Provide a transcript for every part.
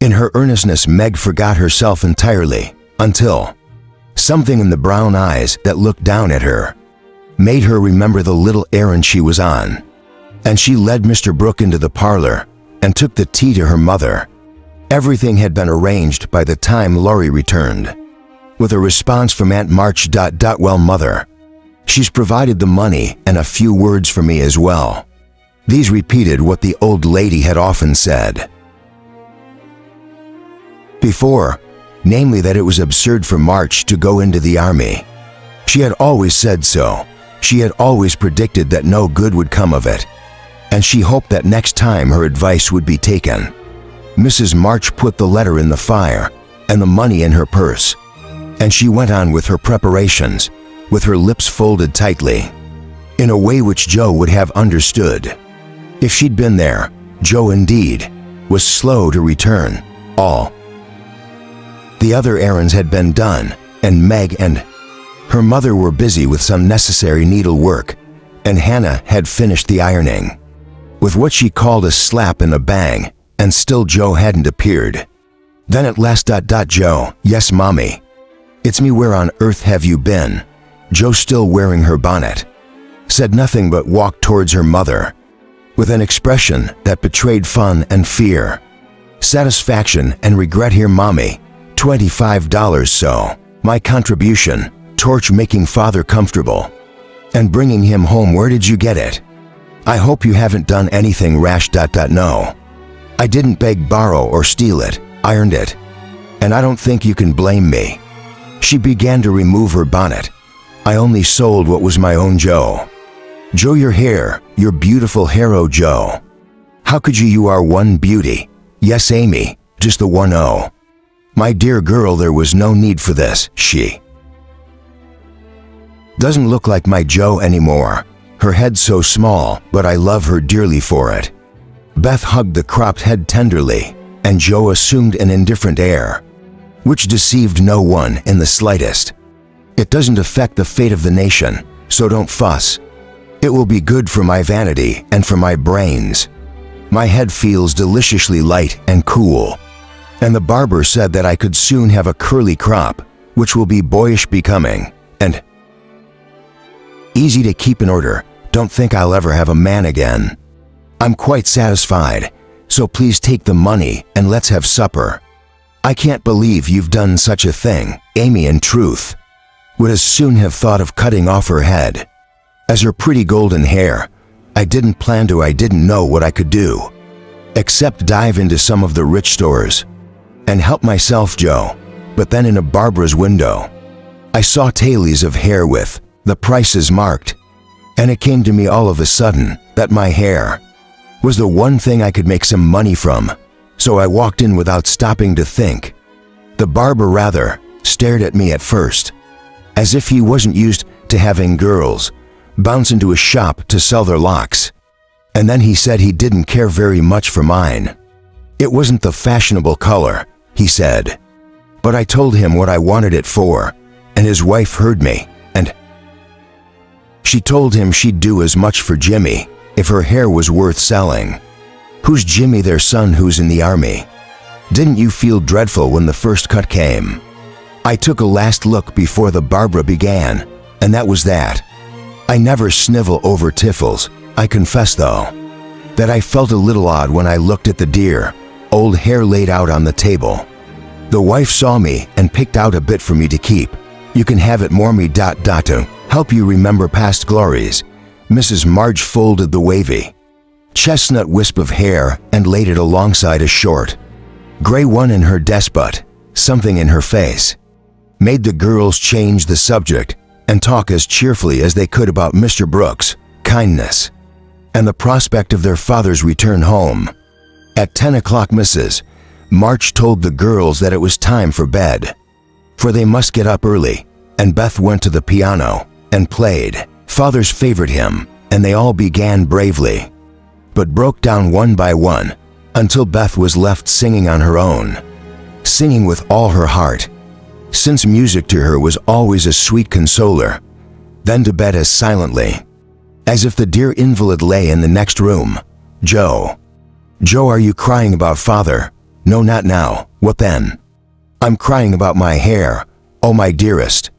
In her earnestness, Meg forgot herself entirely, until something in the brown eyes that looked down at her made her remember the little errand she was on. And she led Mr. Brooke into the parlor and took the tea to her mother. Everything had been arranged by the time Laurie returned, with a response from Aunt March. Well, Mother, she's provided the money and a few words for me as well. These repeated what the old lady had often said before, namely that it was absurd for March to go into the army. She had always said so. She had always predicted that no good would come of it, and she hoped that next time her advice would be taken. Mrs. March put the letter in the fire and the money in her purse, and she went on with her preparations, with her lips folded tightly, in a way which Joe would have understood. If she'd been there, Joe indeed was slow to return. All the other errands had been done, and Meg and her mother were busy with some necessary needlework, and Hannah had finished the ironing. With what she called a slap and a bang, and still Joe hadn't appeared. Then at last, Joe, yes, Mommy. It's me. Where on earth have you been? Joe, still wearing her bonnet, said nothing but walked towards her mother, with an expression that betrayed fun and fear, satisfaction and regret. Here, Mommy, $25, so my contribution, torch making Father comfortable and bringing him home. Where did you get it? I hope you haven't done anything rash. No, I didn't beg, borrow, or steal it. I earned it, and I don't think you can blame me. She began to remove her bonnet. I only sold what was my own, Joe. Joe, your hair, your beautiful hair, oh Joe. How could you? You are one beauty. Yes, Amy, just the one. Oh, my dear girl, there was no need for this. She doesn't look like my Joe anymore. Her head so small, but I love her dearly for it. Beth hugged the cropped head tenderly, and Joe assumed an indifferent air, which deceived no one in the slightest. It doesn't affect the fate of the nation, so don't fuss. It will be good for my vanity and for my brains. My head feels deliciously light and cool, and the barber said that I could soon have a curly crop, which will be boyish becoming, and easy to keep in order. Don't think I'll ever have a man again. I'm quite satisfied, so please take the money and let's have supper. I can't believe you've done such a thing. Amy, in truth, would as soon have thought of cutting off her head as her pretty golden hair. I didn't plan to. I didn't know what I could do, except dive into some of the rich stores and help myself, Joe. But then in a Barbara's window, I saw tailies of hair with the prices marked, and it came to me all of a sudden that my hair was the one thing I could make some money from. So I walked in without stopping to think. The barber rather stared at me at first, as if he wasn't used to having girls bounce into a shop to sell their locks. And then he said he didn't care very much for mine. It wasn't the fashionable color, he said. But I told him what I wanted it for, and his wife heard me, and she told him she'd do as much for Jimmy if her hair was worth selling. Who's Jimmy? Their son who's in the army. Didn't you feel dreadful when the first cut came? I took a last look before the Barbara began, and that was that. I never snivel over tiffles. I confess, though, that I felt a little odd when I looked at the dear old hair laid out on the table. The wife saw me and picked out a bit for me to keep. You can have it, more me. To help you remember past glories. Mrs. Marge folded the wavy chestnut wisp of hair and laid it alongside a short gray one in her despot. Something in her face made the girls change the subject and talk as cheerfully as they could about Mr. Brooks' kindness and the prospect of their father's return home. At 10 o'clock, Mrs. March told the girls that it was time for bed, for they must get up early, and Beth went to the piano and played Father's favorite hymn, and they all began bravely, but broke down one by one until Beth was left singing on her own, singing with all her heart, since music to her was always a sweet consoler, then to bed as silently as if the dear invalid lay in the next room. Joe, are you crying about Father? No, not now. What then? I'm crying about my hair. Oh, my dearest.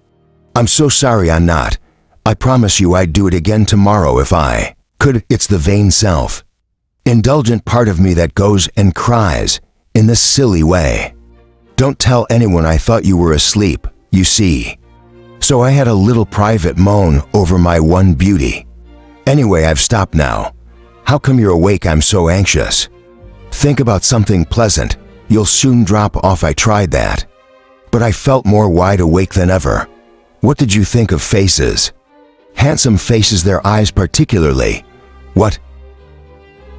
I'm so sorry I'm not. I promise you I'd do it again tomorrow if I could. It's the vain self, indulgent part of me that goes and cries in this silly way. Don't tell anyone I thought you were asleep, you see. So I had a little private moan over my one beauty. Anyway, I've stopped now. How come you're awake? I'm so anxious. Think about something pleasant. You'll soon drop off. I tried that, but I felt more wide awake than ever. What did you think of faces? Handsome faces, their eyes particularly. What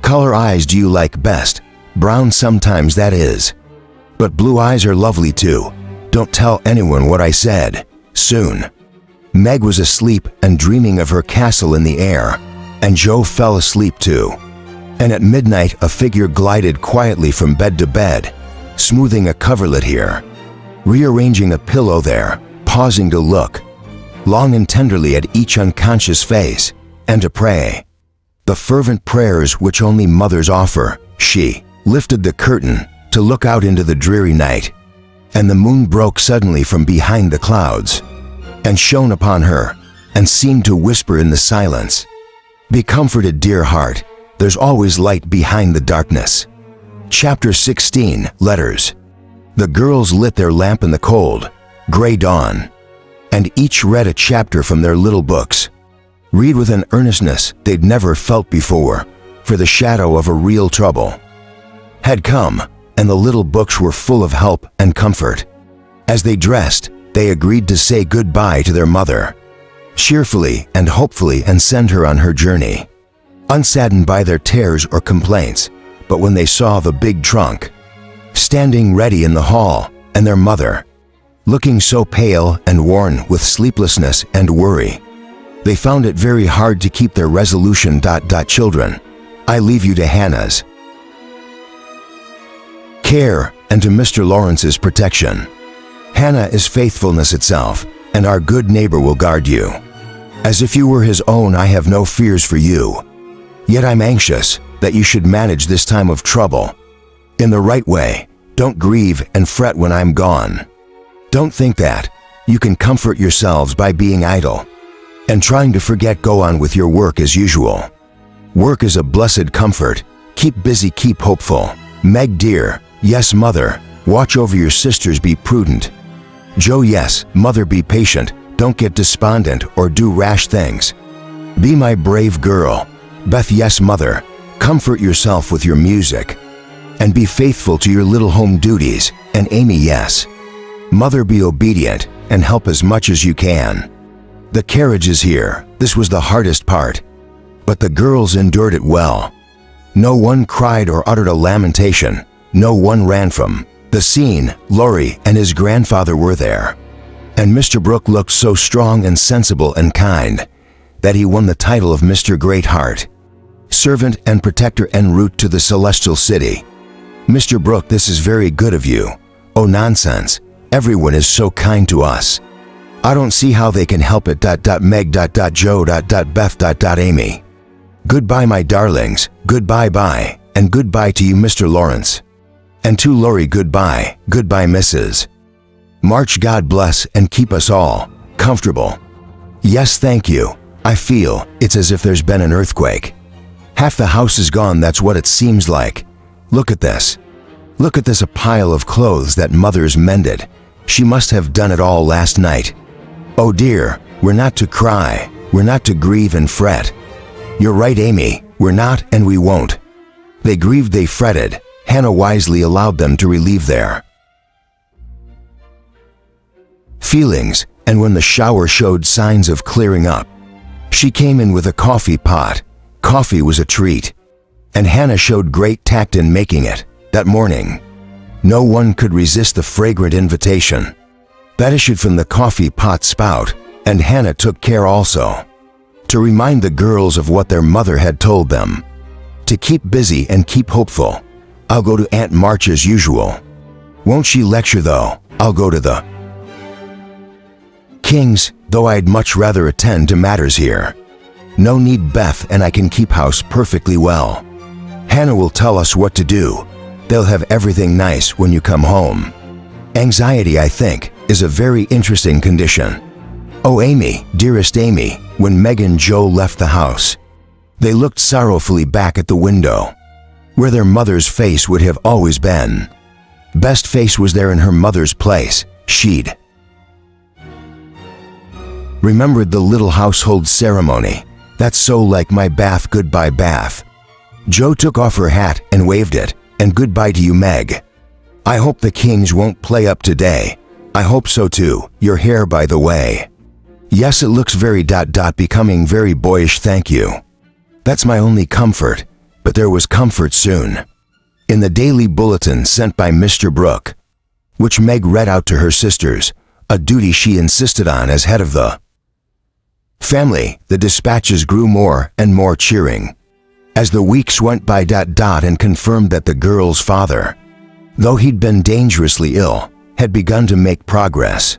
color eyes do you like best? Brown sometimes, that is. But blue eyes are lovely too. Don't tell anyone what I said. Soon. Meg was asleep and dreaming of her castle in the air, and Joe fell asleep too. And at midnight a figure glided quietly from bed to bed, smoothing a coverlet here, rearranging a pillow there, pausing to look long and tenderly at each unconscious face, and to pray the fervent prayers which only mothers offer. She lifted the curtain to look out into the dreary night, and the moon broke suddenly from behind the clouds, and shone upon her, and seemed to whisper in the silence, "Be comforted, dear heart, there's always light behind the darkness." Chapter 16, Letters. The girls lit their lamp in the cold, gray dawn, and each read a chapter from their little books. Read with an earnestness they'd never felt before, for the shadow of a real trouble had come, and the little books were full of help and comfort. As they dressed, they agreed to say goodbye to their mother, cheerfully and hopefully, and send her on her journey, unsaddened by their tears or complaints. But when they saw the big trunk standing ready in the hall, and their mother looking so pale and worn with sleeplessness and worry, they found it very hard to keep their resolution. Children, I leave you to Hannah's care and to Mr. Lawrence's protection. Hannah is faithfulness itself, and our good neighbor will guard you. As if you were his own, I have no fears for you. Yet I'm anxious that you should manage this time of trouble in the right way. Don't grieve and fret when I'm gone. Don't think that you can comfort yourselves by being idle and trying to forget. Go on with your work as usual. Work is a blessed comfort. Keep busy, keep hopeful. Meg dear, yes mother, watch over your sisters, be prudent. Joe, yes mother, be patient, don't get despondent or do rash things. Be my brave girl. Beth, yes mother, comfort yourself with your music and be faithful to your little home duties. And Amy, yes mother, be obedient and help as much as you can. The carriage is here. This was the hardest part, but the girls endured it well. No one cried or uttered a lamentation. No one ran from the scene. Laurie and his grandfather were there, and Mr. Brooke looked so strong and sensible and kind that he won the title of Mr. Greatheart, servant and protector en route to the celestial city. Mr. Brooke, this is very good of you. Oh, nonsense. Everyone is so kind to us. I don't see how they can help it. Meg. Joe. Beth. Amy. Goodbye, my darlings. Goodbye, bye, and goodbye to you, Mr. Lawrence. And to Laurie, goodbye. Goodbye, Mrs. March. God bless and keep us all comfortable. Yes, thank you. I feel it's as if there's been an earthquake. Half the house is gone, that's what it seems like. Look at this. Look at this, a pile of clothes that mother's mended. She must have done it all last night. Oh dear, we're not to cry. We're not to grieve and fret. You're right, Amy. We're not, and we won't. They grieved, they fretted. Hannah wisely allowed them to relieve their feelings, and when the shower showed signs of clearing up, she came in with a coffee pot. Coffee was a treat, and Hannah showed great tact in making it that morning. No one could resist the fragrant invitation that issued from the coffee pot spout, and Hannah took care also to remind the girls of what their mother had told them, to keep busy and keep hopeful. I'll go to Aunt March as usual. Won't she lecture though? I'll go to the King's, though I'd much rather attend to matters here. No need, Beth, and I can keep house perfectly well. Hannah will tell us what to do. They'll have everything nice when you come home. Anxiety, I think, is a very interesting condition. Oh, Amy, dearest Amy, when Meg and Joe left the house, they looked sorrowfully back at the window, where their mother's face would have always been. Best face was there in her mother's place. She'd remembered the little household ceremony. That's so like my bath goodbye bath. Joe took off her hat and waved it, and goodbye to you, Meg. I hope the Kings won't play up today. I hope so too. Your hair, by the way. Yes, it looks very becoming very boyish, thank you. That's my only comfort, but there was comfort soon. In the daily bulletin sent by Mr. Brooke, which Meg read out to her sisters, a duty she insisted on as head of the family, the dispatches grew more and more cheering. As the weeks went by and confirmed that the girl's father, though he'd been dangerously ill, had begun to make progress.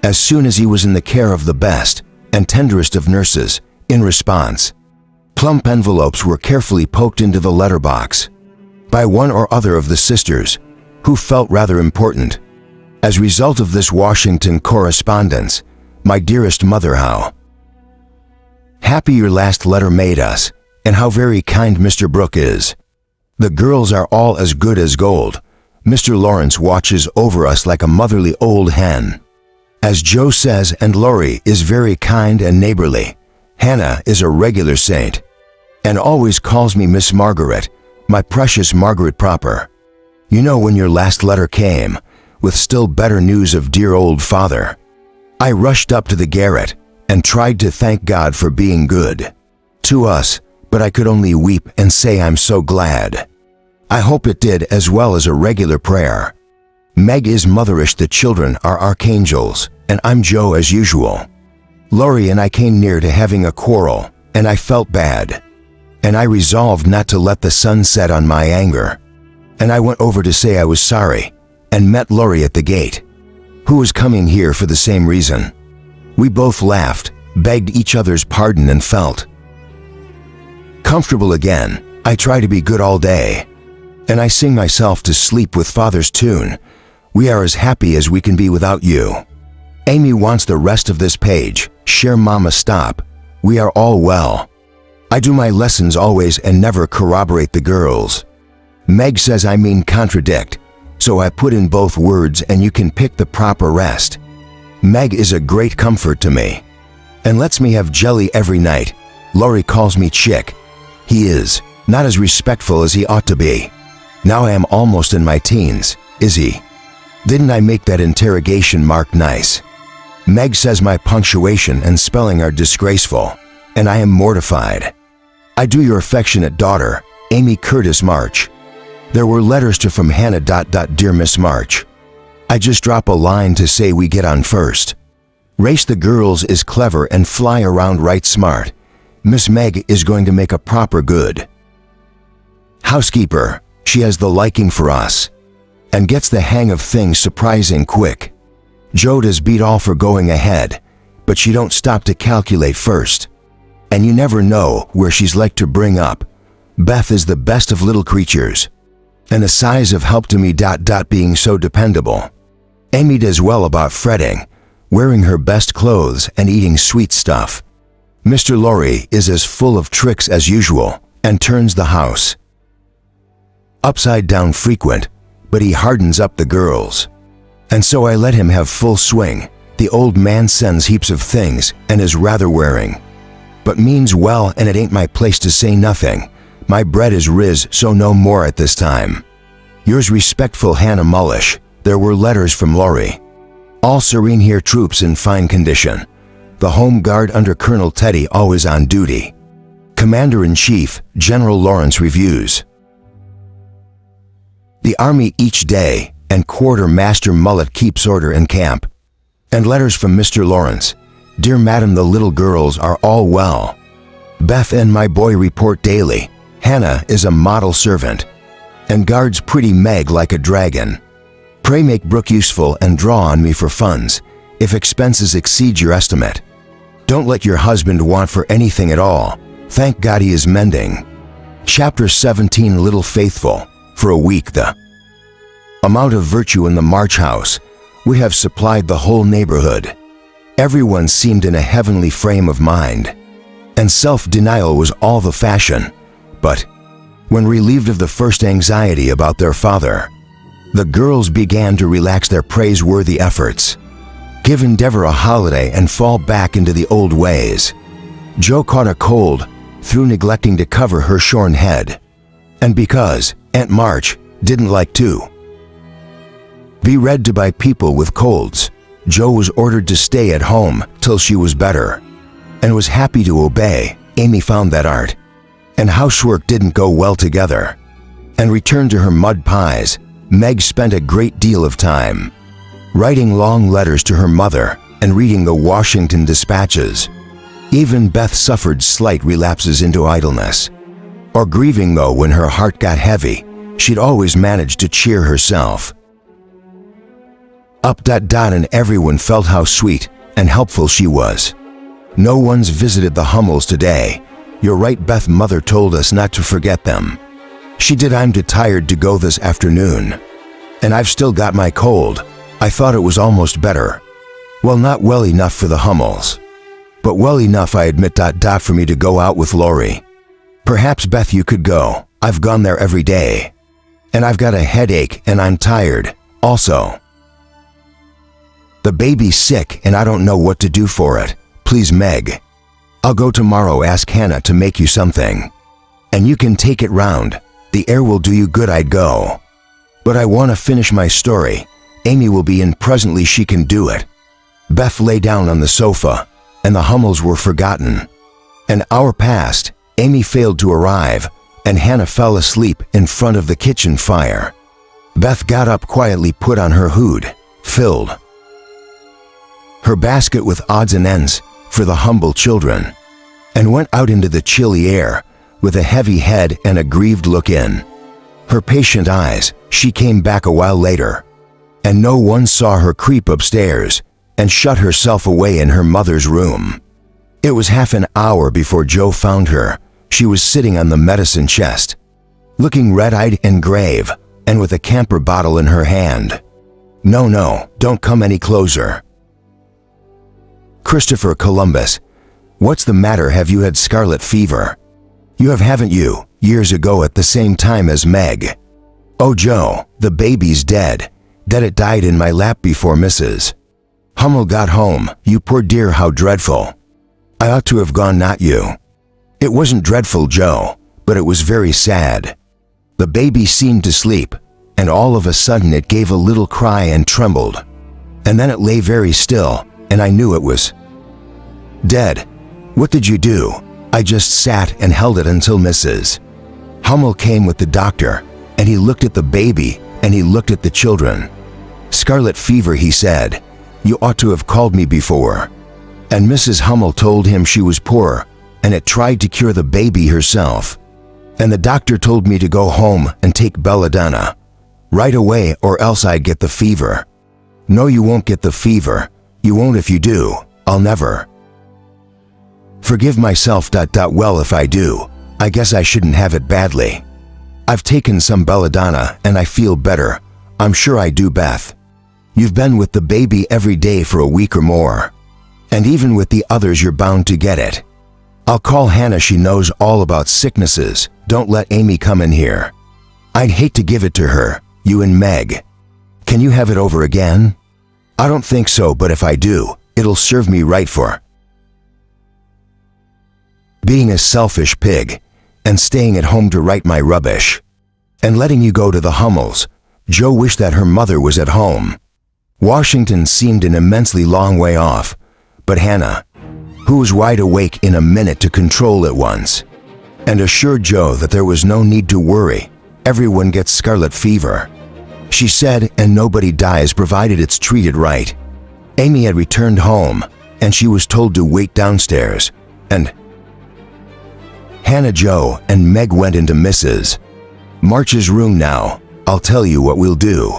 As soon as he was in the care of the best and tenderest of nurses, in response, plump envelopes were carefully poked into the letterbox by one or other of the sisters, who felt rather important. As a result of this Washington correspondence, my dearest mother, how happy your last letter made us, and how very kind Mr. Brooke is. The girls are all as good as gold. Mr. Lawrence watches over us like a motherly old hen. As Joe says, and Lori is very kind and neighborly. Hannah is a regular saint, and always calls me Miss Margaret, my precious Margaret proper. You know, when your last letter came, with still better news of dear old father, I rushed up to the garret and tried to thank God for being good to us, but I could only weep and say I'm so glad. I hope it did as well as a regular prayer. Meg is motherish, the children are archangels, and I'm Joe as usual. Lori and I came near to having a quarrel, and I felt bad. And I resolved not to let the sun set on my anger. And I went over to say I was sorry, and met Lori at the gate, who was coming here for the same reason. We both laughed, begged each other's pardon, and felt comfortable again. I try to be good all day, and I sing myself to sleep with Father's tune. We are as happy as we can be without you. Amy wants the rest of this page. Share, Mama, stop. We are all well. I do my lessons always and never corroborate the girls. Meg says I mean contradict, so I put in both words and you can pick the proper rest. Meg is a great comfort to me, and lets me have jelly every night. Lori calls me Chick. He is not as respectful as he ought to be. Now I am almost in my teens. Is he? Didn't I make that interrogation mark nice? Meg says my punctuation and spelling are disgraceful, and I am mortified. I do, your affectionate daughter, Amy Curtis March. There were letters to from Hannah. Dear Miss March, I just drop a line to say we get on first. Race the girls is clever and fly around right smart. Miss Meg is going to make a proper good housekeeper. She has the liking for us, and gets the hang of things surprising quick. Joe does beat all for going ahead, but she don't stop to calculate first. And you never know where she's like to bring up. Beth is the best of little creatures, and a size of help to me. Being so dependable. Amy does well about fretting, wearing her best clothes and eating sweet stuff. Mr. Lorry is as full of tricks as usual, and turns the house upside down frequent, but he hardens up the girls. And so I let him have full swing. The old man sends heaps of things and is rather wearing, but means well, and it ain't my place to say nothing. My bread is riz, so no more at this time. Yours respectful, Hannah Mullish. There were letters from Lori. All serene here, troops in fine condition. The Home Guard under Colonel Teddy always on duty. Commander-in-Chief, General Lawrence reviews the Army each day, and Quartermaster Mullet keeps order in camp. And letters from Mr. Lawrence. Dear Madam, the little girls are all well. Beth and my boy report daily. Hannah is a model servant, and guards pretty Meg like a dragon. Pray make Brooke useful and draw on me for funds, if expenses exceed your estimate. Don't let your husband want for anything at all. Thank God he is mending. Chapter 17, Little Faithful. For a week the Amount of virtue in the March house. We have supplied the whole neighborhood. Everyone seemed in a heavenly frame of mind, and self-denial was all the fashion. But when relieved of the first anxiety about their father, the girls began to relax their praiseworthy efforts, give Endeavor a holiday, and fall back into the old ways. Jo caught a cold through neglecting to cover her shorn head, and because Aunt March didn't like to be read to by people with colds, Jo was ordered to stay at home till she was better, and was happy to obey. Amy found that art and housework didn't go well together, and returned to her mud pies. Meg spent a great deal of time writing long letters to her mother and reading the Washington dispatches. Even Beth suffered slight relapses into idleness or grieving, though when her heart got heavy, she'd always manage to cheer herself up. And everyone felt how sweet and helpful she was. No one's visited the Hummels today. You're right, Beth. Mother told us not to forget them. She did. I'm too tired to go this afternoon, and I've still got my cold. I thought it was almost better. Well, not well enough for the Hummels, but well enough, I admit, for me to go out with Lori. Perhaps, Beth, you could go. I've gone there every day, and I've got a headache and I'm tired also. The baby's sick and I don't know what to do for it. Please, Meg. I'll go tomorrow. Ask Hannah to make you something, and you can take it round. The air will do you good. I'd go, but I want to finish my story. Amy will be in presently. She can do it. Beth lay down on the sofa, and the Hummels were forgotten. An hour passed. Amy failed to arrive, and Hannah fell asleep in front of the kitchen fire. Beth got up quietly, put on her hood, filled her basket with odds and ends for the humble children, and went out into the chilly air with a heavy head and a grieved look in her patient eyes. She came back a while later, and no one saw her creep upstairs and shut herself away in her mother's room. It was half an hour before Jo found her. She was sitting on the medicine chest, looking red-eyed and grave, and with a camphor bottle in her hand. No, don't come any closer. Christopher Columbus, what's the matter? Have you had scarlet fever? You have, haven't you? Years ago at the same time as Meg. Oh, Jo, the baby's dead. It died in my lap before Mrs. Hummel got home. You poor dear, how dreadful. I ought to have gone, not you. It wasn't dreadful, Jo, but it was very sad. The baby seemed to sleep, and all of a sudden it gave a little cry and trembled, and then it lay very still, and I knew it was dead. What did you do? I just sat and held it until Mrs. Hummel came with the doctor, and he looked at the baby and he looked at the children. Scarlet fever, he said. You ought to have called me before. And Mrs. Hummel told him she was poor, and it tried to cure the baby herself. And the doctor told me to go home and take belladonna right away, or else I'd get the fever. No, you won't get the fever. You won't. If you do, I'll never forgive myself. Well, if I do, I guess I shouldn't have it badly. I've taken some belladonna and I feel better. I'm sure I do, Beth. You've been with the baby every day for a week or more, and even with the others you're bound to get it. I'll call Hannah. She knows all about sicknesses. Don't let Amy come in here. I'd hate to give it to her. You and Meg. Can you have it over again? I don't think so, but if I do, it'll serve me right for being a selfish pig and staying at home to write my rubbish and letting you go to the Hummels. Jo wished that her mother was at home. Washington seemed an immensely long way off, but Hannah, who was wide awake in a minute to control it once, and assured Jo that there was no need to worry. Everyone gets scarlet fever, she said, and nobody dies provided it's treated right. Amy had returned home, and she was told to wait downstairs, and Hannah, Jo, and Meg went into Mrs. March's room. Now, I'll tell you what we'll do.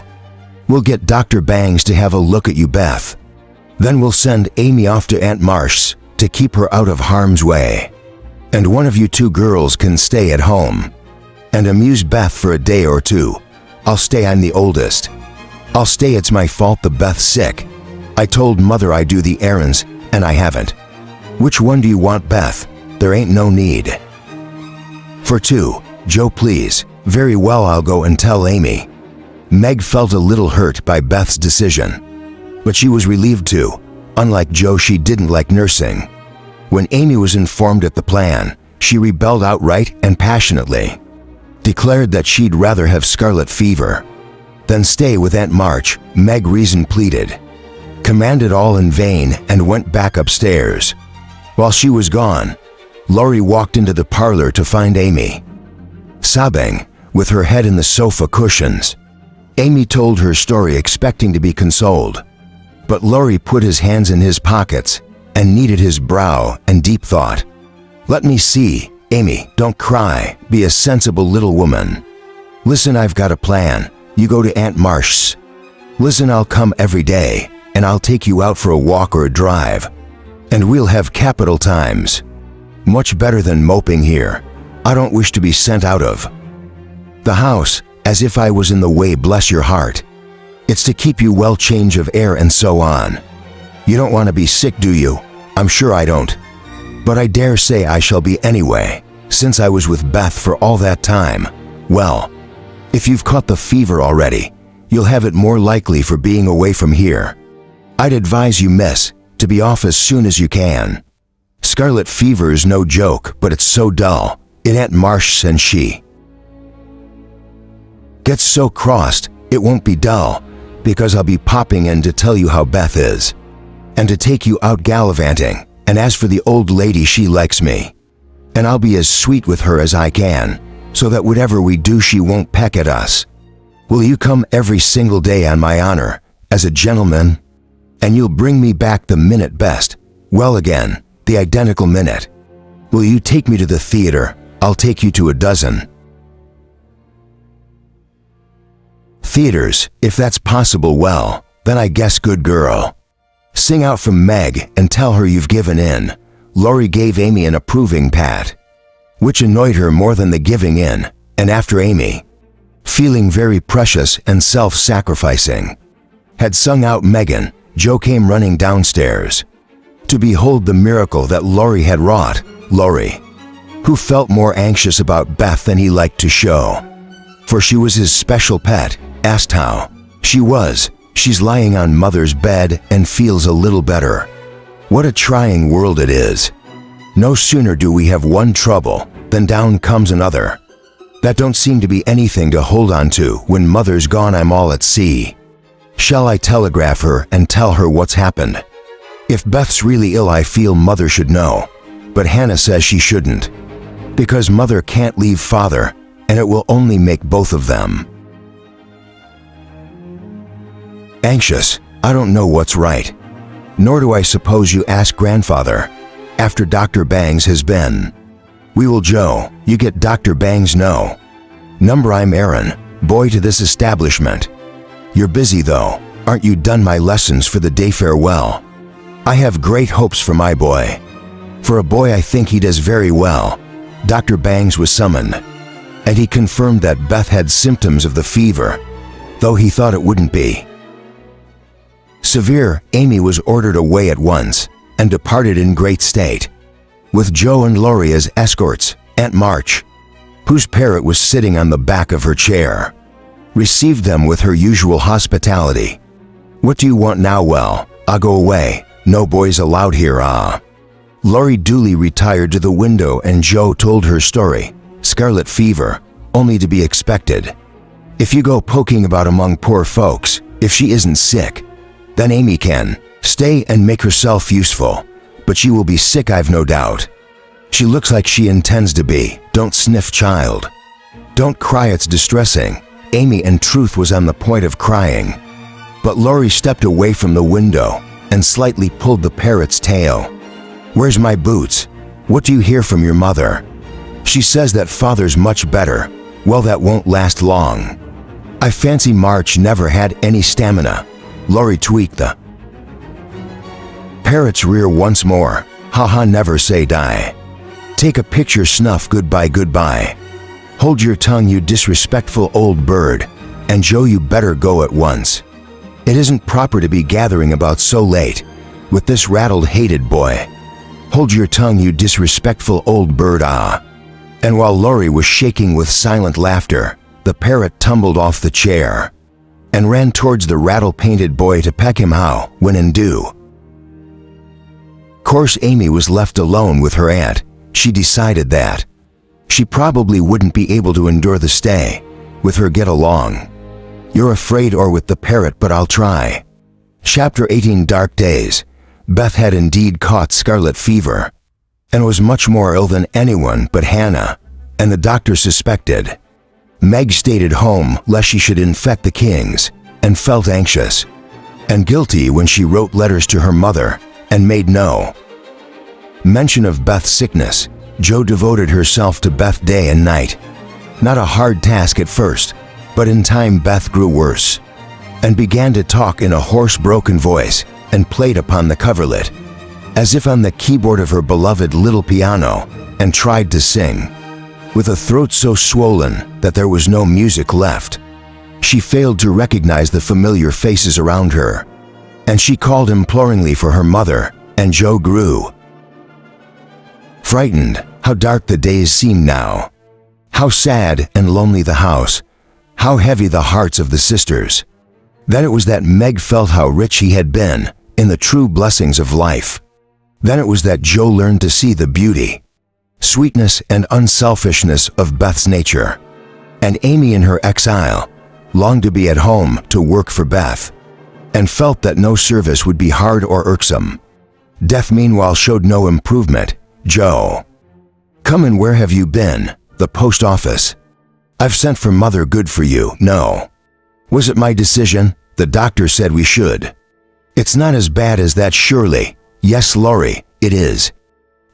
We'll get Dr. Bangs to have a look at you, Beth. Then we'll send Amy off to Aunt March's to keep her out of harm's way. And one of you two girls can stay at home and amuse Beth for a day or two. I'll stay. I'm the oldest, I'll stay, it's my fault the Beth's sick. I told Mother I do the errands, and I haven't. Which one do you want, Beth? There ain't no need. For 2, Joe, please. Very well, I'll go and tell Amy. Meg felt a little hurt by Beth's decision, but she was relieved too. Unlike Joe, she didn't like nursing. When Amy was informed of the plan, she rebelled outright and passionately, declared that she'd rather have scarlet fever than stay with Aunt March. Meg reason pleaded, commanded all in vain, and went back upstairs. While she was gone, Laurie walked into the parlor to find Amy, sobbing, with her head in the sofa cushions. Amy told her story expecting to be consoled, but Laurie put his hands in his pockets and kneaded his brow in deep thought. Let me see, Amy, don't cry, be a sensible little woman. Listen, I've got a plan. You go to Aunt Marsh's. Listen, I'll come every day, and I'll take you out for a walk or a drive, and we'll have capital times. Much better than moping here. I don't wish to be sent out of the house, as if I was in the way, bless your heart. It's to keep you well, change of air and so on. You don't want to be sick, do you? I'm sure I don't. But I dare say I shall be anyway, since I was with Beth for all that time. Well, if you've caught the fever already, you'll have it more likely for being away from here. I'd advise you, miss, to be off as soon as you can. Scarlet fever is no joke, but it's so dull. It Aunt Marsh and she gets so crossed, it won't be dull, because I'll be popping in to tell you how Beth is, and to take you out gallivanting. And as for the old lady, she likes me, and I'll be as sweet with her as I can, so that whatever we do, she won't peck at us. Will you come every single day on my honor, as a gentleman? And you'll bring me back the minute best. Well, again, the identical minute. Will you take me to the theater? I'll take you to a dozen theaters, if that's possible. Well, then I guess, good girl. Sing out from Meg and tell her you've given in. Laurie gave Amy an approving pat, which annoyed her more than the giving in, and after Amy, feeling very precious and self-sacrificing, had sung out Megan, Joe came running downstairs to behold the miracle that Laurie had wrought. Laurie, who felt more anxious about Beth than he liked to show, for she was his special pet, asked how she was. She's lying on Mother's bed and feels a little better. What a trying world it is. No sooner do we have one trouble than down comes another. That don't seem to be anything to hold on to. When Mother's gone, I'm all at sea. Shall I telegraph her and tell her what's happened? If Beth's really ill, I feel Mother should know, but Hannah says she shouldn't, because Mother can't leave Father, and it will only make both of them anxious. I don't know what's right, nor do I suppose you ask Grandfather, after Dr. Bangs has been. We will, Joe, you get Dr. Bangs no number. I'm Aaron, boy to this establishment. You're busy though, aren't you? Done my lessons for the day. Farewell. I have great hopes for my boy. For a boy, I think he does very well. Dr. Bangs was summoned, and he confirmed that Beth had symptoms of the fever, though he thought it wouldn't be severe. Amy was ordered away at once and departed in great state, with Joe and Laurie as escorts. Aunt March, whose parrot was sitting on the back of her chair, received them with her usual hospitality. What do you want now? Well, I'll go away. No boys allowed here. Laurie duly retired to the window, and Joe told her story. Scarlet fever, only to be expected. If you go poking about among poor folks, if she isn't sick, then Amy can stay and make herself useful, but she will be sick, I've no doubt. She looks like she intends to be. Don't sniff, child. Don't cry, it's distressing. Amy, in truth, was on the point of crying, but Laurie stepped away from the window and slightly pulled the parrot's tail. Where's my boots? What do you hear from your mother? She says that Father's much better. Well, that won't last long. I fancy March never had any stamina. Laurie tweaked the parrot's rear once more. Ha ha, never say die. Take a picture, snuff, goodbye, goodbye. Hold your tongue, you disrespectful old bird. And Joe, you better go at once. It isn't proper to be gathering about so late, with this rattled, hated boy. Hold your tongue, you disrespectful old bird, ah." And while Laurie was shaking with silent laughter, the parrot tumbled off the chair and ran towards the rattle-painted boy to peck him how, when in due course Amy was left alone with her aunt. She decided that she probably wouldn't be able to endure the stay with her get along. "You're afraid or with the parrot, but I'll try." Chapter 18 Dark Days. Beth had indeed caught scarlet fever and was much more ill than anyone but Hannah, and the doctor suspected. Meg stayed at home lest she should infect the Kings, and felt anxious and guilty when she wrote letters to her mother and made no mention of Beth's sickness. Jo devoted herself to Beth day and night. Not a hard task at first, but in time Beth grew worse and began to talk in a hoarse, broken voice and played upon the coverlet, as if on the keyboard of her beloved little piano, and tried to sing, with a throat so swollen that there was no music left. She failed to recognize the familiar faces around her, and she called imploringly for her mother, and Jo grew frightened. How dark the days seemed now. How sad and lonely the house. How heavy the hearts of the sisters. Then it was that Meg felt how rich he had been in the true blessings of life. Then it was that Jo learned to see the beauty, sweetness, and unselfishness of Beth's nature. And Amy, in her exile, longed to be at home to work for Beth, and felt that no service would be hard or irksome. Death meanwhile showed no improvement. "Jo, come in, where have you been?" "The post office." "I've sent for Mother. Good for you." "No." "Was it my decision? The doctor said we should." "It's not as bad as that, surely." "Yes, Laurie, it is.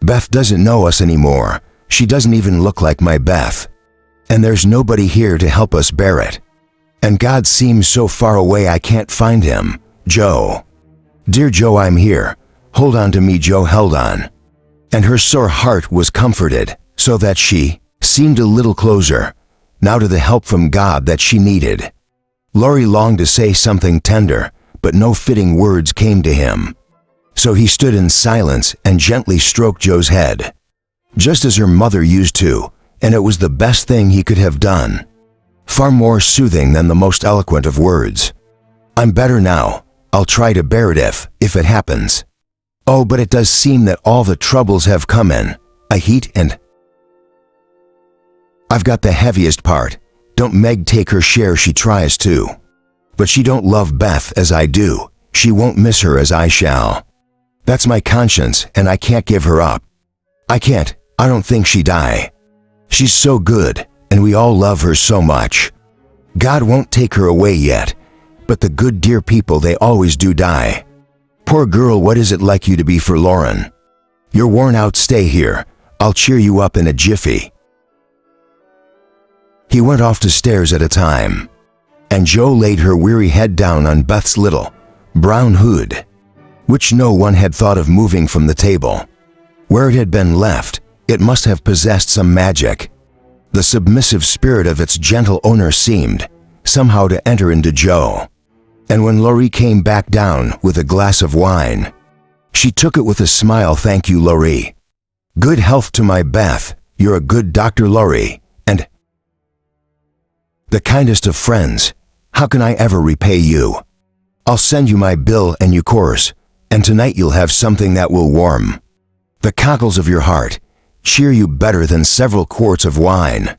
Beth doesn't know us anymore. She doesn't even look like my Beth. And there's nobody here to help us bear it. And God seems so far away I can't find him. Jo." "Dear Jo, I'm here. Hold on to me." Jo held on, and her sore heart was comforted, so that she seemed a little closer, now to the help from God that she needed. Laurie longed to say something tender, but no fitting words came to him. So he stood in silence and gently stroked Jo's head, just as her mother used to, and it was the best thing he could have done. Far more soothing than the most eloquent of words. "I'm better now. I'll try to bear it if it happens. Oh, but it does seem that all the troubles have come in a heat, and I've got the heaviest part. Don't Meg take her share, she tries to. But she don't love Beth as I do. She won't miss her as I shall. That's my conscience, and I can't give her up. I can't. I don't think she'd die. She's so good, and we all love her so much. God won't take her away yet, but the good dear people, they always do die. Poor girl, what is it like you to be forlorn? You're worn out, stay here. I'll cheer you up in a jiffy." He went off to stairs at a time, and Jo laid her weary head down on Beth's little brown hood, which no one had thought of moving from the table. Where it had been left, it must have possessed some magic. The submissive spirit of its gentle owner seemed somehow to enter into Jo. And when Laurie came back down with a glass of wine, she took it with a smile. "Thank you, Laurie. Good health to my Beth. You're a good doctor, Laurie, and the kindest of friends. How can I ever repay you? I'll send you my bill and you course, and tonight you'll have something that will warm the cockles of your heart, cheer you better than several quarts of wine.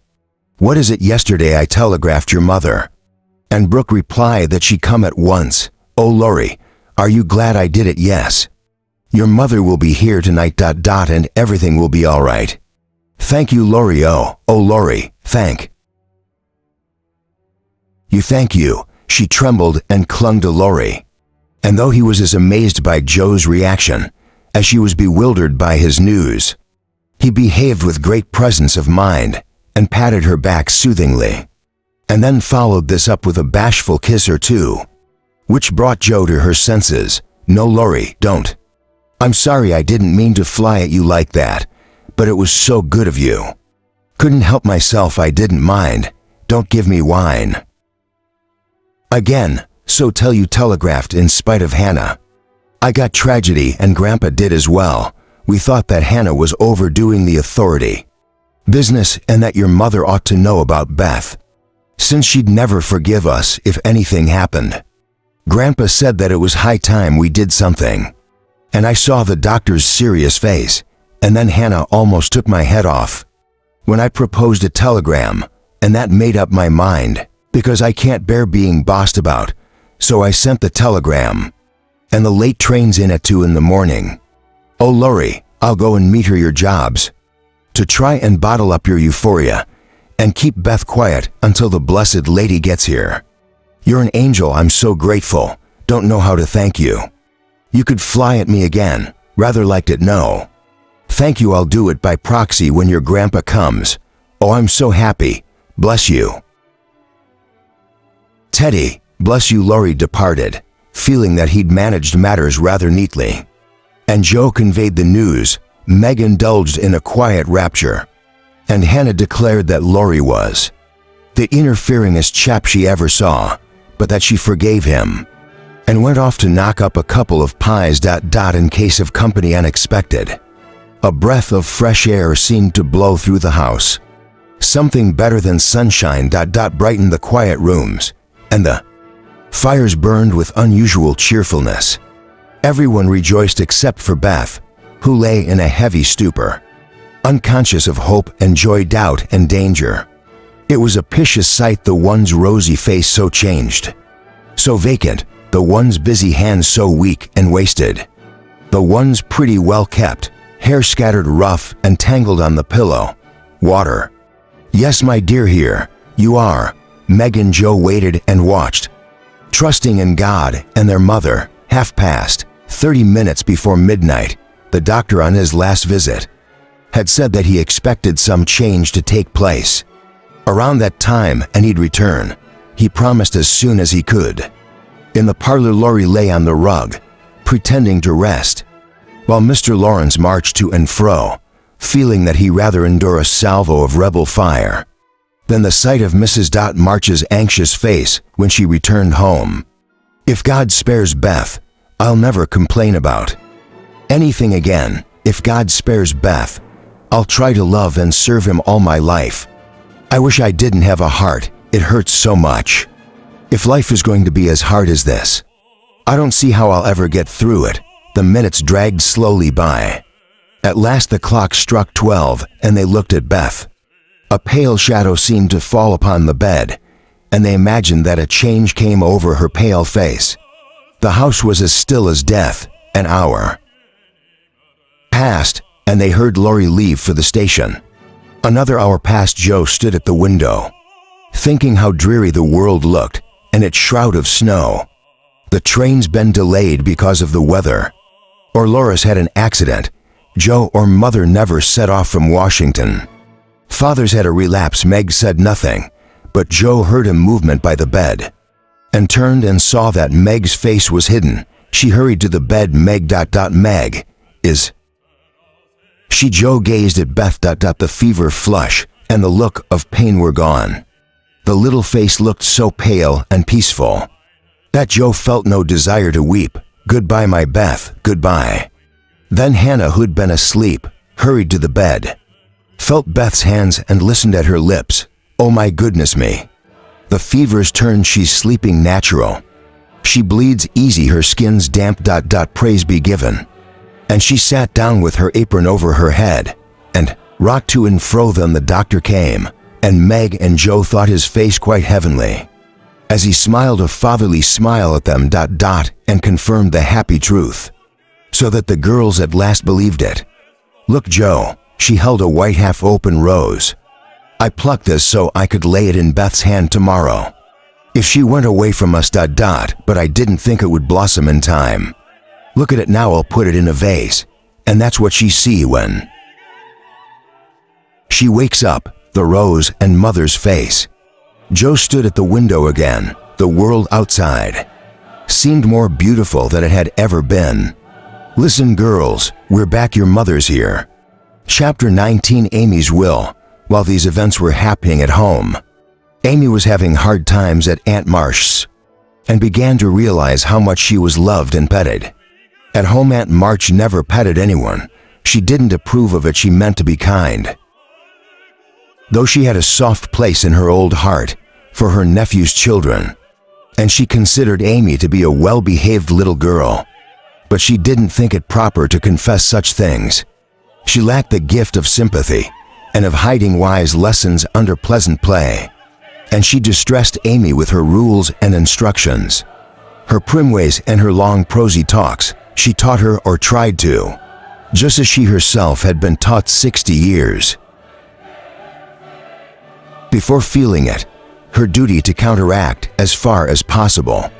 What is it? Yesterday I telegraphed your mother, and Brooke replied that she'd come at once. Oh, Laurie, are you glad I did it? Yes. Your mother will be here tonight, and everything will be all right. Thank you, Laurie. Oh, Laurie, thank you, thank you. She trembled and clung to Laurie. And though he was as amazed by Jo's reaction as she was bewildered by his news, he behaved with great presence of mind and patted her back soothingly, and then followed this up with a bashful kiss or two, which brought Jo to her senses. No, Laurie, don't. I'm sorry, I didn't mean to fly at you like that, but it was so good of you. Couldn't help myself, I didn't mind. Don't give me wine. Again, so tell you telegraphed in spite of Hannah. I got tragedy and Grandpa did as well. We thought that Hannah was overdoing the authority business and that your mother ought to know about Beth, since she'd never forgive us if anything happened. Grandpa said that it was high time we did something. And I saw the doctor's serious face, and then Hannah almost took my head off when I proposed a telegram, and that made up my mind, because I can't bear being bossed about, so I sent the telegram. And the late train's in at 2 in the morning. Oh, Lori, I'll go and meet her your jobs, to try and bottle up your euphoria, and keep Beth quiet until the blessed lady gets here. You're an angel, I'm so grateful, don't know how to thank you. You could fly at me again, rather liked it no. Thank you, I'll do it by proxy when your grandpa comes. Oh, I'm so happy, bless you. Teddy, bless you. Lori departed, feeling that he'd managed matters rather neatly. And Joe conveyed the news. Meg indulged in a quiet rapture, and Hannah declared that Lori was the interferingest chap she ever saw, but that she forgave him, and went off to knock up a couple of pies. In case of company unexpected. A breath of fresh air seemed to blow through the house. Something better than sunshine. Brightened the quiet rooms, and the fires burned with unusual cheerfulness. Everyone rejoiced except for Beth, who lay in a heavy stupor, unconscious of hope and joy, doubt and danger. It was a piteous sight, the one's rosy face so changed, so vacant, the one's busy hands so weak and wasted, the one's pretty well kept hair scattered rough and tangled on the pillow. Water. Yes, my dear, here you are. Meg and Joe waited and watched, trusting in God and their mother. 30 minutes before midnight, the doctor on his last visit had said that he expected some change to take place around that time, and he'd return. He promised as soon as he could. In the parlor, Lori lay on the rug, pretending to rest, while Mr. Lawrence marched to and fro, feeling that he rather endure a salvo of rebel fire than the sight of Mrs. March's anxious face when she returned home. If God spares Beth, I'll never complain about anything again. If God spares Beth, I'll try to love and serve him all my life. I wish I didn't have a heart, it hurts so much. If life is going to be as hard as this, I don't see how I'll ever get through it. The minutes dragged slowly by. At last the clock struck 12, and they looked at Beth. A pale shadow seemed to fall upon the bed, and they imagined that a change came over her pale face. The house was as still as death. An hour passed, and they heard Lori leave for the station. Another hour passed. Joe stood at the window, thinking how dreary the world looked, and its shroud of snow. The train's been delayed because of the weather, or Loris had an accident. Joe or Mother never set off from Washington. Father's had a relapse. Meg said nothing, but Joe heard a movement by the bed, and turned and saw that Meg's face was hidden. She hurried to the bed. Meg, is she? Joe gazed at Beth. The fever flush and the look of pain were gone. The little face looked so pale and peaceful that Joe felt no desire to weep. Goodbye, my Beth, goodbye. Then Hannah, who'd been asleep, hurried to the bed, felt Beth's hands and listened at her lips. Oh my goodness me. The fever's turned. She's sleeping natural. She bleeds easy. Her skin's damp. Praise be given. And she sat down with her apron over her head and rocked to and fro. Then the doctor came, and Meg and Joe thought his face quite heavenly, as he smiled a fatherly smile at them. And confirmed the happy truth, so that the girls at last believed it. Look, Joe. She held a white half-open rose. I plucked this so I could lay it in Beth's hand tomorrow, if she went away from us. But I didn't think it would blossom in time. Look at it now. I'll put it in a vase, and that's what she see when she wakes up, the rose and Mother's face. Joe stood at the window again. The world outside seemed more beautiful than it had ever been. Listen, girls, we're back. Your mother's here. Chapter 19. Amy's will. While these events were happening at home, Amy was having hard times at Aunt Marsh's. and began to realize how much she was loved and petted. At home, Aunt March never petted anyone. She didn't approve of it. She meant to be kind. Though she had a soft place in her old heart for her nephew's children, and she considered Amy to be a well-behaved little girl, but she didn't think it proper to confess such things. She lacked the gift of sympathy and of hiding wise lessons under pleasant play, and she distressed Amy with her rules and instructions. Her prim ways and her long prosy talks she taught her, or tried to, just as she herself had been taught 60 years. Before feeling it her duty to counteract, as far as possible,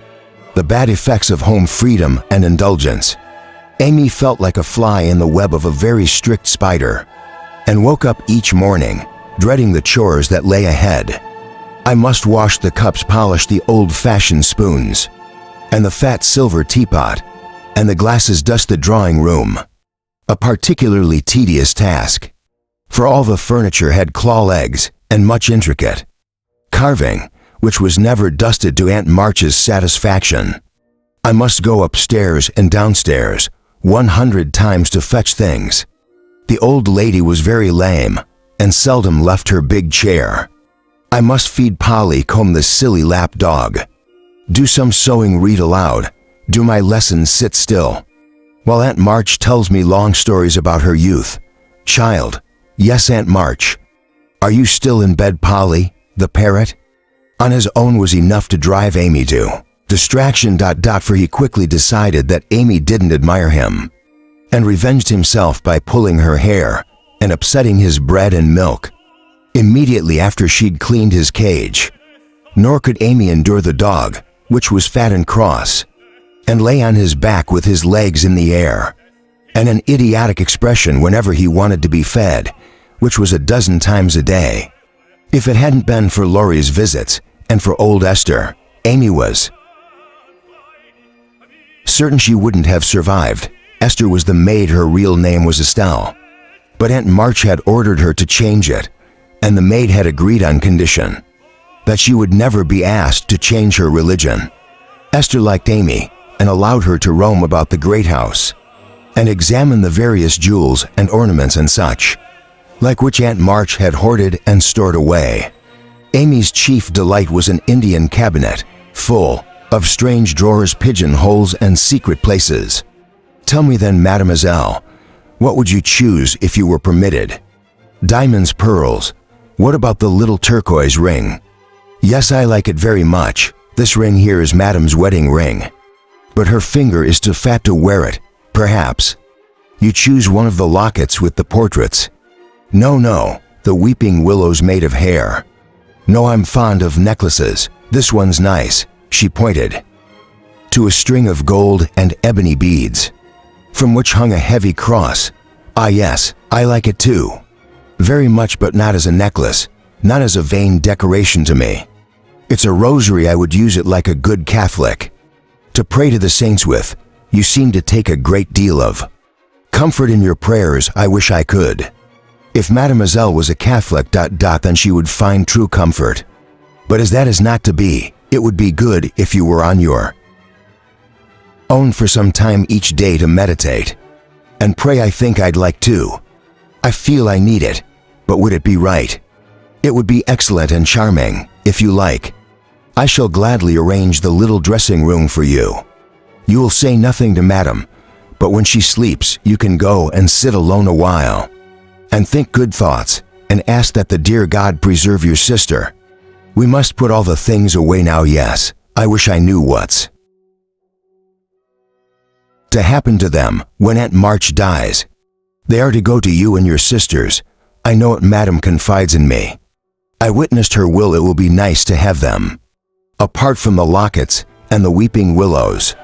the bad effects of home freedom and indulgence, Amy felt like a fly in the web of a very strict spider, and woke up each morning dreading the chores that lay ahead. I must wash the cups, polish the old-fashioned spoons, and the fat silver teapot, and the glasses, dust the drawing room. A particularly tedious task, for all the furniture had claw legs and much intricate carving, which was never dusted to Aunt March's satisfaction. I must go upstairs and downstairs 100 times to fetch things. The old lady was very lame and seldom left her big chair. I must feed Polly, comb the silly lap dog, do some sewing, read aloud, do my lessons, sit still, while Aunt March tells me long stories about her youth. Child, yes, Aunt March. Are you still in bed, Polly, the parrot? On his own was enough to drive Amy to distraction. For he quickly decided that Amy didn't admire him, and revenged himself by pulling her hair and upsetting his bread and milk immediately after she'd cleaned his cage. Nor could Amy endure the dog, which was fat and cross, and lay on his back with his legs in the air, and an idiotic expression whenever he wanted to be fed, which was a dozen times a day. If it hadn't been for Laurie's visits and for old Esther, Amy was certain she wouldn't have survived. Esther was the maid. Her real name was Estelle, but Aunt March had ordered her to change it, and the maid had agreed on condition that she would never be asked to change her religion. Esther liked Amy and allowed her to roam about the great house and examine the various jewels and ornaments and such, like which Aunt March had hoarded and stored away. Amy's chief delight was an Indian cabinet full of strange drawers, pigeonholes, and secret places. Tell me then, mademoiselle, what would you choose if you were permitted? Diamonds, pearls. What about the little turquoise ring? Yes, I like it very much. This ring here is Madame's wedding ring, but her finger is too fat to wear it. Perhaps you choose one of the lockets with the portraits. No, the weeping willows made of hair. No, I'm fond of necklaces. This one's nice. She pointed to a string of gold and ebony beads, from which hung a heavy cross. Ah yes, I like it too. Very much, but not as a necklace, not as a vain decoration to me. It's a rosary. I would use it like a good Catholic, to pray to the saints with. You seem to take a great deal of comfort in your prayers. I wish I could. If mademoiselle was a Catholic, then she would find true comfort. But as that is not to be, it would be good if you were on your own for some time each day to meditate and pray. I think I'd like to. I feel I need it, but would it be right? It would be excellent and charming, if you like. I shall gladly arrange the little dressing room for you. You will say nothing to madam, but when she sleeps, you can go and sit alone a while, and think good thoughts, and ask that the dear God preserve your sister. We must put all the things away now. Yes, I wish I knew what's to happen to them when Aunt March dies. They are to go to you and your sisters. I know it. Madam confides in me. I witnessed her will. It will be nice to have them, apart from the lockets and the weeping willows.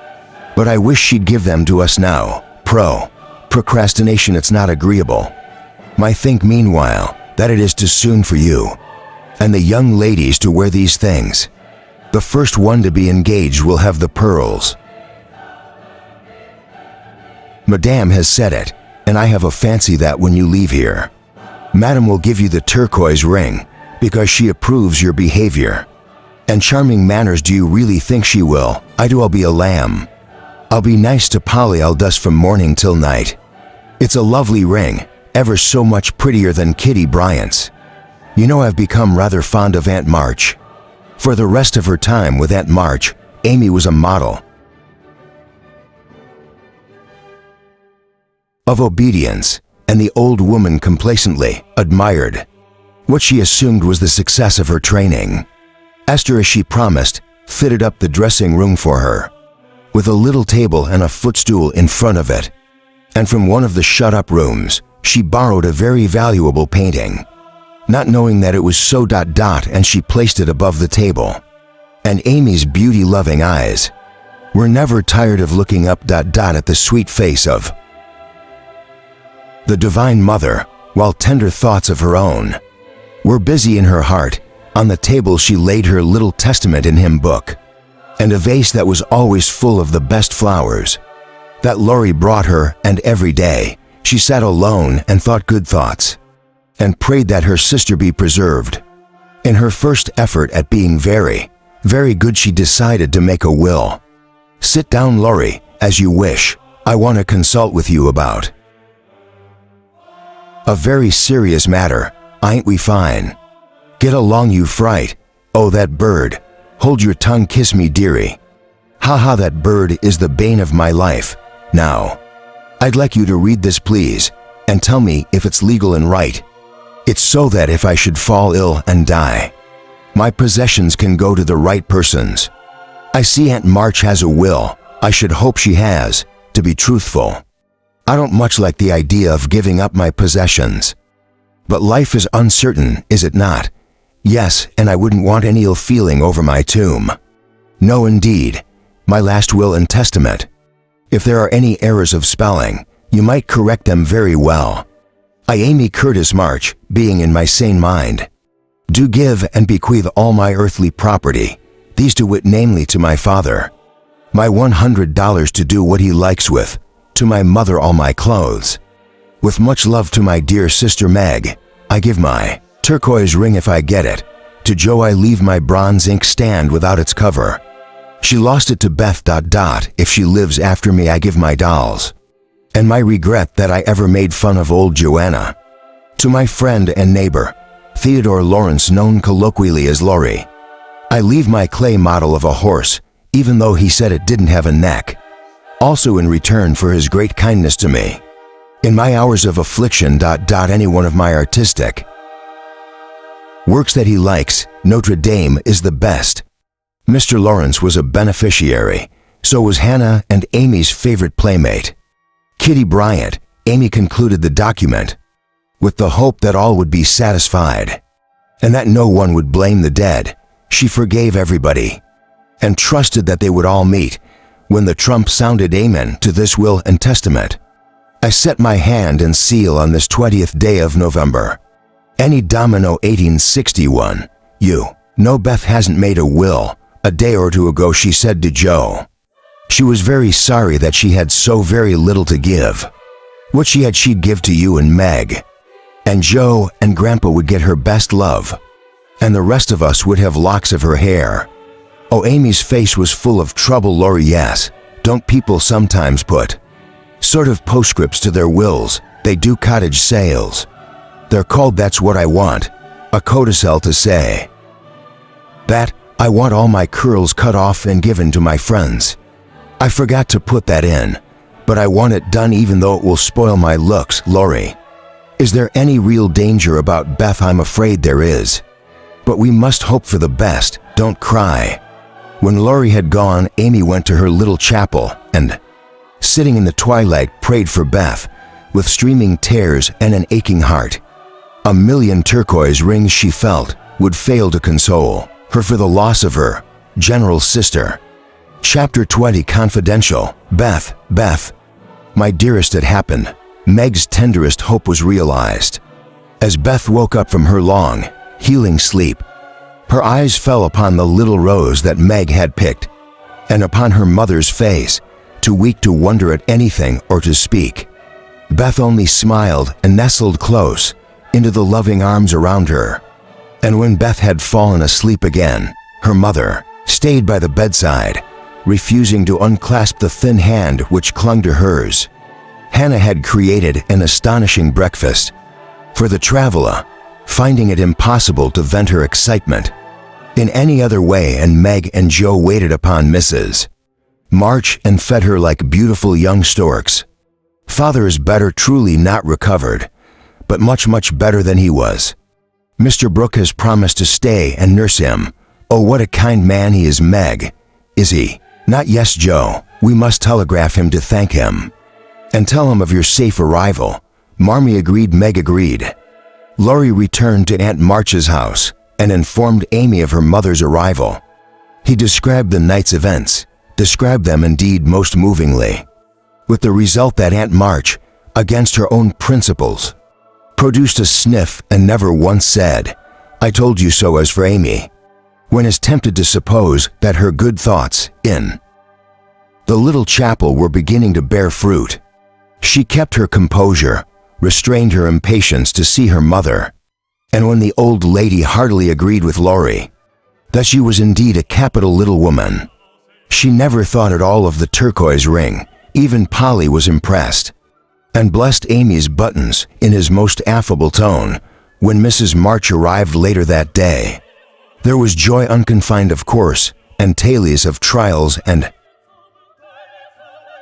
But I wish she'd give them to us now. Procrastination, it's not agreeable. I think meanwhile that it is too soon for you and the young ladies to wear these things. The first one to be engaged will have the pearls. Madame has said it, and I have a fancy that when you leave here, Madame will give you the turquoise ring, because she approves your behavior. And charming manners, do you really think she will? I'll be a lamb. I'll be nice to Polly, I'll dust from morning till night. It's a lovely ring, ever so much prettier than Kitty Bryant's. You know, I've become rather fond of Aunt March. For the rest of her time with Aunt March, Amy was a model of obedience, and the old woman complacently admired what she assumed was the success of her training. Esther, as she promised, fitted up the dressing room for her, with a little table and a footstool in front of it. And from one of the shut-up rooms, she borrowed a very valuable painting, not knowing that it was so ... and she placed it above the table. And Amy's beauty-loving eyes were never tired of looking up ... at the sweet face of the Divine Mother, while tender thoughts of her own were busy in her heart. On the table she laid her little Testament and hymn book, and a vase that was always full of the best flowers that Laurie brought her, and every day she sat alone and thought good thoughts, and prayed that her sister be preserved. In her first effort at being very, very good, she decided to make a will. Sit down, Laurie, as you wish. I want to consult with you about a very serious matter. Ain't we fine? Get along, you fright. Oh, that bird. Hold your tongue, kiss me, dearie. Ha ha, that bird is the bane of my life. Now, I'd like you to read this, please, and tell me if it's legal and right. It's so that if I should fall ill and die, my possessions can go to the right persons. I see Aunt March has a will. I should hope she has, to be truthful. I don't much like the idea of giving up my possessions. But life is uncertain, is it not? Yes, and I wouldn't want any ill feeling over my tomb. No, indeed. My last will and testament. If there are any errors of spelling, you might correct them very well. I, Amy Curtis March, being in my sane mind, do give and bequeath all my earthly property, these to wit, namely to my father, my $100 to do what he likes with, to my mother all my clothes. With much love to my dear sister Meg, I give my turquoise ring if I get it. To Joe I leave my bronze inkstand without its cover. She lost it to Beth ... If she lives after me, I give my dolls. And my regret that I ever made fun of old Joanna. To my friend and neighbor, Theodore Lawrence, known colloquially as Laurie, I leave my clay model of a horse, even though he said it didn't have a neck. Also in return for his great kindness to me in my hours of affliction ... Any one of my artistic works that he likes. Notre Dame is the best. Mr. Lawrence was a beneficiary, so was Hannah and Amy's favorite playmate, Kitty Bryant. Amy concluded the document with the hope that all would be satisfied, and that no one would blame the dead. She forgave everybody, and trusted that they would all meet when the trump sounded amen to this will and testament. I set my hand and seal on this 20th day of November, Any Domino 1861. You know Beth hasn't made a will. A day or two ago she said to Joe she was very sorry that she had so very little to give. What she had she'd give to you and Meg. And Joe and Grandpa would get her best love, and the rest of us would have locks of her hair. Oh, Amy's face was full of trouble. Laurie, yes, don't people sometimes put sort of postscripts to their wills? They do, cottage sales. They're called. That's what I want. A codicil to say that I want all my curls cut off and given to my friends. I forgot to put that in, but I want it done even though it will spoil my looks. Laurie, is there any real danger about Beth? I'm afraid there is, but we must hope for the best. Don't cry. When Laurie had gone, Amy went to her little chapel and, sitting in the twilight, prayed for Beth with streaming tears and an aching heart. A million turquoise rings, she felt, would fail to console her for the loss of her general sister. Chapter 20 Confidential. Beth, my dearest, it happened. Meg's tenderest hope was realized. As Beth woke up from her long, healing sleep, her eyes fell upon the little rose that Meg had picked, and upon her mother's face, too weak to wonder at anything or to speak. Beth only smiled and nestled close into the loving arms around her. And when Beth had fallen asleep again, her mother, stayed by the bedside, refusing to unclasp the thin hand which clung to hers. Hannah had created an astonishing breakfast for the traveler, finding it impossible to vent her excitement in any other way, and Meg and Joe waited upon Mrs. March and fed her like beautiful young storks. Father is better, truly not recovered, but much, much better than he was. Mr. Brooke has promised to stay and nurse him. Oh, what a kind man he is, Meg. Is he? Not yes, Joe. We must telegraph him to thank him. And tell him of your safe arrival. Marmee agreed. Meg agreed. Laurie returned to Aunt March's house and informed Amy of her mother's arrival. He described the night's events, described them indeed most movingly, with the result that Aunt March, against her own principles, produced a sniff and never once said, "I told you so," as for Amy, when is tempted to suppose that her good thoughts in the little chapel were beginning to bear fruit. She kept her composure, restrained her impatience to see her mother, and when the old lady heartily agreed with Laurie that she was indeed a capital little woman, she never thought at all of the turquoise ring. Even Polly was impressed, and blessed Amy's buttons in his most affable tone. When Mrs. March arrived later that day, there was joy unconfined, of course, and tales of trials and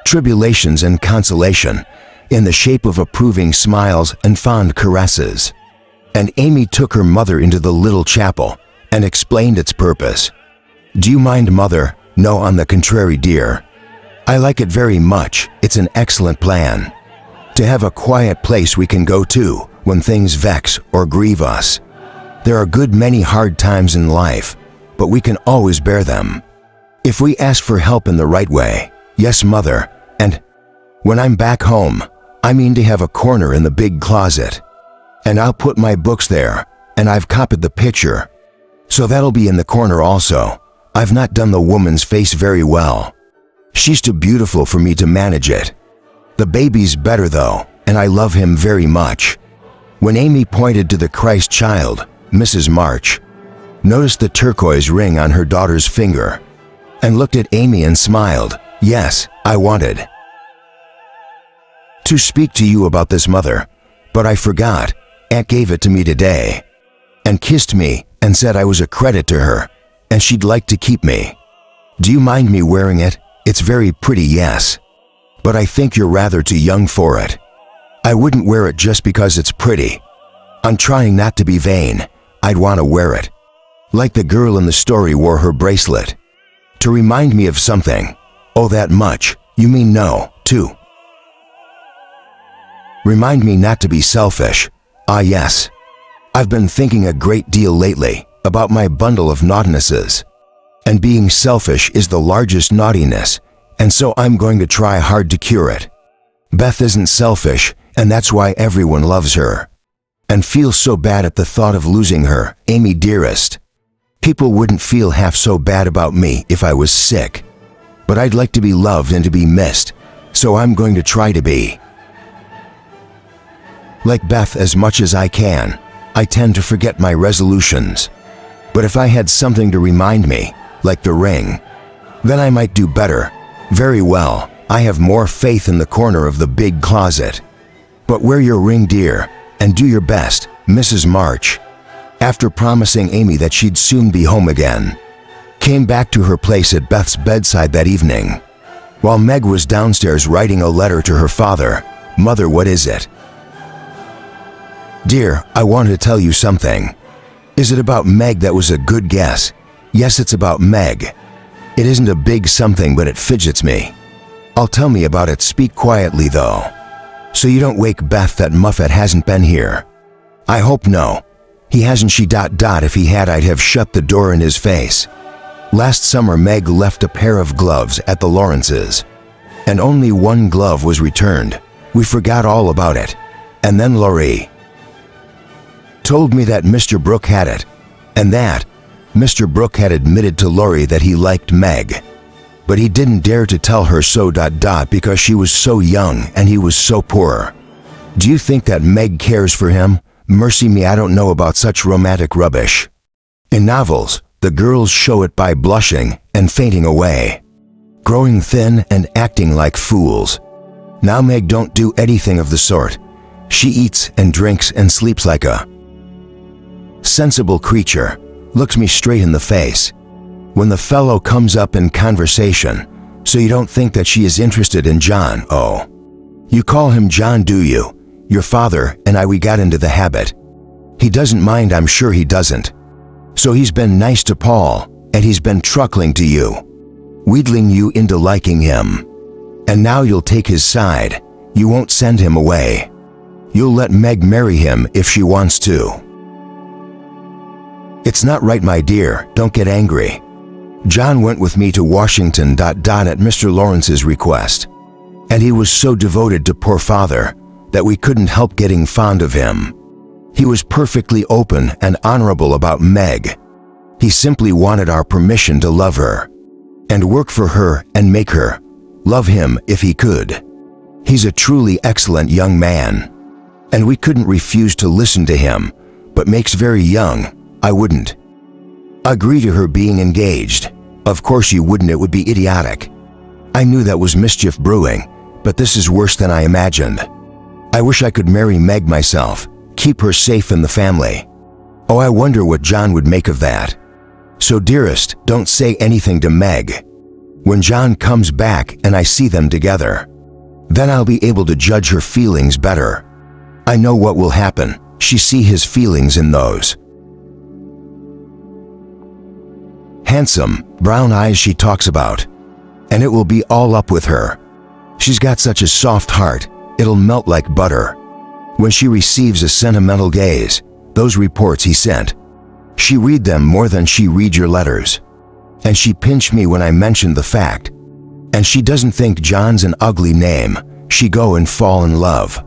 tribulations, and consolation in the shape of approving smiles and fond caresses. And Amy took her mother into the little chapel and explained its purpose. "Do you mind, Mother?" "No, on the contrary, dear. I like it very much. It's an excellent plan. To have a quiet place we can go to when things vex or grieve us. There are a good many hard times in life, but we can always bear them if we ask for help in the right way." "Yes, Mother, and when I'm back home, I mean to have a corner in the big closet, and I'll put my books there, and I've copied the picture, so that'll be in the corner also. I've not done the woman's face very well. She's too beautiful for me to manage it. The baby's better though, and I love him very much." When Amy pointed to the Christ child, Mrs. March noticed the turquoise ring on her daughter's finger and looked at Amy and smiled. "Yes, I wanted to speak to you about this, Mother, but I forgot. Aunt gave it to me today and kissed me and said I was a credit to her and she'd like to keep me. Do you mind me wearing it? It's very pretty, yes, but I think you're rather too young for it. I wouldn't wear it just because it's pretty. I'm trying not to be vain. I'd want to wear it like the girl in the story wore her bracelet, to remind me of something." "Oh, that much? You mean no, too? Remind me not to be selfish." "Ah, yes. I've been thinking a great deal lately about my bundle of naughtinesses, and being selfish is the largest naughtiness, and so I'm going to try hard to cure it. Beth isn't selfish, and that's why everyone loves her, and feels so bad at the thought of losing her. Amy, dearest, people wouldn't feel half so bad about me if I was sick, but I'd like to be loved and to be missed, so I'm going to try to be like Beth as much as I can. I tend to forget my resolutions, but if I had something to remind me, like the ring, then I might do better." "Very well, I have more faith in the corner of the big closet. But wear your ring, dear, and do your best." Mrs. March, after promising Amy that she'd soon be home again, came back to her place at Beth's bedside that evening, while Meg was downstairs writing a letter to her father. "Mother, what is it?" "Dear, I want to tell you something." "Is it about Meg? That was a good guess. Yes, it's about Meg. It isn't a big something, but it fidgets me. I'll tell me about it. Speak quietly though, so you don't wake Beth. That Muffet hasn't been here." "I hope no. He hasn't. If he had, I'd have shut the door in his face. Last summer Meg left a pair of gloves at the Lawrences, and only one glove was returned. We forgot all about it, and then Laurie told me that Mr. Brooke had it, and that Mr. Brooke had admitted to Laurie that he liked Meg, but he didn't dare to tell her so. Because she was so young and he was so poor. Do you think that Meg cares for him? Mercy me, I don't know about such romantic rubbish. In novels, The girls show it by blushing and fainting away, growing thin and acting like fools. Now Meg don't do anything of the sort. She eats and drinks and sleeps like a sensible creature, looks me straight in the face when the fellow comes up in conversation, so you don't think that she is interested in John. Oh, you call him John, do you? Your father and we got into the habit. He doesn't mind, I'm sure he doesn't. So he's been nice to Paul, and he's been truckling to you, wheedling you into liking him. And now you'll take his side. You won't send him away. You'll let Meg marry him if she wants to. It's not right, my dear, don't get angry. John went with me to Washington at Mr. Lawrence's request, and he was so devoted to poor father that we couldn't help getting fond of him. He was perfectly open and honorable about Meg. He simply wanted our permission to love her, and work for her and make her love him if he could. He's a truly excellent young man, and we couldn't refuse to listen to him, but Meg's very young. I wouldn't agree to her being engaged. Of course you wouldn't, it would be idiotic. I knew that was mischief brewing, but this is worse than I imagined. I wish I could marry Meg myself, keep her safe in the family. Oh, I wonder what John would make of that. So dearest, don't say anything to Meg. When John comes back and I see them together, then I'll be able to judge her feelings better. I know what will happen. She see his feelings in those handsome brown eyes she talks about, and it will be all up with her. She's got such a soft heart, it'll melt like butter. When she receives a sentimental gaze, those reports he sent, she read them more than she read your letters. And she pinched me when I mentioned the fact. And she doesn't think John's an ugly name. She go and fall in love.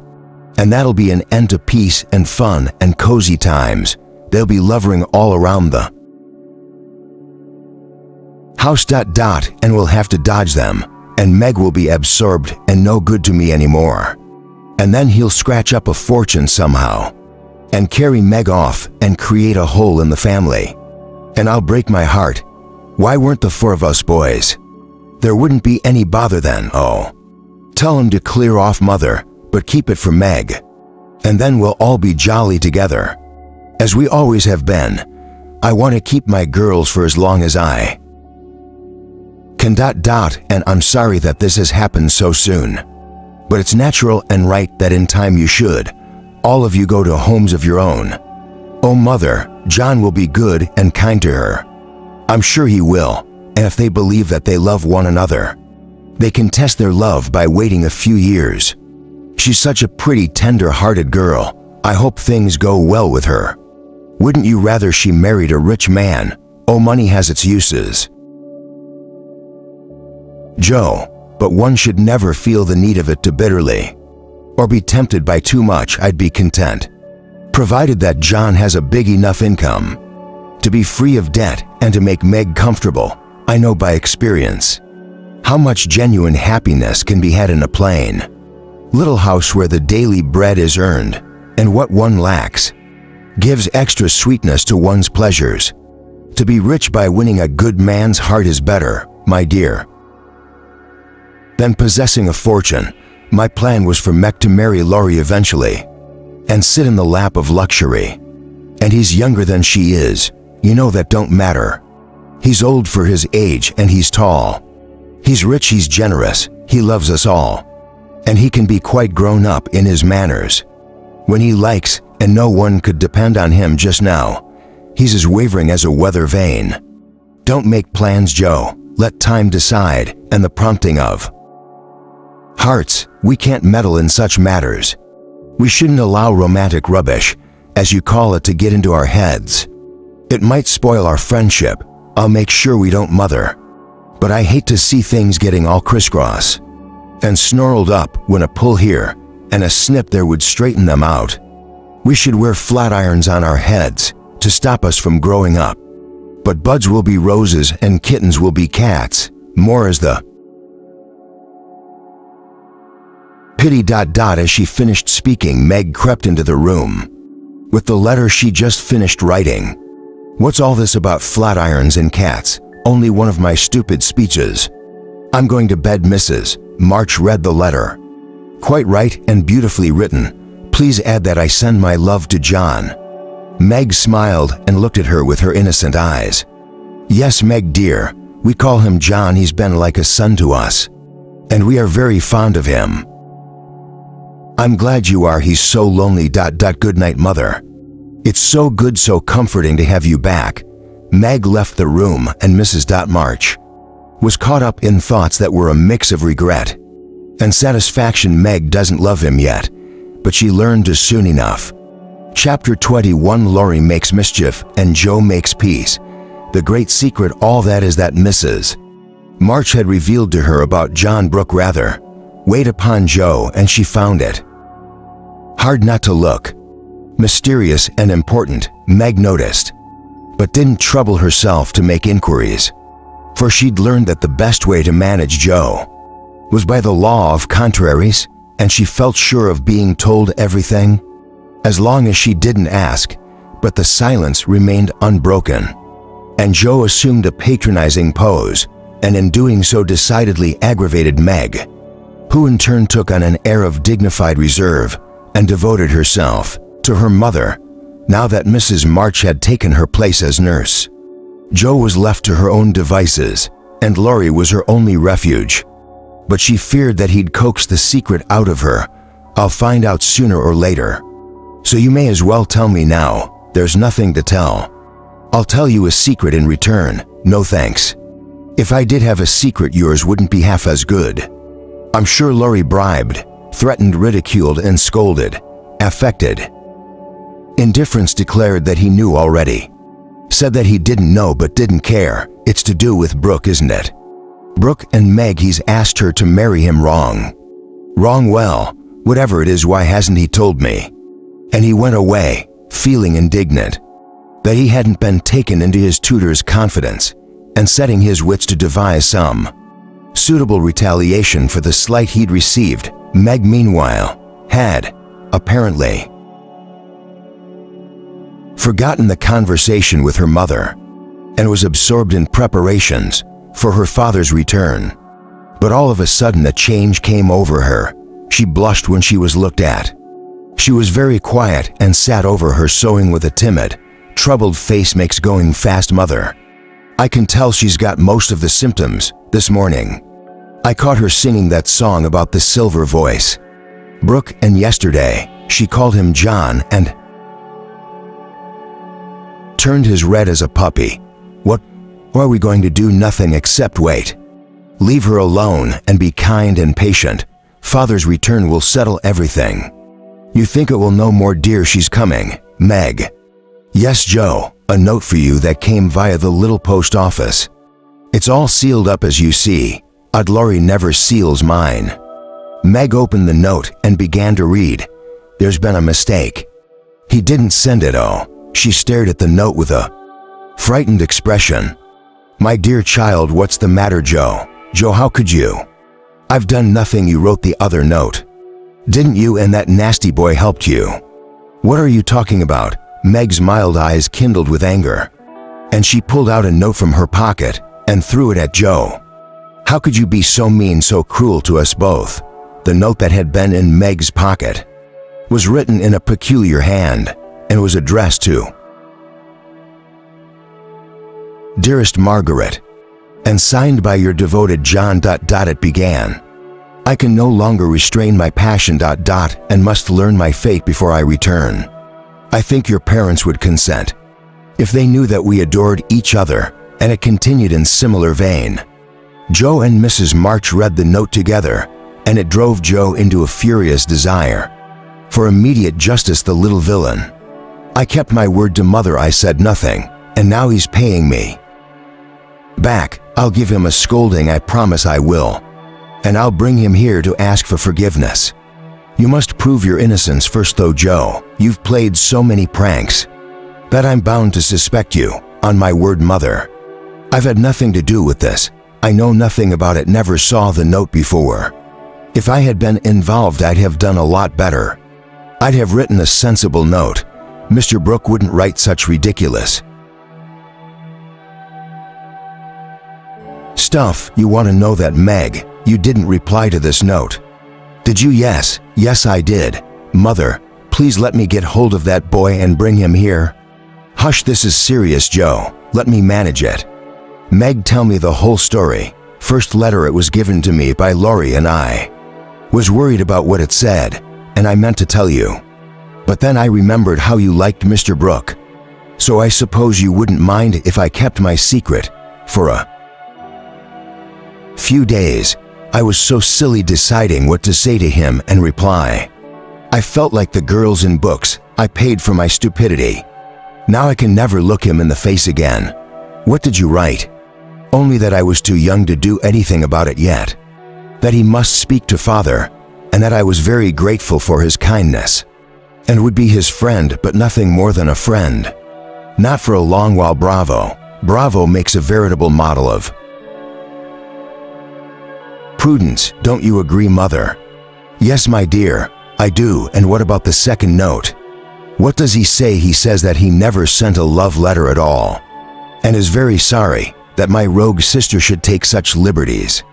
And that'll be an end to peace and fun and cozy times. They'll be lovering all around the house ... and we'll have to dodge them, and Meg will be absorbed and no good to me anymore. And then he'll scratch up a fortune somehow, and carry Meg off and create a hole in the family. And I'll break my heart. Why weren't the four of us boys? There wouldn't be any bother then. Oh, tell him to clear off mother, but keep it for Meg. And then we'll all be jolly together, as we always have been. I want to keep my girls for as long as I can ... and I'm sorry that this has happened so soon. But it's natural and right that in time you should, all of you, go to homes of your own. Oh mother, John will be good and kind to her. I'm sure he will, and if they believe that they love one another, they can test their love by waiting a few years. She's such a pretty, tender-hearted girl. I hope things go well with her. Wouldn't you rather she married a rich man? Oh, money has its uses, Joe, but one should never feel the need of it too bitterly, or be tempted by too much. I'd be content, provided that John has a big enough income to be free of debt and to make Meg comfortable. I know by experience how much genuine happiness can be had in a plain little house where the daily bread is earned, and what one lacks gives extra sweetness to one's pleasures. To be rich by winning a good man's heart is better, my dear, than possessing a fortune. My plan was for Meg to marry Laurie eventually and sit in the lap of luxury. And he's younger than she is. You know that don't matter. He's old for his age and he's tall. He's rich, he's generous, he loves us all. And he can be quite grown up in his manners when he likes, and no one could depend on him just now. He's as wavering as a weather vane. Don't make plans, Joe. Let time decide, and the prompting of hearts. We can't meddle in such matters. We shouldn't allow romantic rubbish, as you call it, to get into our heads. It might spoil our friendship. I'll make sure we don't, mother. But I hate to see things getting all crisscross and snarled up when a pull here and a snip there would straighten them out. We should wear flat irons on our heads to stop us from growing up. But buds will be roses and kittens will be cats, more as the pity ... As she finished speaking, Meg crept into the room with the letter she just finished writing. What's all this about flat irons and cats? Only one of my stupid speeches. I'm going to bed, Mrs. March read the letter. Quite right and beautifully written. Please add that I send my love to John. Meg smiled and looked at her with her innocent eyes. Yes, Meg dear, we call him John. He's been like a son to us, and we are very fond of him. I'm glad you are. He's so lonely. Good night, Mother. It's so good, so comforting to have you back. Meg left the room, and Mrs. March was caught up in thoughts that were a mix of regret and satisfaction. Meg doesn't love him yet, but she learned to soon enough. Chapter 21. Laurie makes mischief and Joe makes peace. The great secret, all that is that Mrs. March had revealed to her about John Brooke rather weighed upon Joe, and she found it hard not to look mysterious and important, Meg noticed, but didn't trouble herself to make inquiries, for she'd learned that the best way to manage Joe was by the law of contraries, and she felt sure of being told everything as long as she didn't ask. But the silence remained unbroken, and Joe assumed a patronizing pose, and in doing so decidedly aggravated Meg, who in turn took on an air of dignified reserve and devoted herself to her mother. Now that Mrs. March had taken her place as nurse, Joe was left to her own devices, and Laurie was her only refuge. But she feared that he'd coax the secret out of her. I'll find out sooner or later. So you may as well tell me now. There's nothing to tell. I'll tell you a secret in return. No thanks. If I did have a secret, yours wouldn't be half as good. I'm sure Laurie bribed, threatened, ridiculed, and scolded, affected indifference, declared that he knew already, said that he didn't know but didn't care. It's to do with Brooke, isn't it? Brooke and Meg. He's asked her to marry him. Wrong. Wrong? Well, whatever it is, why hasn't he told me? And he went away, feeling indignant that he hadn't been taken into his tutor's confidence, and setting his wits to devise some suitable retaliation for the slight he'd received. Meg, meanwhile, had, apparently, forgotten the conversation with her mother and was absorbed in preparations for her father's return. But all of a sudden a change came over her. She blushed when she was looked at. She was very quiet and sat over her sewing with a timid, troubled face. Makes going fast, Mother. I can tell she's got most of the symptoms. This morning I caught her singing that song about the silver voice. Brooke, and yesterday she called him John and turned his red as a puppy. What are we going to do? Nothing except wait. Leave her alone and be kind and patient. Father's return will settle everything. You think it will? No more, dear. She's coming. Meg. Yes, Joe, a note for you that came via the little post office. It's all sealed up, as you see. Laurie never seals mine. Meg opened the note and began to read. There's been a mistake. He didn't send it. Oh. She stared at the note with a frightened expression. My dear child, what's the matter, Joe? Joe, how could you? I've done nothing. You wrote the other note, didn't you? And that nasty boy helped you. What are you talking about? Meg's mild eyes kindled with anger, and she pulled out a note from her pocket and threw it at Joe. How could you be so mean, so cruel to us both? The note that had been in Meg's pocket was written in a peculiar hand and was addressed to Dearest Margaret, and signed by your devoted John. It began. I can no longer restrain my passion. And must learn my fate before I return. I think your parents would consent if they knew that we adored each other. And it continued in similar vein. Joe and Mrs. March read the note together, and it drove Joe into a furious desire for immediate justice. The little villain. I kept my word to Mother. I said nothing, and now he's paying me back. I'll give him a scolding, I promise I will. And I'll bring him here to ask for forgiveness. You must prove your innocence first, though, Joe. You've played so many pranks that I'm bound to suspect you. On my word, Mother, I've had nothing to do with this. I know nothing about it, never saw the note before. If I had been involved, I'd have done a lot better. I'd have written a sensible note. Mr. Brooke wouldn't write such ridiculous Stuff, you want to know that, Meg, you didn't reply to this note. Did you? Yes, I did. Mother, please let me get hold of that boy and bring him here. Hush, this is serious, Joe. Let me manage it. Meg, tell me the whole story. First letter, it was given to me by Lori and I was worried about what it said, and I meant to tell you. But then I remembered how you liked Mr. Brooke. So I suppose you wouldn't mind if I kept my secret for a few days. I was so silly deciding what to say to him and reply. I felt like the girls in books. I paid for my stupidity. Now I can never look him in the face again. What did you write? Only that I was too young to do anything about it yet. That he must speak to father, and that I was very grateful for his kindness, and would be his friend, but nothing more than a friend. Not for a long while. Bravo. Bravo makes a veritable model of prudence. Don't you agree, Mother? Yes, my dear, I do. And what about the second note? What does he say? He says that he never sent a love letter at all, and is very sorry that my rogue sister should take such liberties.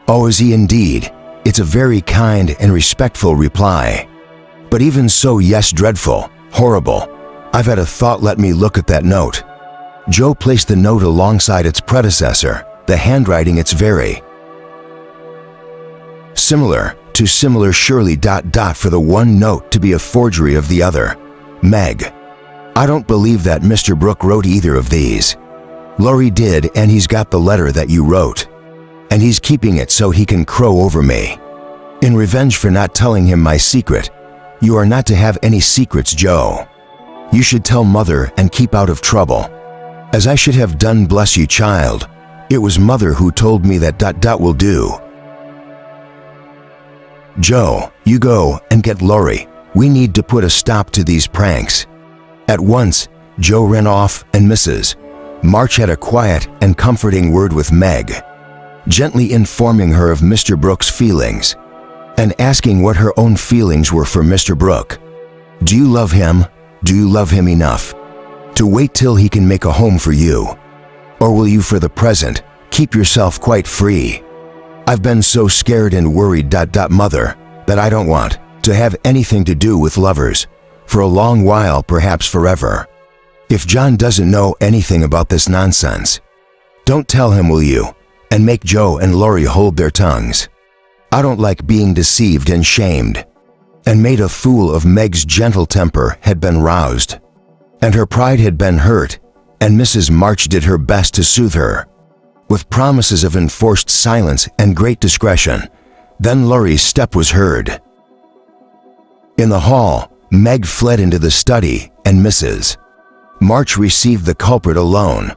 Oh, is he indeed? It's a very kind and respectful reply. But even so, yes, dreadful, horrible. I've had a thought. Let me look at that note. Joe placed the note alongside its predecessor. The handwriting, it's very similar to similar, surely ... for the one note to be a forgery of the other. Meg, I don't believe that Mr. Brooke wrote either of these. Lori did, and he's got the letter that you wrote, and he's keeping it so he can crow over me in revenge for not telling him my secret. You are not to have any secrets, Joe. You should tell Mother and keep out of trouble, as I should have done. Bless you, child. It was Mother who told me that ... will do. Joe, you go and get Lori. We need to put a stop to these pranks. At once, Joe ran off, and Mrs. March had a quiet and comforting word with Meg, gently informing her of Mr. Brooke's feelings, and asking what her own feelings were for Mr. Brooke. Do you love him? Do you love him enough to wait till he can make a home for you? Or will you, for the present, keep yourself quite free? I've been so scared and worried, Mother, that I don't want to have anything to do with lovers for a long while, perhaps forever. If John doesn't know anything about this nonsense, don't tell him, will you? And make Joe and Lori hold their tongues. I don't like being deceived and shamed and made a fool of. Meg's gentle temper had been roused, and her pride had been hurt, and Mrs. March did her best to soothe her with promises of enforced silence and great discretion. Then Lori's step was heard in the hall. Meg fled into the study, and Mrs. March received the culprit alone,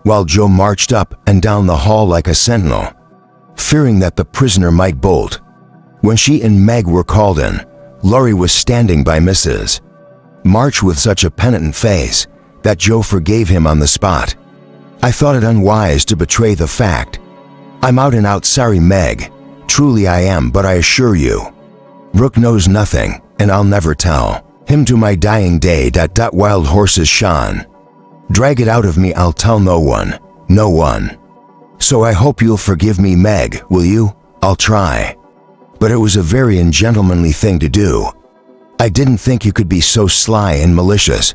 while Joe marched up and down the hall like a sentinel, fearing that the prisoner might bolt. When she and Meg were called in, Lori was standing by Mrs. March with such a penitent face that Joe forgave him on the spot. I thought it unwise to betray the fact. I'm out and out sorry, Meg. Truly I am, but I assure you, Brooke knows nothing, and I'll never tell him to my dying day. Wild horses, Sean. Drag it out of me. I'll tell no one. No one. So I hope you'll forgive me, Meg, will you? I'll try. But it was a very ungentlemanly thing to do. I didn't think you could be so sly and malicious.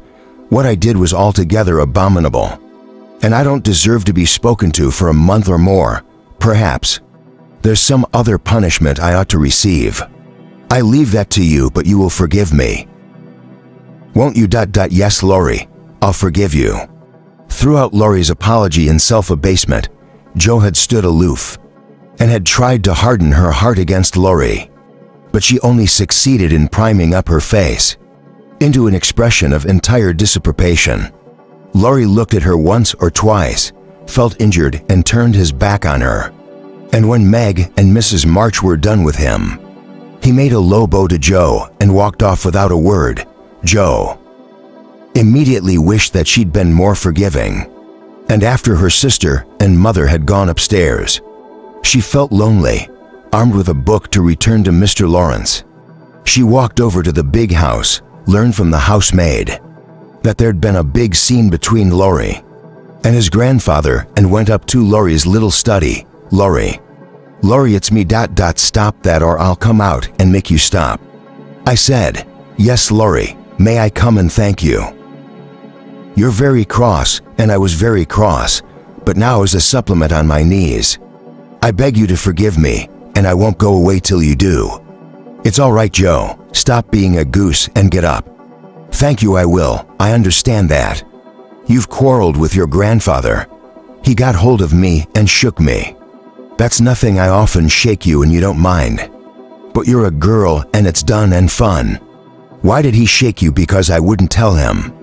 What I did was altogether abominable, and I don't deserve to be spoken to for a month or more. Perhaps there's some other punishment I ought to receive. I leave that to you, but you will forgive me, won't you? Yes, Lori, I'll forgive you. Throughout Lori's apology and self-abasement, Joe had stood aloof and had tried to harden her heart against Lori, but she only succeeded in priming up her face into an expression of entire disapprobation. Lori looked at her once or twice, felt injured, and turned his back on her. And when Meg and Mrs. March were done with him, he made a low bow to Joe and walked off without a word. Joe immediately wished that she'd been more forgiving, and after her sister and mother had gone upstairs, she felt lonely, armed with a book to return to Mr. Lawrence. She walked over to the big house, learned from the housemaid that there'd been a big scene between Lori and his grandfather, and went up to Lori's little study Laurie. Laurie, it's me. Stop that or I'll come out and make you stop. I said, yes, Laurie, may I come and thank you? You're very cross, and I was very cross, but now as a supplement on my knees. I beg you to forgive me, and I won't go away till you do. It's all right, Joe. Stop being a goose and get up. Thank you, I will. I understand that. You've quarreled with your grandfather. He got hold of me and shook me. That's nothing. I often shake you and you don't mind. But you're a girl and it's done and fun. Why did he shake you? Because I wouldn't tell him.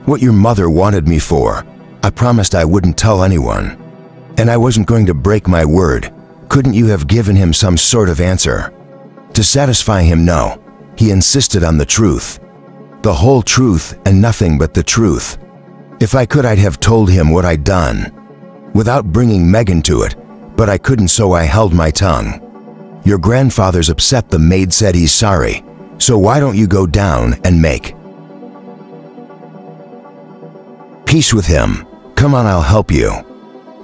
What your mother wanted me for. I promised I wouldn't tell anyone. And I wasn't going to break my word. Couldn't you have given him some sort of answer? To satisfy him, no. He insisted on the truth. The whole truth and nothing but the truth. If I could, I'd have told him what I'd done. Without bringing Megan to it, but I couldn't, so I held my tongue. Your grandfather's upset. The maid said he's sorry. So why don't you go down and make peace with him? Come on, I'll help you.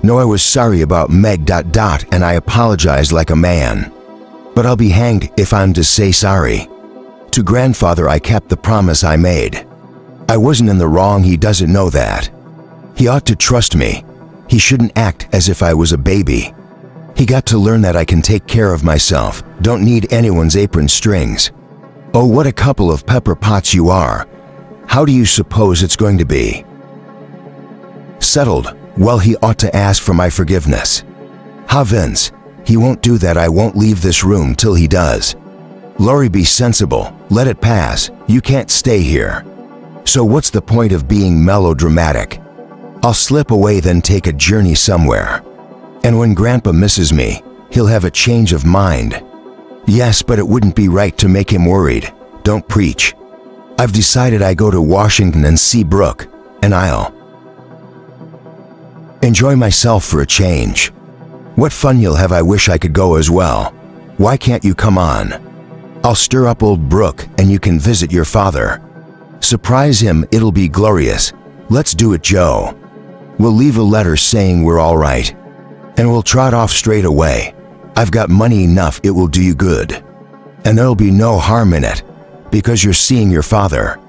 No, I was sorry about Meg. And I apologized like a man. But I'll be hanged if I'm to say sorry. To grandfather, I kept the promise I made. I wasn't in the wrong. He doesn't know that. He ought to trust me. He shouldn't act as if I was a baby. He got to learn that I can take care of myself, don't need anyone's apron strings. Oh, what a couple of pepper pots you are. How do you suppose it's going to be settled? Well, he ought to ask for my forgiveness. Ha, Vince, he won't do that. I won't leave this room till he does. Laurie, be sensible. Let it pass. You can't stay here. So what's the point of being melodramatic? I'll slip away, then take a journey somewhere. And when Grandpa misses me, he'll have a change of mind. Yes, but it wouldn't be right to make him worried. Don't preach. I've decided I go to Washington and see Brooke, and I'll enjoy myself for a change. What fun you'll have. I wish I could go as well. Why can't you come on? I'll stir up old Brooke and you can visit your father. Surprise him, it'll be glorious. Let's do it, Joe. We'll leave a letter saying we're all right. And we'll trot off straight away. I've got money enough, it will do you good. And there'll be no harm in it, because you're seeing your father.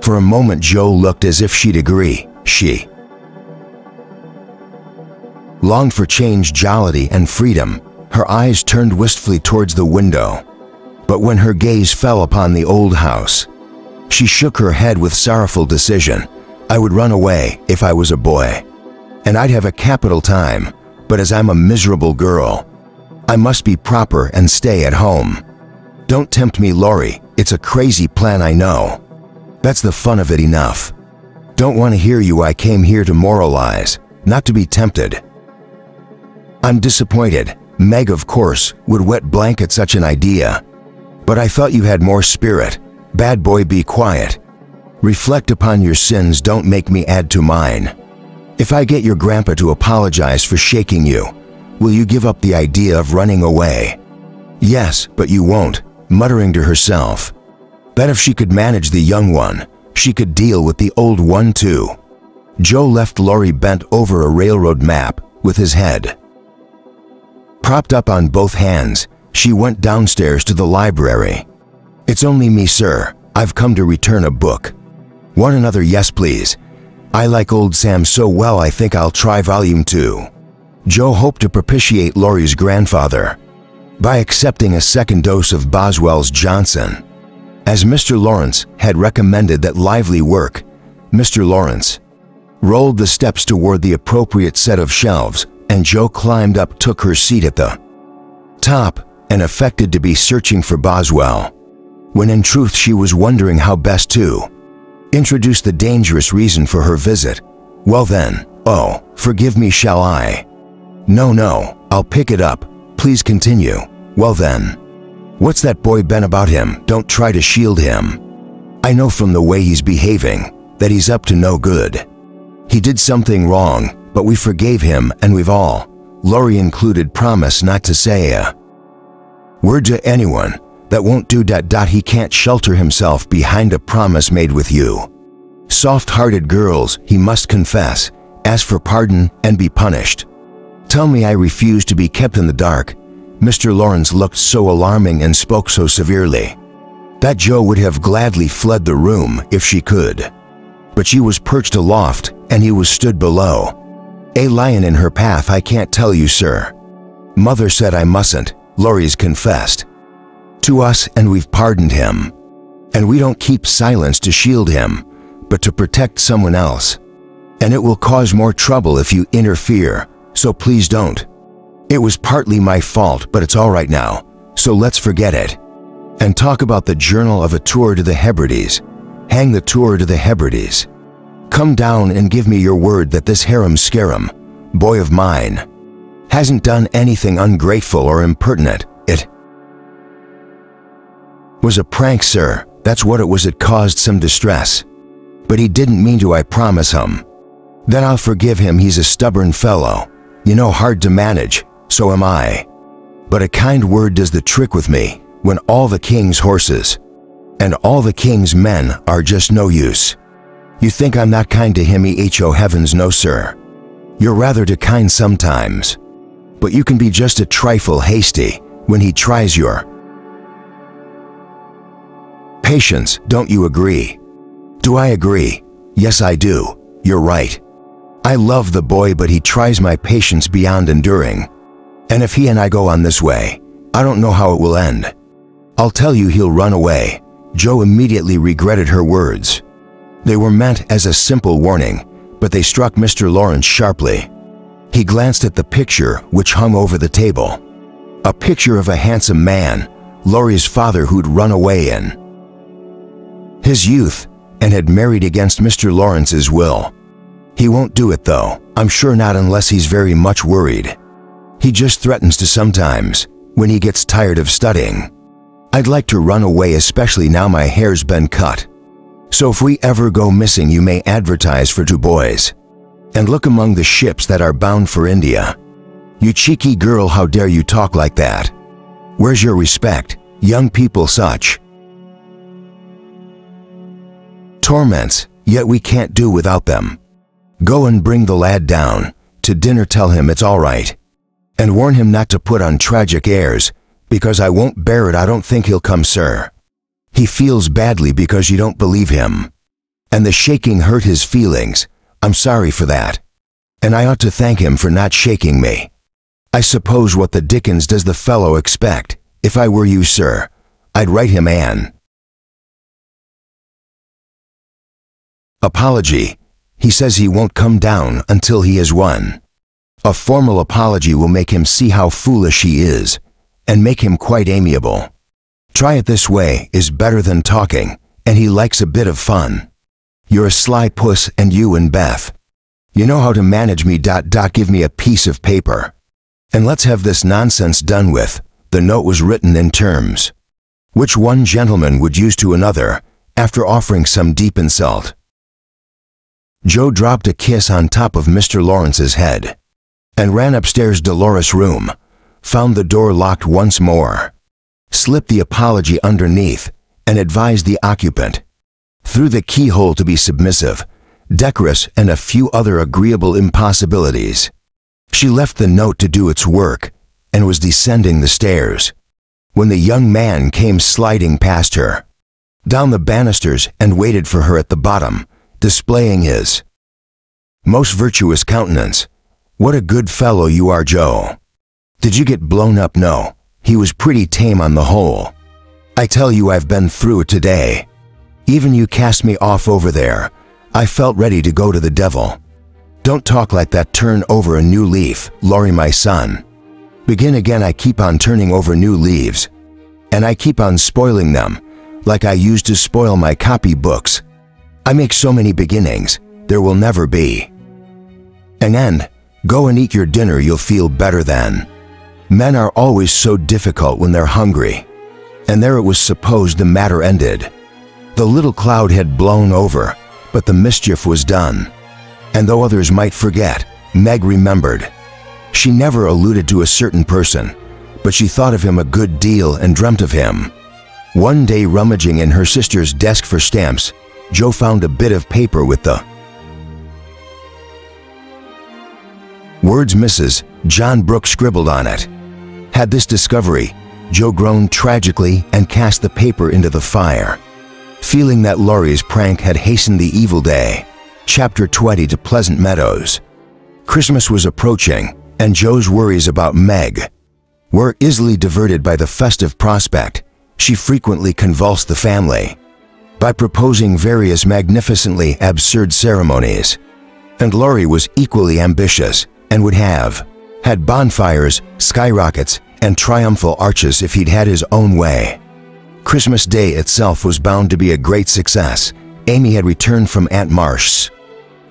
For a moment Joe looked as if she'd agree. She longed for change, jollity, and freedom. Her eyes turned wistfully towards the window. But when her gaze fell upon the old house, she shook her head with sorrowful decision. I would run away if I was a boy, and I'd have a capital time, but as I'm a miserable girl, I must be proper and stay at home. Don't tempt me, Laurie. It's a crazy plan, I know. That's the fun of it. Enough. Don't want to hear you. I came here to moralize, not to be tempted. I'm disappointed. Meg, of course, would wet blanket such an idea. But I thought you had more spirit. Bad boy, be quiet. Reflect upon your sins, don't make me add to mine. If I get your grandpa to apologize for shaking you, will you give up the idea of running away? Yes, but you won't, muttering to herself. Bet if she could manage the young one, she could deal with the old one too. Joe left Laurie bent over a railroad map with his head propped up on both hands. She went downstairs to the library. It's only me, sir. I've come to return a book. Want another? Yes, please. I like Old Sam so well I think I'll try volume 2. Joe hoped to propitiate Laurie's grandfather by accepting a second dose of Boswell's Johnson. As Mr. Lawrence had recommended that lively work, Mr. Lawrence rolled the steps toward the appropriate set of shelves, and Joe climbed up, took her seat at the top, and affected to be searching for Boswell, when in truth she was wondering how best to introduce the dangerous reason for her visit. Well then, oh, forgive me, shall I? No, I'll pick it up. Please continue. Well then, what's that boy been about him? Don't try to shield him. I know from the way he's behaving that he's up to no good. He did something wrong, but we forgave him, and we've all, Laurie included, promised not to say a word to anyone. That won't do. He can't shelter himself behind a promise made with you. Soft-hearted girls, he must confess, ask for pardon, and be punished. Tell me I refuse to be kept in the dark. Mr. Lawrence looked so alarming and spoke so severely that Jo would have gladly fled the room if she could. But she was perched aloft, and he was stood below. A lion in her path, I can't tell you, sir. Mother said I mustn't, Laurie's confessed to us, and we've pardoned him. And we don't keep silence to shield him, but to protect someone else. And it will cause more trouble if you interfere, so please don't. It was partly my fault, but it's all right now, so let's forget it. And talk about the journal of a tour to the Hebrides. Hang the tour to the Hebrides. Come down and give me your word that this harum-scarum, boy of mine, hasn't done anything ungrateful or impertinent. It was a prank, sir. That's what it was. It caused some distress. But he didn't mean to, I promise him. Then I'll forgive him. He's a stubborn fellow. You know, hard to manage. So am I. But a kind word does the trick with me when all the king's horses and all the king's men are just no use. You think I'm not kind to him? Oh heavens, no, sir. You're rather too kind sometimes. But you can be just a trifle hasty when he tries your patience, don't you agree? Do I agree? Yes, I do. You're right. I love the boy, but he tries my patience beyond enduring. And if he and I go on this way, I don't know how it will end. I'll tell you, he'll run away. Jo immediately regretted her words. They were meant as a simple warning, but they struck Mr. Lawrence sharply. He glanced at the picture which hung over the table. A picture of a handsome man, Laurie's father, who'd run away in his youth and had married against Mr. Lawrence's will. He won't do it, though. I'm sure not, unless he's very much worried. He just threatens to sometimes, when he gets tired of studying. I'd like to run away, especially now my hair's been cut. So if we ever go missing, you may advertise for 2 boys. And look among the ships that are bound for India. You cheeky girl, how dare you talk like that? Where's your respect? Young people such torments, yet we can't do without them. Go and bring the lad down to dinner. Tell him it's all right. And warn him not to put on tragic airs, because I won't bear it. I don't think he'll come, sir. He feels badly because you don't believe him. And the shaking hurt his feelings. I'm sorry for that. And I ought to thank him for not shaking me. I suppose what the dickens does the fellow expect? If I were you, sir, I'd write him an apology. He says he won't come down until he has won. A formal apology will make him see how foolish he is, and make him quite amiable. Try it this way is better than talking, and he likes a bit of fun. You're a sly puss, and you and Beth. You know how to manage me. Give me a piece of paper. And let's have this nonsense done with. The note was written in terms which one gentleman would use to another after offering some deep insult. Jo dropped a kiss on top of Mr. Lawrence's head and ran upstairs. Dolores' room, found the door locked once more, slipped the apology underneath, and advised the occupant through the keyhole to be submissive, decorous, and a few other agreeable impossibilities. She left the note to do its work and was descending the stairs when the young man came sliding past her, down the banisters, and waited for her at the bottom, displaying his most virtuous countenance. What a good fellow you are, Jo. Did you get blown up? No, he was pretty tame on the whole. I tell you, I've been through it today. Even you cast me off over there. I felt ready to go to the devil. Don't talk like that. Turn over a new leaf, Laurie, my son. Begin again. I keep on turning over new leaves, and I keep on spoiling them, like I used to spoil my copy books. I make so many beginnings, there will never be an end. Go and eat your dinner. You'll feel better then. Men are always so difficult when they're hungry. And there it was supposed the matter ended. The little cloud had blown over, but the mischief was done. And though others might forget, Meg remembered. She never alluded to a certain person, but she thought of him a good deal and dreamt of him. One day, rummaging in her sister's desk for stamps, Jo found a bit of paper with the words Mrs. John Brooke scribbled on it. Had this discovery, Joe groaned tragically and cast the paper into the fire. Feeling that Laurie's prank had hastened the evil day. Chapter 20 to Pleasant Meadows. Christmas was approaching, and Joe's worries about Meg were easily diverted by the festive prospect. She frequently convulsed the family by proposing various magnificently absurd ceremonies. And Laurie was equally ambitious and would have had bonfires, skyrockets, and triumphal arches if he'd had his own way. Christmas Day itself was bound to be a great success. Amy had returned from Aunt Marsh's.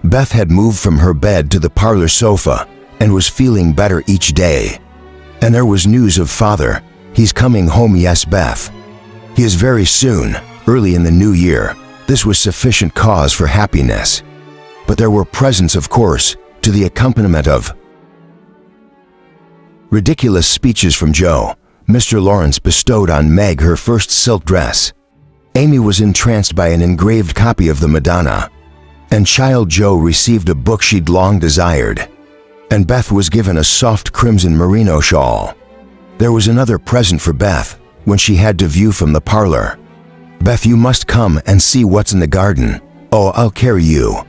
Beth had moved from her bed to the parlor sofa and was feeling better each day. And there was news of Father. He's coming home, yes, Beth. He is very soon, early in the new year. This was sufficient cause for happiness. But there were presents, of course, to the accompaniment of ridiculous speeches from Joe. Mr. Lawrence bestowed on Meg her first silk dress. Amy was entranced by an engraved copy of the Madonna. And child Joe received a book she'd long desired. And Beth was given a soft crimson merino shawl. There was another present for Beth when she had to view from the parlor. Beth, you must come and see what's in the garden. Oh, I'll carry you.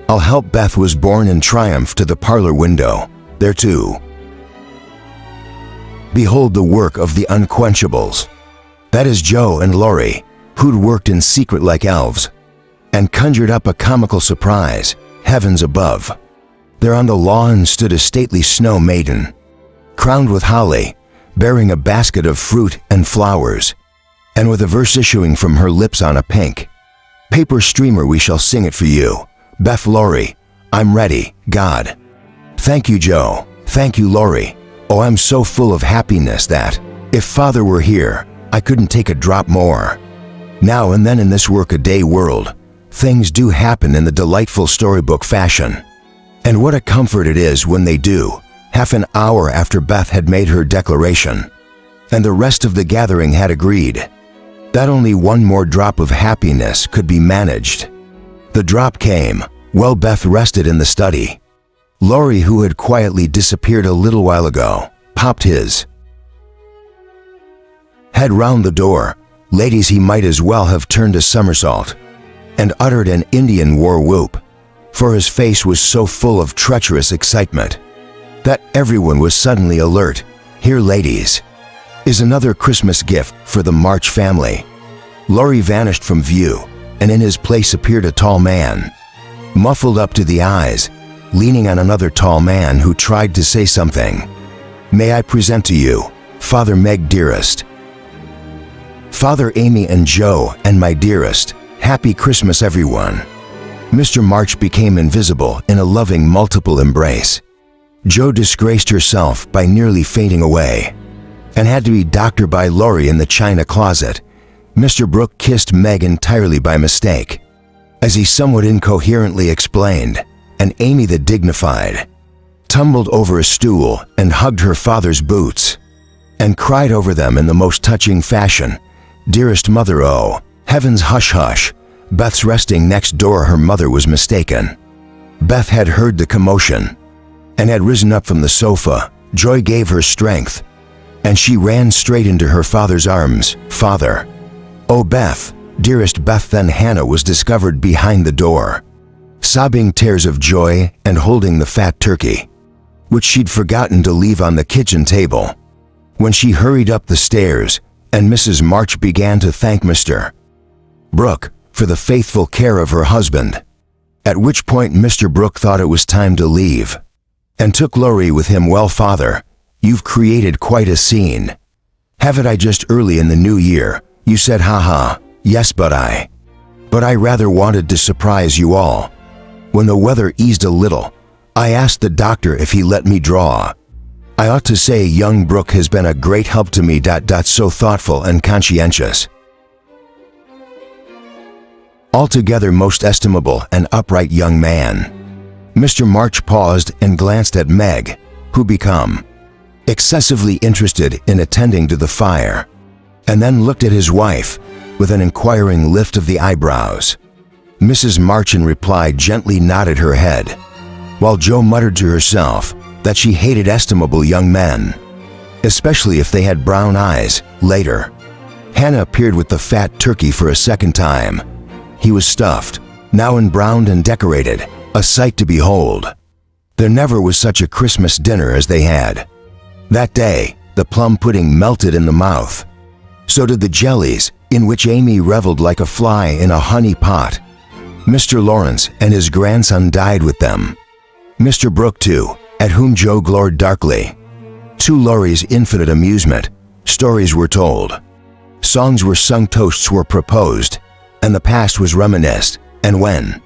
I'll help. Beth was borne in triumph to the parlor window. There too. Behold the work of the unquenchables. That is Joe and Laurie, who'd worked in secret like elves, and conjured up a comical surprise. Heavens above. There on the lawn stood a stately snow maiden, crowned with holly, bearing a basket of fruit and flowers, and with a verse issuing from her lips on a pink paper streamer. We shall sing it for you. Beth, Laurie, I'm ready, God. Thank you, Joe. Thank you, Laurie. Oh, I'm so full of happiness that, if Father were here, I couldn't take a drop more. Now and then in this work-a-day world, things do happen in the delightful storybook fashion. And what a comfort it is when they do, half an hour after Beth had made her declaration, and the rest of the gathering had agreed that only one more drop of happiness could be managed. The drop came while Beth rested in the study. Laurie, who had quietly disappeared a little while ago, popped his head round the door. Ladies, he might as well have turned a somersault, and uttered an Indian war whoop, for his face was so full of treacherous excitement that everyone was suddenly alert. Here, ladies, is another Christmas gift for the March family. Laurie vanished from view, and in his place appeared a tall man, muffled up to the eyes, leaning on another tall man who tried to say something. May I present to you, Father Meg, dearest. Father Amy and Joe, and my dearest. Happy Christmas, everyone. Mr. March became invisible in a loving multiple embrace. Joe disgraced herself by nearly fainting away, and had to be doctored by Laurie in the china closet. Mr. Brooke kissed Meg entirely by mistake, as he somewhat incoherently explained, and Amy the dignified tumbled over a stool and hugged her father's boots, and cried over them in the most touching fashion. Dearest mother, oh, heavens, hush, hush. Beth's resting next door. Her mother was mistaken. Beth had heard the commotion, and had risen up from the sofa. Joy gave her strength, and she ran straight into her father's arms. Father. Oh, Beth, dearest Beth. Then Hannah was discovered behind the door, sobbing tears of joy and holding the fat turkey, which she'd forgotten to leave on the kitchen table. When she hurried up the stairs, and Mrs. March began to thank Mr. Brooke for the faithful care of her husband, at which point Mr. Brooke thought it was time to leave, and took Laurie with him. Well, Father, you've created quite a scene. Haven't I? Just early in the new year, you said, haha. Yes, but I rather wanted to surprise you all. When the weather eased a little, I asked the doctor if he let me draw. I ought to say young Brooke has been a great help to me. So thoughtful and conscientious. Altogether most estimable and upright young man. Mr. March paused and glanced at Meg, who became excessively interested in attending to the fire, and then looked at his wife with an inquiring lift of the eyebrows. Mrs. March in reply gently nodded her head, while Joe muttered to herself, that she hated estimable young men, especially if they had brown eyes. Later, Hannah appeared with the fat turkey for a second time. He was stuffed, now embrowned and decorated, a sight to behold. There never was such a Christmas dinner as they had. That day, the plum pudding melted in the mouth. So did the jellies, in which Amy reveled like a fly in a honey pot. Mr. Lawrence and his grandson died with them. Mr. Brooke, too, at whom Joe glowered darkly. To Laurie's infinite amusement, stories were told. Songs were sung, toasts were proposed, and the past was reminisced. And when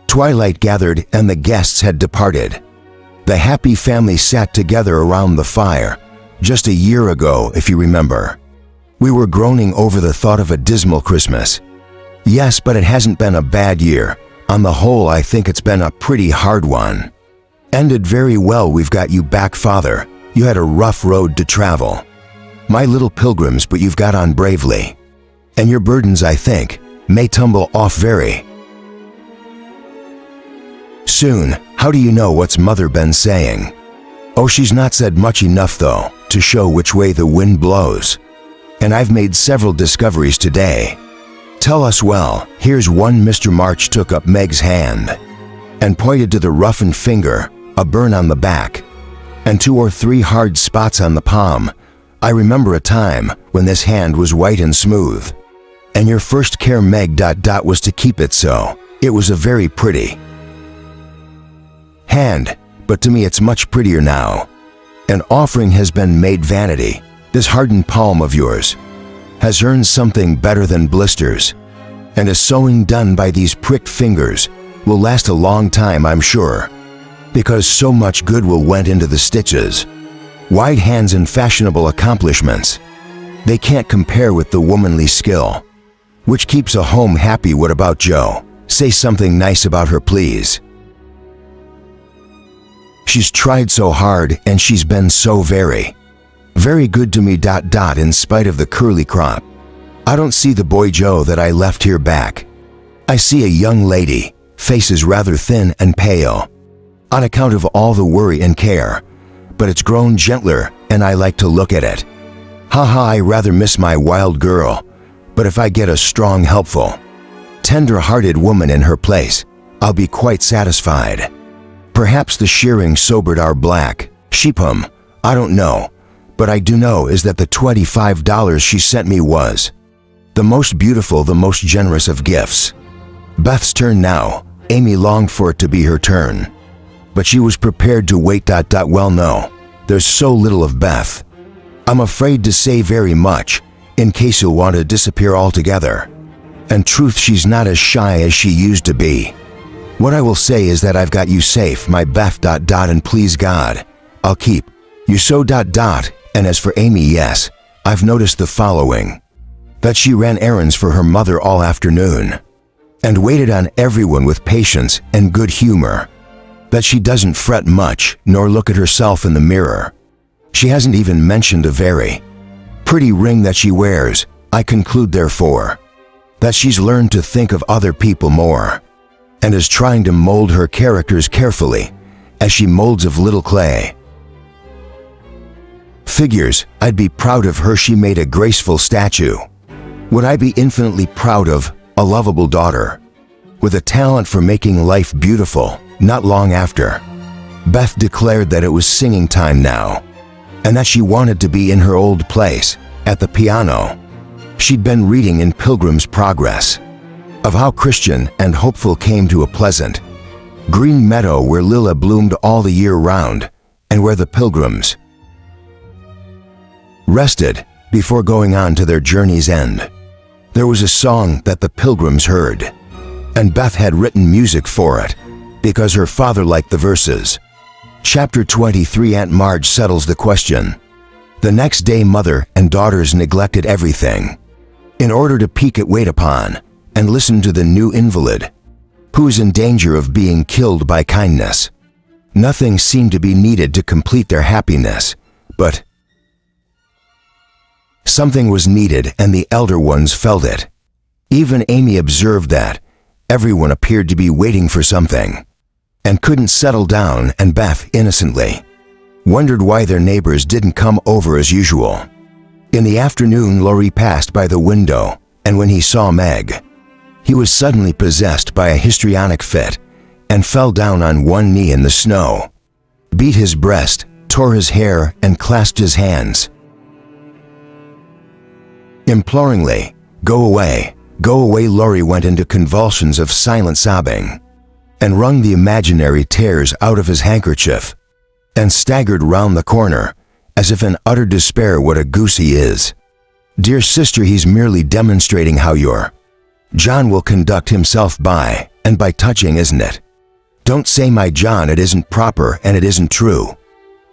twilight gathered and the guests had departed, the happy family sat together around the fire. Just a year ago, if you remember. We were groaning over the thought of a dismal Christmas. Yes, but it hasn't been a bad year. On the whole, I think it's been a pretty hard one. Ended very well. We've got you back, Father. You had a rough road to travel. My little pilgrims, but you've got on bravely. And your burdens, I think, may tumble off very soon. How do you know what's Mother been saying? Oh, she's not said much enough, though, to show which way the wind blows. And I've made several discoveries today. Tell us. Well, here's one. Mr. March took up Meg's hand and pointed to the roughened finger, a burn on the back, and 2 or 3 hard spots on the palm. I remember a time when this hand was white and smooth. And your first care, Meg, was to keep it so. It was a very pretty hand, but to me it's much prettier now. An offering has been made vanity. This hardened palm of yours has earned something better than blisters, and a sewing done by these pricked fingers will last a long time, I'm sure, because so much goodwill went into the stitches. Wide hands and fashionable accomplishments, they can't compare with the womanly skill which keeps a home happy. What about Joe? Say something nice about her, please. She's tried so hard and she's been so very good to me. In spite of the curly crop. I don't see the boy Joe that I left here back. I see a young lady, face is rather thin and pale, on account of all the worry and care, but it's grown gentler and I like to look at it. Ha, I rather miss my wild girl, but if I get a strong, helpful, tender-hearted woman in her place, I'll be quite satisfied. Perhaps the shearing sobered our black sheepham, I don't know, but I do know is that the $25 she sent me was the most beautiful, the most generous of gifts. Beth's turn now. Amy longed for it to be her turn, but she was prepared to wait. Well, no, there's so little of Beth. I'm afraid to say very much, in case you'll want to disappear altogether. And truth, she's not as shy as she used to be. What I will say is that I've got you safe, my Beth. And please God, I'll keep you so. And as for Amy, yes, I've noticed the following: that she ran errands for her mother all afternoon, and waited on everyone with patience and good humor. That she doesn't fret much, nor look at herself in the mirror. She hasn't even mentioned a very pretty ring that she wears. I conclude, therefore, that she's learned to think of other people more, and is trying to mold her characters carefully, as she molds of little clay figures. I'd be proud of her. She made a graceful statue. Would I be infinitely proud of a lovable daughter, with a talent for making life beautiful? Not long after, Beth declared that it was singing time now, and that she wanted to be in her old place, at the piano. She'd been reading in Pilgrim's Progress of how Christian and hopeful came to a pleasant green meadow where Lila bloomed all the year round, and where the pilgrims rested before going on to their journey's end. There was a song that the pilgrims heard, and Beth had written music for it, because her father liked the verses. Chapter 23. Aunt Marge settles the question. The next day, mother and daughters neglected everything in order to peek at, wait upon, and listen to the new invalid, who is in danger of being killed by kindness. Nothing seemed to be needed to complete their happiness, but something was needed, and the elder ones felt it. Even Amy observed that everyone appeared to be waiting for something, and couldn't settle down, and Beth innocently wondered why their neighbors didn't come over as usual. In the afternoon, Laurie passed by the window, and when he saw Meg, he was suddenly possessed by a histrionic fit and fell down on one knee in the snow, beat his breast, tore his hair, and clasped his hands. Imploringly, "Go away, go away," Laurie went into convulsions of silent sobbing and wrung the imaginary tears out of his handkerchief and staggered round the corner as if in utter despair. What a goose he is. "Dear sister, he's merely demonstrating how your John will conduct himself by and by touching, isn't it? Don't say my John, it isn't proper and it isn't true.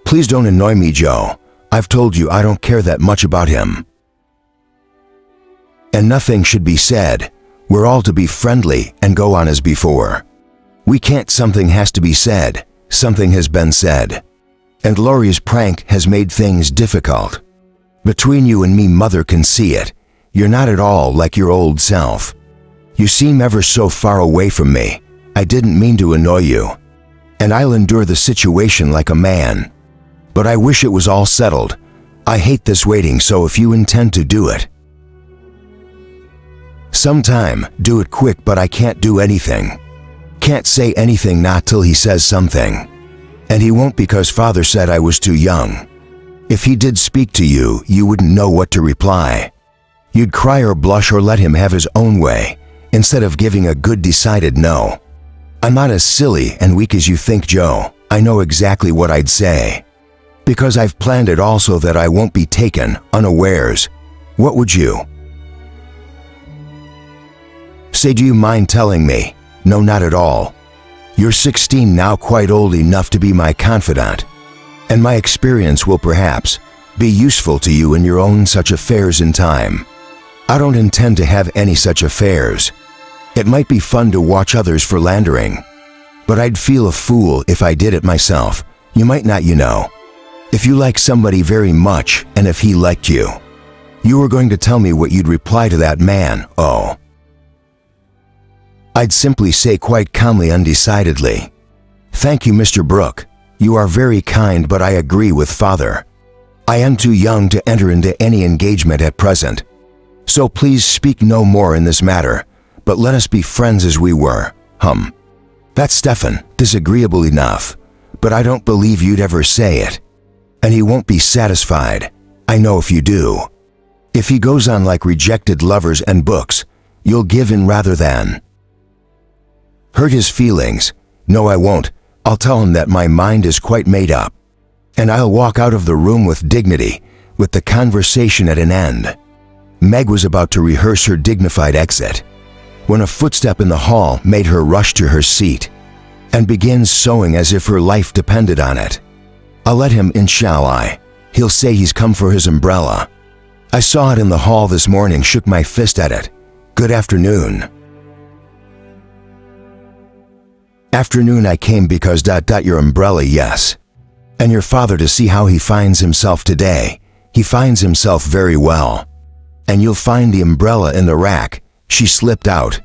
Please don't annoy me, Joe. I've told you I don't care that much about him. And nothing should be said. We're all to be friendly and go on as before. We can't. Something has to be said. Something has been said. And Laurie's prank has made things difficult. Between you and me, Mother can see it. You're not at all like your old self. You seem ever so far away from me. I didn't mean to annoy you. And I'll endure the situation like a man. But I wish it was all settled. I hate this waiting, so if you intend to do it sometime, do it quick, but I can't do anything. Can't say anything not till he says something. And he won't, because Father said I was too young. If he did speak to you, you wouldn't know what to reply. You'd cry or blush or let him have his own way, instead of giving a good decided no. I'm not as silly and weak as you think, Joe. I know exactly what I'd say. Because I've planned it all so that I won't be taken unawares. What would you say? Do you mind telling me? No, not at all. You're 16 now, quite old enough to be my confidant. And my experience will perhaps be useful to you in your own such affairs in time. I don't intend to have any such affairs. It might be fun to watch others philandering, but I'd feel a fool if I did it myself. You might not, you know. If you like somebody very much, and if he liked you, you were going to tell me what you'd reply to that man. Oh. I'd simply say quite calmly, undecidedly, "Thank you, Mr. Brooke. You are very kind, but I agree with Father. I am too young to enter into any engagement at present. So please speak no more in this matter, but let us be friends as we were." That's Stefan, disagreeable enough, but I don't believe you'd ever say it. And he won't be satisfied. I know if you do. If he goes on like rejected lovers and books, you'll give in rather than hurt his feelings. No, I won't. I'll tell him that my mind is quite made up. And I'll walk out of the room with dignity, with the conversation at an end. Meg was about to rehearse her dignified exit, when a footstep in the hall made her rush to her seat and begin sewing as if her life depended on it. I'll let him in, shall I? He'll say he's come for his umbrella. I saw it in the hall this morning, shook my fist at it. Good afternoon. Afternoon, I came because ... your umbrella, yes. And your father, to see how he finds himself today. He finds himself very well. And you'll find the umbrella in the rack. She slipped out,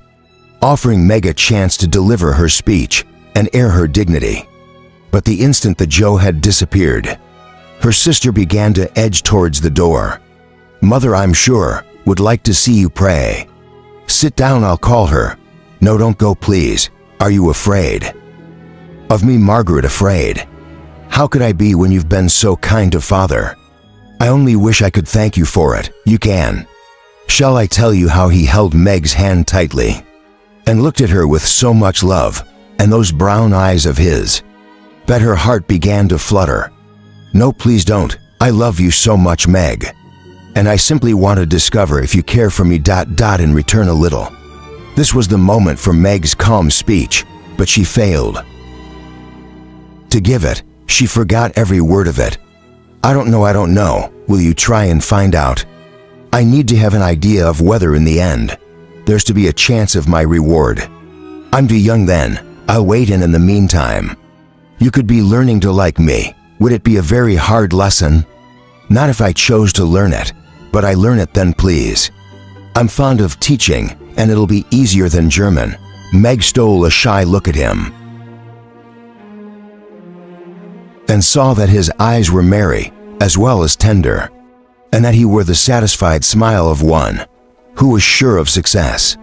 offering Meg a chance to deliver her speech and air her dignity. But the instant that Joe had disappeared, her sister began to edge towards the door. Mother, I'm sure, would like to see you pray. Sit down, I'll call her. No, don't go, please. Are you afraid of me, Margaret? Afraid? How could I be when you've been so kind to Father? I only wish I could thank you for it. You can. Shall I tell you how he held Meg's hand tightly and looked at her with so much love, and those brown eyes of his, that her heart began to flutter? No, please don't. I love you so much, Meg. And I simply want to discover if you care for me ... in return a little. This was the moment for Meg's calm speech, but she failed to give it. She forgot every word of it. I don't know. Will you try and find out? I need to have an idea of whether in the end there's to be a chance of my reward. I'm too young then. I'll wait, and in the meantime, you could be learning to like me. Would it be a very hard lesson? Not if I chose to learn it, but I learn it then, please. I'm fond of teaching, and it'll be easier than German. Meg stole a shy look at him. and saw that his eyes were merry as well as tender, and that he wore the satisfied smile of one who was sure of success.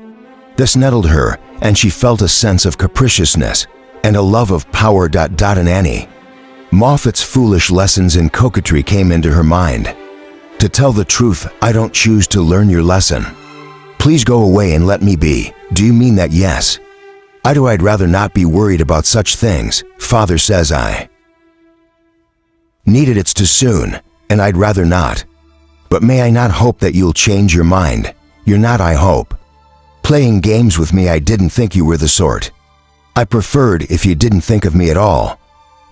This nettled her, and she felt a sense of capriciousness and a love of power. And Annie Moffat's foolish lessons in coquetry came into her mind. To tell the truth, I don't choose to learn your lesson. Please go away and let me be. Do you mean that? Yes. I do. I'd rather not be worried about such things. Father says I needed it's too soon, and I'd rather not. But may I not hope that you'll change your mind? You're not, I hope, playing games with me. I didn't think you were the sort. I preferred if you didn't think of me at all.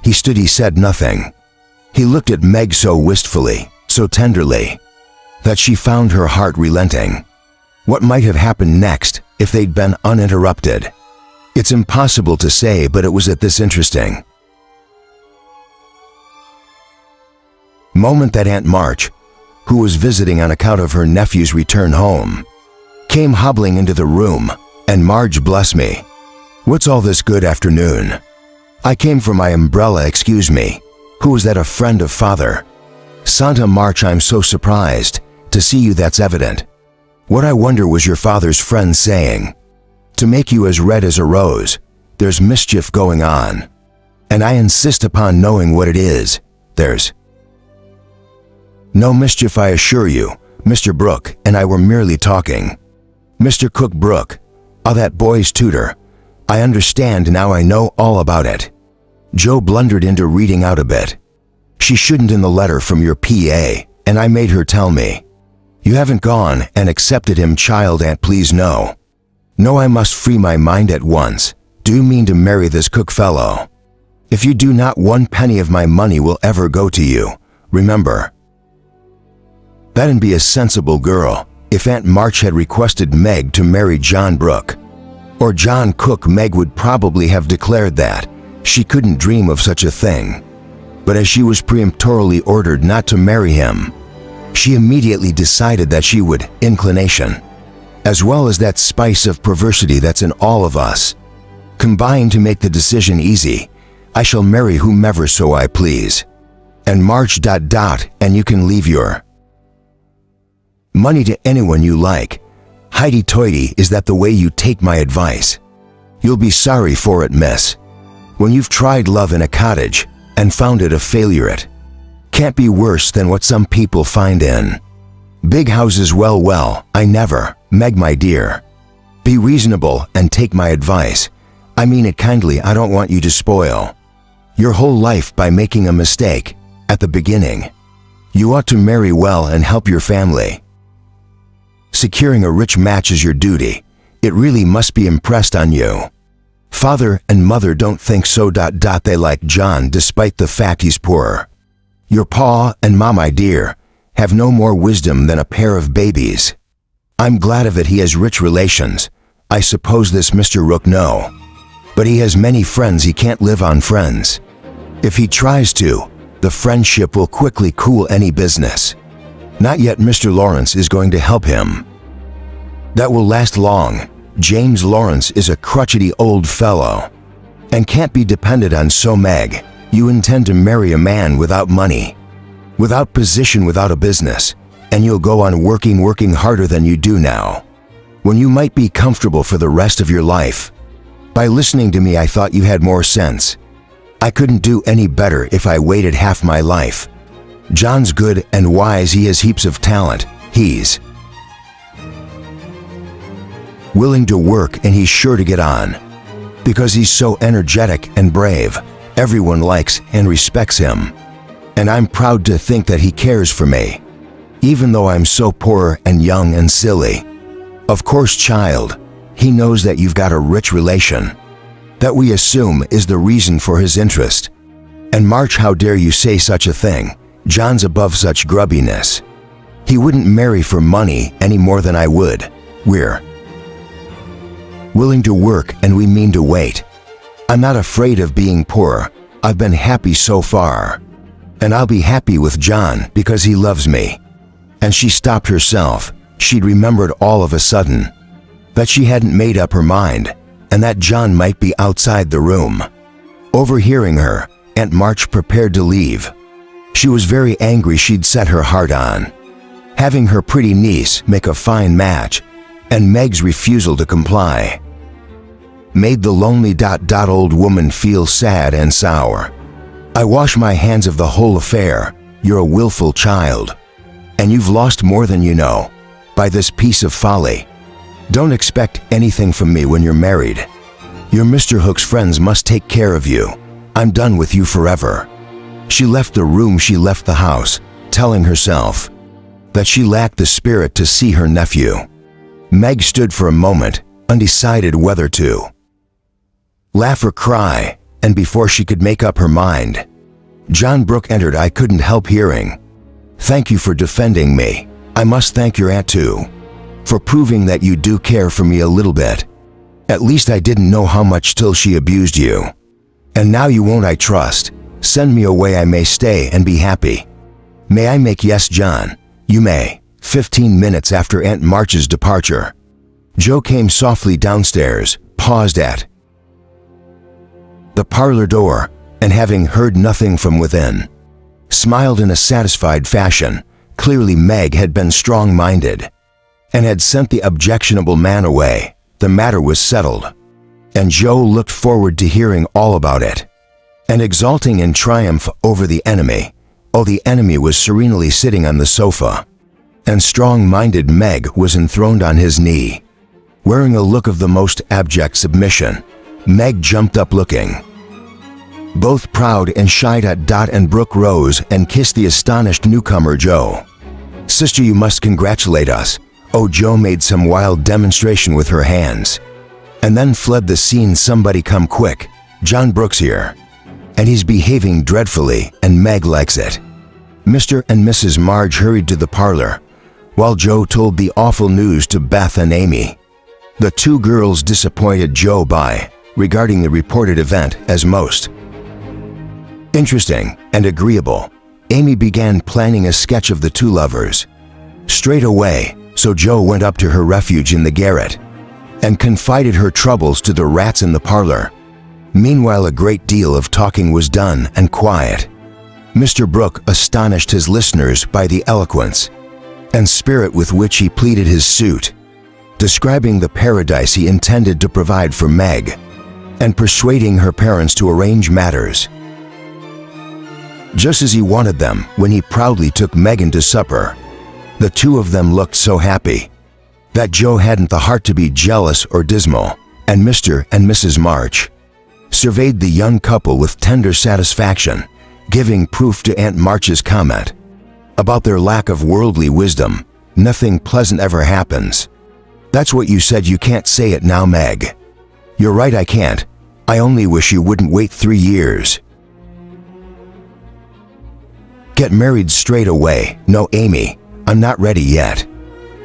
He stood. He said nothing. He looked at Meg so wistfully, so tenderly, that she found her heart relenting. What might have happened next if they'd been uninterrupted? It's impossible to say, but it was at this interesting moment that Aunt March, who was visiting on account of her nephew's return home, came hobbling into the room. And Marge, bless me, what's all this good afternoon? I came for my umbrella. Excuse me, who is that? A friend of father. Santa March, I'm so surprised to see you. That's evident. What I wonder was your father's friend saying, to make you as red as a rose. There's mischief going on, and I insist upon knowing what it is. There's no mischief, I assure you. Mr. Brooke and I were merely talking. Mr. Cook Brooke, that boy's tutor. I understand now. I know all about it. Joe blundered into reading out a bit. She shouldn't in the letter from your PA, and I made her tell me. You haven't gone and accepted him, child. Aunt, please no. No, I must free my mind at once. Do you mean to marry this Cook fellow? If you do, not one penny of my money will ever go to you. Remember. That'd be a sensible girl. If Aunt March had requested Meg to marry John Brooke or John Cook, Meg would probably have declared that she couldn't dream of such a thing. But as she was peremptorily ordered not to marry him, she immediately decided that she would. Inclination, as well as that spice of perversity that's in all of us, combined to make the decision easy. I shall marry whomever so I please. And March ... and you can leave your money to anyone you like. Hoity-toity, is that the way you take my advice? You'll be sorry for it, miss. When you've tried love in a cottage and found it a failure, it can't be worse than what some people find in big houses. Well, I never. Meg, my dear, be reasonable and take my advice. I mean it kindly. I don't want you to spoil your whole life by making a mistake at the beginning. You ought to marry well and help your family. Securing a rich match is your duty. It really must be impressed on you. Father and mother don't think so. They like John despite the fact he's poor. Your pa and ma, my dear, have no more wisdom than a pair of babies. I'm glad of it. He has rich relations. I suppose this Mr. Rook, no. But he has many friends. He can't live on friends. If he tries to, the friendship will quickly cool any business. Not yet. Mr. Lawrence is going to help him. That will last long. James Lawrence is a crotchety old fellow and can't be depended on. So Meg, you intend to marry a man without money, without position, without a business, and you'll go on working harder than you do now, when you might be comfortable for the rest of your life. By listening to me, I thought you had more sense. I couldn't do any better if I waited half my life. John's good and wise. He has heaps of talent. He's willing to work, and he's sure to get on. Because he's so energetic and brave, everyone likes and respects him. And I'm proud to think that he cares for me, even though I'm so poor and young and silly. Of course, child, he knows that you've got a rich relation, that we assume is the reason for his interest. And March, how dare you say such a thing? John's above such grubbiness. He wouldn't marry for money any more than I would. We're willing to work, and we mean to wait. I'm not afraid of being poor. I've been happy so far. And I'll be happy with John because he loves me. And she stopped herself. She'd remembered all of a sudden that she hadn't made up her mind, and that John might be outside the room, overhearing her Aunt March prepared to leave. She was very angry she'd set her heart on having her pretty niece make a fine match, and Meg's refusal to comply made the lonely old woman feel sad and sour. "I wash my hands of the whole affair. You're a willful child, and you've lost more than you know by this piece of folly. Don't expect anything from me when you're married. Your Mr. Hook's friends must take care of you. I'm done with you forever." She left the room, she left the house, telling herself that she lacked the spirit to see her nephew. Meg stood for a moment, undecided whether to laugh or cry, and before she could make up her mind, John Brooke entered. "I couldn't help hearing. Thank you for defending me. I must thank your aunt too, for proving that you do care for me a little bit. At least I didn't know how much till she abused you. And now you won't, I trust. Send me away, I may stay and be happy. May I make?" "Yes, John, you may." 15 minutes after Aunt March's departure, Joe came softly downstairs, paused at the parlor door, and having heard nothing from within, smiled in a satisfied fashion. Clearly Meg had been strong-minded and had sent the objectionable man away. The matter was settled, and Joe looked forward to hearing all about it and exulting in triumph over the enemy. Oh, the enemy was serenely sitting on the sofa, and strong-minded Meg was enthroned on his knee, wearing a look of the most abject submission. Meg jumped up looking both proud and shy. And Brooke rose and kissed the astonished newcomer Joe. "Sister, you must congratulate us." Oh, Joe made some wild demonstration with her hands, and then fled the scene. "Somebody come quick. John Brooke's here, and he's behaving dreadfully, and Meg likes it." Mr. and Mrs. Marge hurried to the parlor, while Joe told the awful news to Beth and Amy. The two girls disappointed Joe by regarding the reported event as most interesting and agreeable. Amy began planning a sketch of the two lovers straight away, so Joe went up to her refuge in the garret and confided her troubles to the rats in the parlor. Meanwhile, a great deal of talking was done and quiet. Mr. Brooke astonished his listeners by the eloquence and spirit with which he pleaded his suit, describing the paradise he intended to provide for Meg and persuading her parents to arrange matters just as he wanted them. When he proudly took Megan to supper, the two of them looked so happy that Joe hadn't the heart to be jealous or dismal, and Mr. and Mrs. March surveyed the young couple with tender satisfaction, giving proof to Aunt March's comment about their lack of worldly wisdom. "Nothing pleasant ever happens." "That's what you said. You can't say it now, Meg." "You're right, I can't. I only wish you wouldn't wait 3 years. Get married straight away." "No, Amy, I'm not ready yet.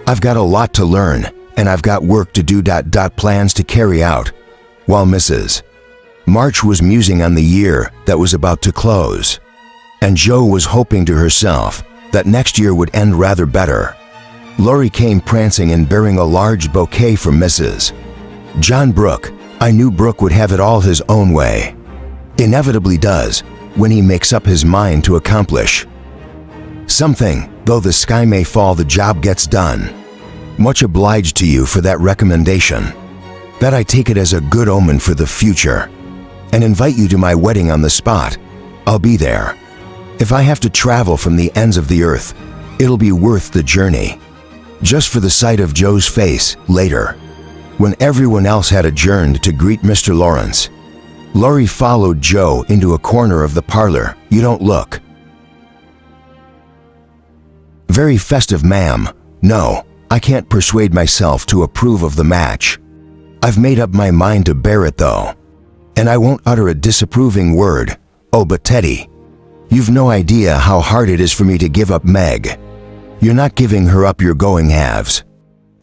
I've got a lot to learn, and I've got work to do. Plans to carry out." While Mrs. March was musing on the year that was about to close, and Joe was hoping to herself that next year would end rather better, Laurie came prancing in bearing a large bouquet from Mrs. John Brooke. "I knew Brooke would have it all his own way. Inevitably does when he makes up his mind to accomplish something. Though the sky may fall, the job gets done. Much obliged to you for that recommendation. That I take it as a good omen for the future, and invite you to my wedding on the spot. I'll be there. If I have to travel from the ends of the earth, it'll be worth the journey." Just for the sight of Joe's face later, when everyone else had adjourned to greet Mr. Lawrence, Laurie followed Joe into a corner of the parlor. "You don't look very festive, ma'am." "No, I can't persuade myself to approve of the match. I've made up my mind to bear it though, and I won't utter a disapproving word. Oh, but Teddy, you've no idea how hard it is for me to give up Meg." "You're not giving her up, you're going halves.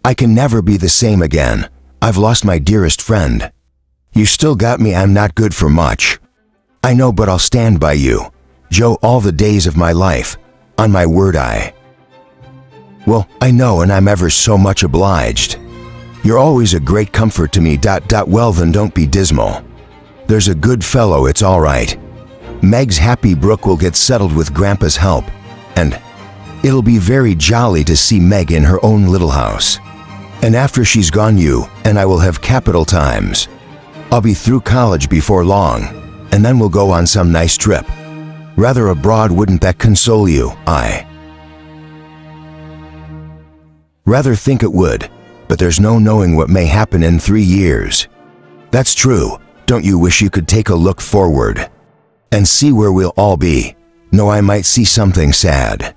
I can never be the same again. I've lost my dearest friend. You still got me. I'm not good for much. I know, but I'll stand by you, Joe, all the days of my life. On my word, I..." "Well, I know, and I'm ever so much obliged. You're always a great comfort to me. Well then, don't be dismal. There's a good fellow, it's all right. Meg's happy Brooke will get settled with Grandpa's help, and it'll be very jolly to see Meg in her own little house. And after she's gone, you and I will have capital times. I'll be through college before long, and then we'll go on some nice trip. Rather abroad, wouldn't that console you? I rather think it would, but there's no knowing what may happen in 3 years. That's true. Don't you wish you could take a look forward and see where we'll all be? No, I might see something sad.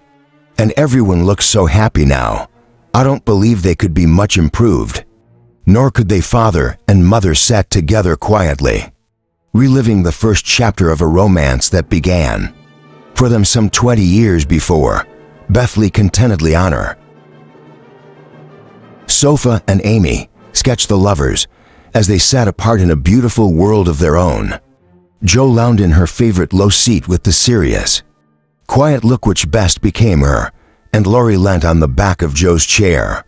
And everyone looks so happy now. I don't believe they could be much improved. Nor could they. Father and mother sat together quietly, reliving the first chapter of a romance that began for them some 20 years before. Beth lay contentedly on her sofa, and Amy sketched the lovers as they sat apart in a beautiful world of their own. Jo lounged in her favorite low seat with the serious, quiet look which best became her, and Laurie leant on the back of Jo's chair,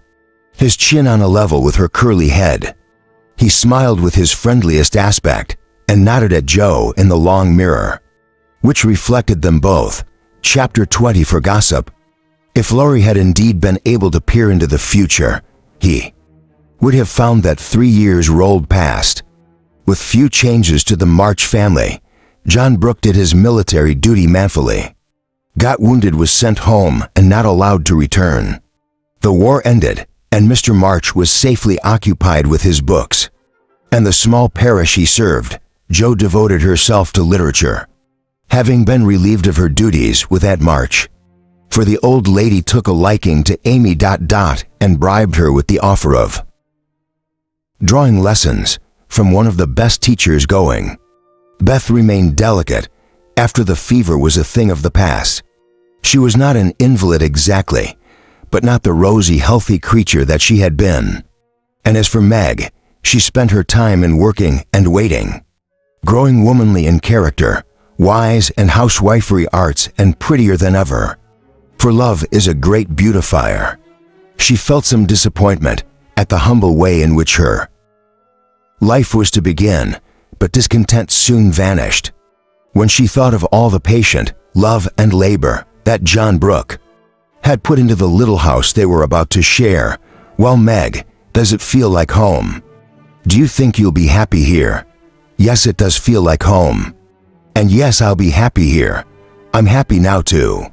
his chin on a level with her curly head. He smiled with his friendliest aspect and nodded at Jo in the long mirror, which reflected them both. Chapter 20 for gossip. If Laurie had indeed been able to peer into the future, he would have found that 3 years rolled past with few changes to the March family. John Brooke did his military duty manfully, got wounded, was sent home, and not allowed to return. The war ended, and Mr. March was safely occupied with his books and the small parish he served. Jo devoted herself to literature, having been relieved of her duties with Aunt March, for the old lady took a liking to Amy and bribed her with the offer of drawing lessons from one of the best teachers going. Beth remained delicate after the fever was a thing of the past. She was not an invalid exactly, but not the rosy, healthy creature that she had been. And as for Meg, she spent her time in working and waiting, growing womanly in character, wise in housewifery arts, and prettier than ever. For love is a great beautifier. She felt some disappointment at the humble way in which her life was to begin, but discontent soon vanished when she thought of all the patient love and labor that John Brooke had put into the little house they were about to share. Well, Meg, does it feel like home? Do you think you'll be happy here? Yes, it does feel like home. And yes, I'll be happy here. I'm happy now too.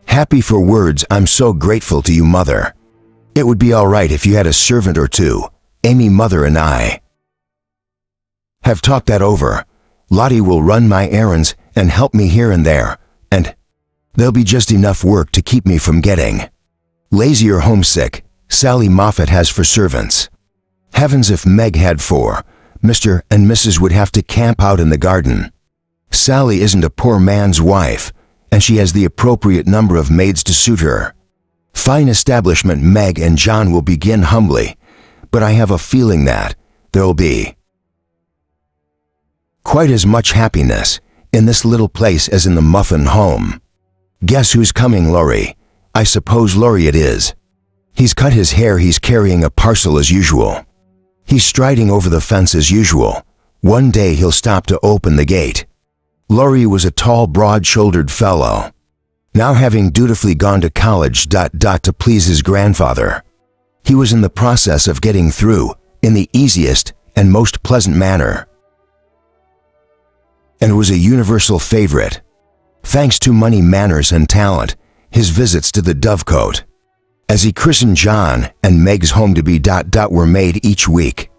Happy for words. I'm so grateful to you, Mother. It would be all right if you had a servant or two. Amy, Mother, and I have talked that over. Lottie will run my errands and help me here and there, and there'll be just enough work to keep me from getting lazy or homesick. Sally Moffat has for servants. Heavens, if Meg had 4, Mr. and Mrs. would have to camp out in the garden. Sally isn't a poor man's wife, and she has the appropriate number of maids to suit her. Fine establishment. Meg and John will begin humbly, but I have a feeling that there'll be quite as much happiness in this little place as in the Muffin home. Guess who's coming, Laurie? I suppose Laurie it is. He's cut his hair, he's carrying a parcel as usual. He's striding over the fence as usual. One day he'll stop to open the gate. Laurie was a tall, broad-shouldered fellow, now having dutifully gone to college to please his grandfather. He was in the process of getting through in the easiest and most pleasant manner, and was a universal favorite, thanks to money, manners, and talent. His visits to the Dovecote, as he christened John and Meg's home to be were made each week,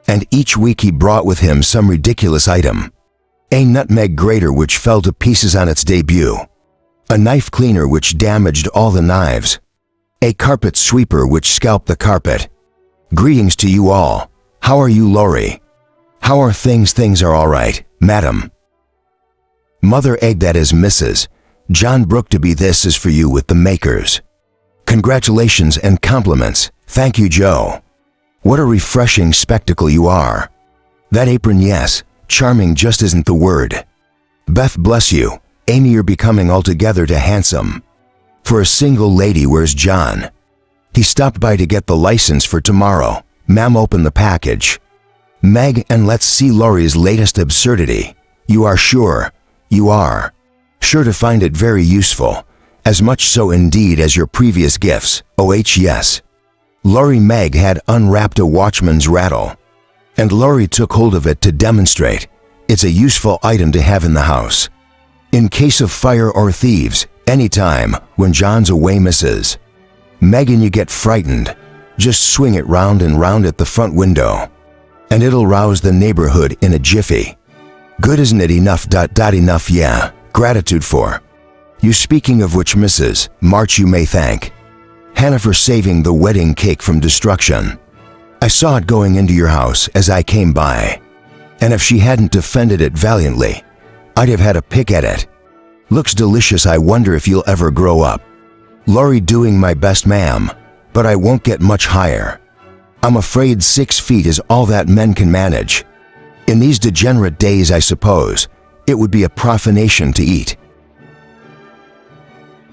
and each week he brought with him some ridiculous item. A nutmeg grater which fell to pieces on its debut, a knife cleaner which damaged all the knives, a carpet sweeper which scalped the carpet. Greetings to you all. How are you, Laurie? How are things? Things are all right, madam. Mother Egg, that is Mrs. John Brooke, to be. This is for you with the makers. Congratulations and compliments. Thank you, Jo. What a refreshing spectacle you are. That apron, yes, charming just isn't the word. Beth, bless you. Amy, you're becoming altogether too handsome for a single lady. Where's John? He stopped by to get the license for tomorrow. Ma'am, open the package. Meg, and let's see Laurie's latest absurdity. You are sure You are sure to find it very useful, as much so indeed as your previous gifts. Yes. Laurie Meg had unwrapped a watchman's rattle, and Laurie took hold of it to demonstrate. It's a useful item to have in the house. In case of fire or thieves, anytime when John's away, Mrs. Megan, you get frightened, just swing it round and round at the front window, and it'll rouse the neighborhood in a jiffy. Good, isn't it? Enough. Enough, yeah. Gratitude for you. Speaking of which, Mrs. March, you may thank Hannah for saving the wedding cake from destruction. I saw it going into your house as I came by, and if she hadn't defended it valiantly, I'd have had a pick at it. Looks delicious. I wonder if you'll ever grow up. Laurie, doing my best, ma'am, but I won't get much higher. I'm afraid 6 feet is all that men can manage. In these degenerate days, I suppose, it would be a profanation to eat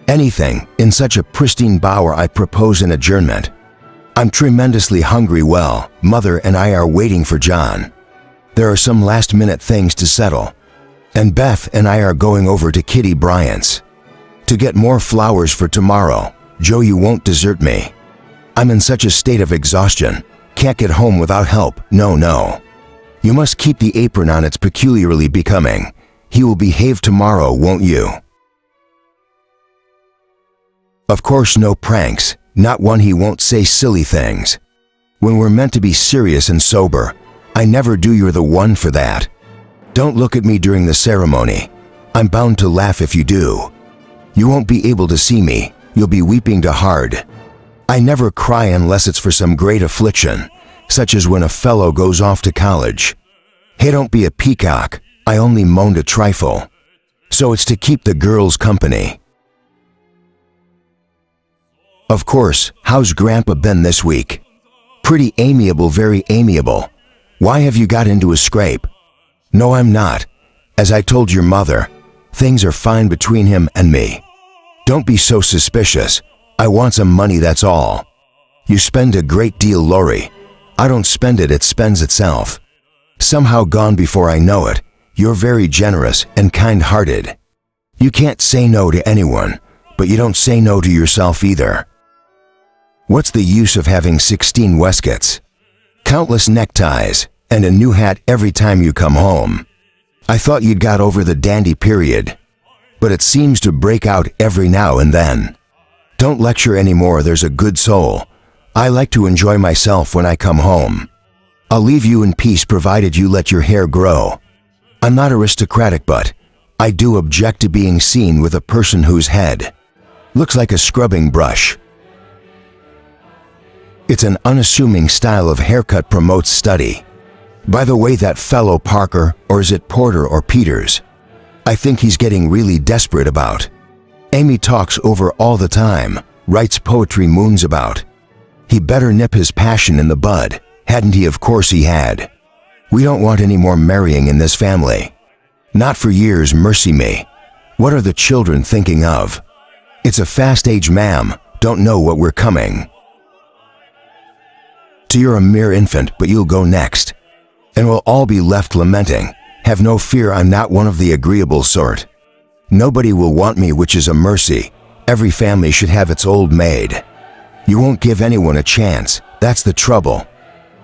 anything in such a pristine bower. I propose an adjournment. I'm tremendously hungry. Well, Mother and I are waiting for John. There are some last-minute things to settle, and Beth and I are going over to Kitty Bryant's to get more flowers for tomorrow. Joe, you won't desert me. I'm in such a state of exhaustion, can't get home without help. No. You must keep the apron on. It's peculiarly becoming. He will behave tomorrow, won't you? Of course, no pranks, not one. He won't say silly things. When we're meant to be serious and sober, I never do. You're the one for that. Don't look at me during the ceremony. I'm bound to laugh if you do. You won't be able to see me. You'll be weeping too hard. I never cry unless it's for some great affliction, such as when a fellow goes off to college. Hey, don't be a peacock. I only moaned a trifle. So it's to keep the girls company. Of course, how's Grandpa been this week? Pretty amiable, very amiable. Why have you got into a scrape? No, I'm not. As I told your mother, things are fine between him and me. Don't be so suspicious. I want some money, that's all. You spend a great deal, Laurie. I don't spend it, it spends itself. Somehow gone before I know it. You're very generous and kind-hearted. You can't say no to anyone, but you don't say no to yourself either. What's the use of having 16 waistcoats, countless neckties, and a new hat every time you come home? I thought you'd got over the dandy period, but it seems to break out every now and then. Don't lecture anymore, there's a good soul. I like to enjoy myself when I come home. I'll leave you in peace provided you let your hair grow. I'm not aristocratic, but I do object to being seen with a person whose head looks like a scrubbing brush. It's an unassuming style of haircut promotes study. By the way, that fellow Parker, or is it Porter or Peters? I think he's getting really desperate about. Amy talks over all the time, writes poetry, moons about. He better nip his passion in the bud, hadn't he? Of course he had. We don't want any more marrying in this family. Not for years, mercy me. What are the children thinking of? It's a fast age, ma'am, don't know what we're coming to. You're a mere infant, but you'll go next, and we'll all be left lamenting. Have no fear, I'm not one of the agreeable sort. Nobody will want me, which is a mercy. Every family should have its old maid. You won't give anyone a chance, that's the trouble.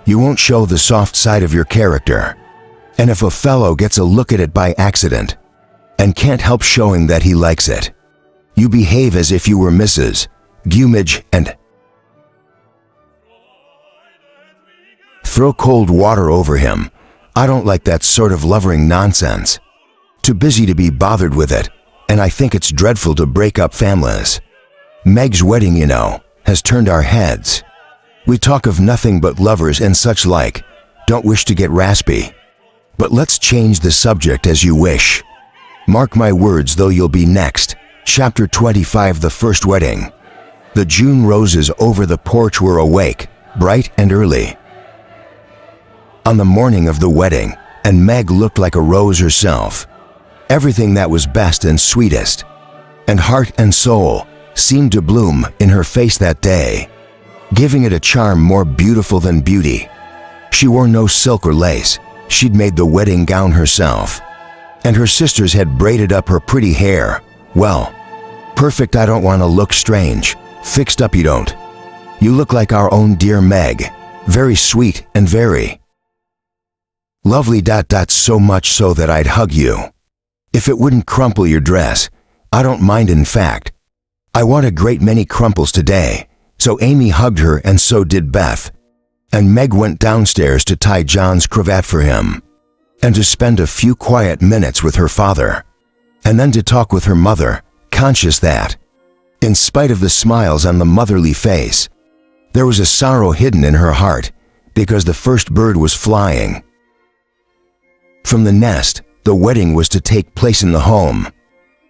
You won't show the soft side of your character. And if a fellow gets a look at it by accident, and can't help showing that he likes it, you behave as if you were Mrs. Gummidge and throw cold water over him. I don't like that sort of lovering nonsense. Too busy to be bothered with it, and I think it's dreadful to break up families. Meg's wedding, you know, has turned our heads. We talk of nothing but lovers and such like. Don't wish to get raspy, but let's change the subject as you wish. Mark my words, though, you'll be next. Chapter 25, The First Wedding. The June roses over the porch were awake, bright and early, on the morning of the wedding, and Meg looked like a rose herself. Everything that was best and sweetest, and heart and soul, seemed to bloom in her face that day, giving it a charm more beautiful than beauty. She wore no silk or lace. She'd made the wedding gown herself, and her sisters had braided up her pretty hair. Well, perfect. I don't want to look strange. Fixed up you don't. You look like our own dear Meg. Very sweet and very lovely. So much so that I'd hug you. If it wouldn't crumple your dress, I don't mind. In fact, I want a great many crumples today. So Amy hugged her, and so did Beth. And Meg went downstairs to tie John's cravat for him, and to spend a few quiet minutes with her father, and then to talk with her mother, conscious that, in spite of the smiles on the motherly face, there was a sorrow hidden in her heart, because the first bird was flying from the nest. The wedding was to take place in the home,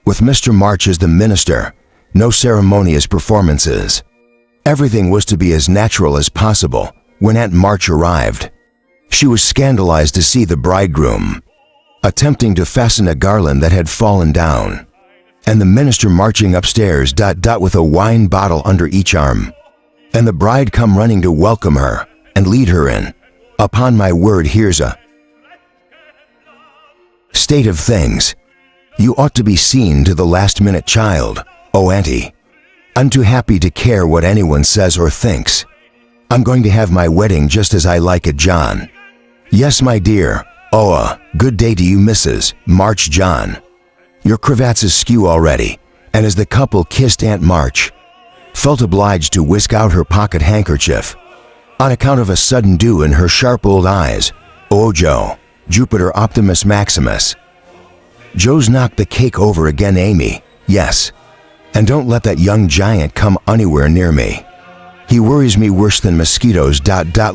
with Mr. March as the minister. No ceremonious performances. Everything was to be as natural as possible. When Aunt March arrived, she was scandalized to see the bridegroom attempting to fasten a garland that had fallen down, and the minister marching upstairs with a wine bottle under each arm, and the bride come running to welcome her and lead her in. Upon my word, here's a state of things. You ought to be seen to the last minute, child. Oh, Auntie, I'm too happy to care what anyone says or thinks. I'm going to have my wedding just as I like it, John. Yes, my dear. Oh, good day to you, Mrs. March. John, your cravat's askew already. And as the couple kissed, Aunt March felt obliged to whisk out her pocket handkerchief on account of a sudden dew in her sharp old eyes. Oh, Joe, Jupiter Optimus Maximus. Joe's knocked the cake over again, Amy. Yes. And don't let that young giant come anywhere near me. He worries me worse than mosquitoes.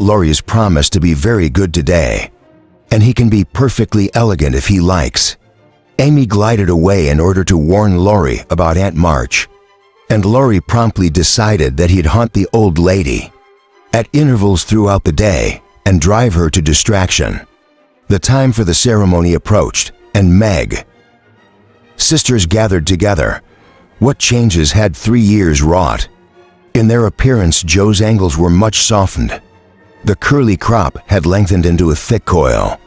Laurie has promised to be very good today, and he can be perfectly elegant if he likes. Amy glided away in order to warn Laurie about Aunt March, and Laurie promptly decided that he'd haunt the old lady at intervals throughout the day and drive her to distraction. The time for the ceremony approached, and Meg sisters gathered together. What changes had 3 years wrought? In their appearance, Joe's angles were much softened. The curly crop had lengthened into a thick coil.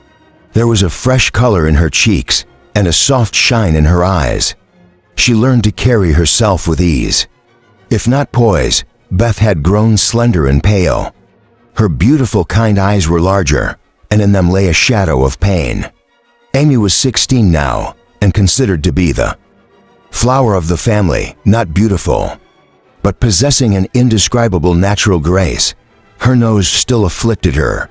There was a fresh color in her cheeks and a soft shine in her eyes. She learned to carry herself with ease, if not poise. Beth had grown slender and pale. Her beautiful, kind eyes were larger, and in them lay a shadow of pain. Amy was 16 now, and considered to be the flower of the family, not beautiful, but possessing an indescribable natural grace. Her nose still afflicted her.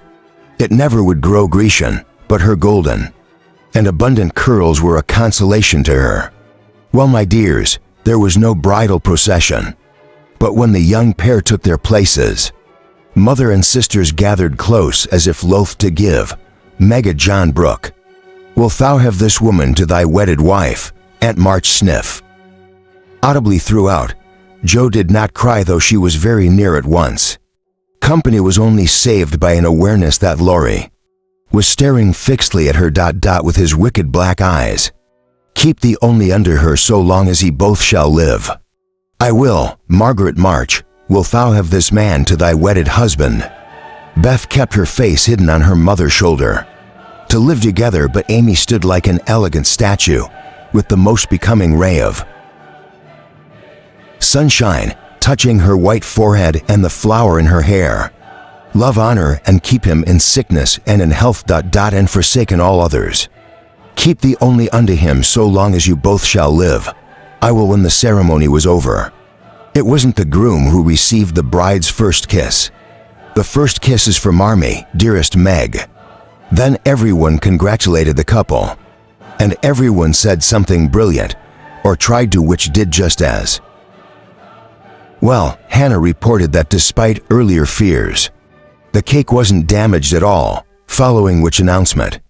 It never would grow Grecian, but her golden and abundant curls were a consolation to her. Well, my dears, there was no bridal procession, but when the young pair took their places, mother and sisters gathered close as if loath to give. Mega John Brooke, wilt thou have this woman to thy wedded wife? Aunt March sniff audibly throughout. Joe did not cry, though she was very near at once. Company was only saved by an awareness that Laurie was staring fixedly at her with his wicked black eyes. Keep thee only under her so long as ye both shall live. I will, Margaret March, wilt thou have this man to thy wedded husband? Beth kept her face hidden on her mother's shoulder. To live together, but Amy stood like an elegant statue, with the most becoming ray of sunshine touching her white forehead and the flower in her hair. Love, honor, and keep him in sickness and in health. And forsaken all others. Keep thee only unto him so long as you both shall live. I will. When the ceremony was over, it wasn't the groom who received the bride's first kiss. The first kiss is from Marmy, dearest Meg. Then everyone congratulated the couple, and everyone said something brilliant, or tried to, which did just as well. Hannah reported that despite earlier fears, the cake wasn't damaged at all, following which announcement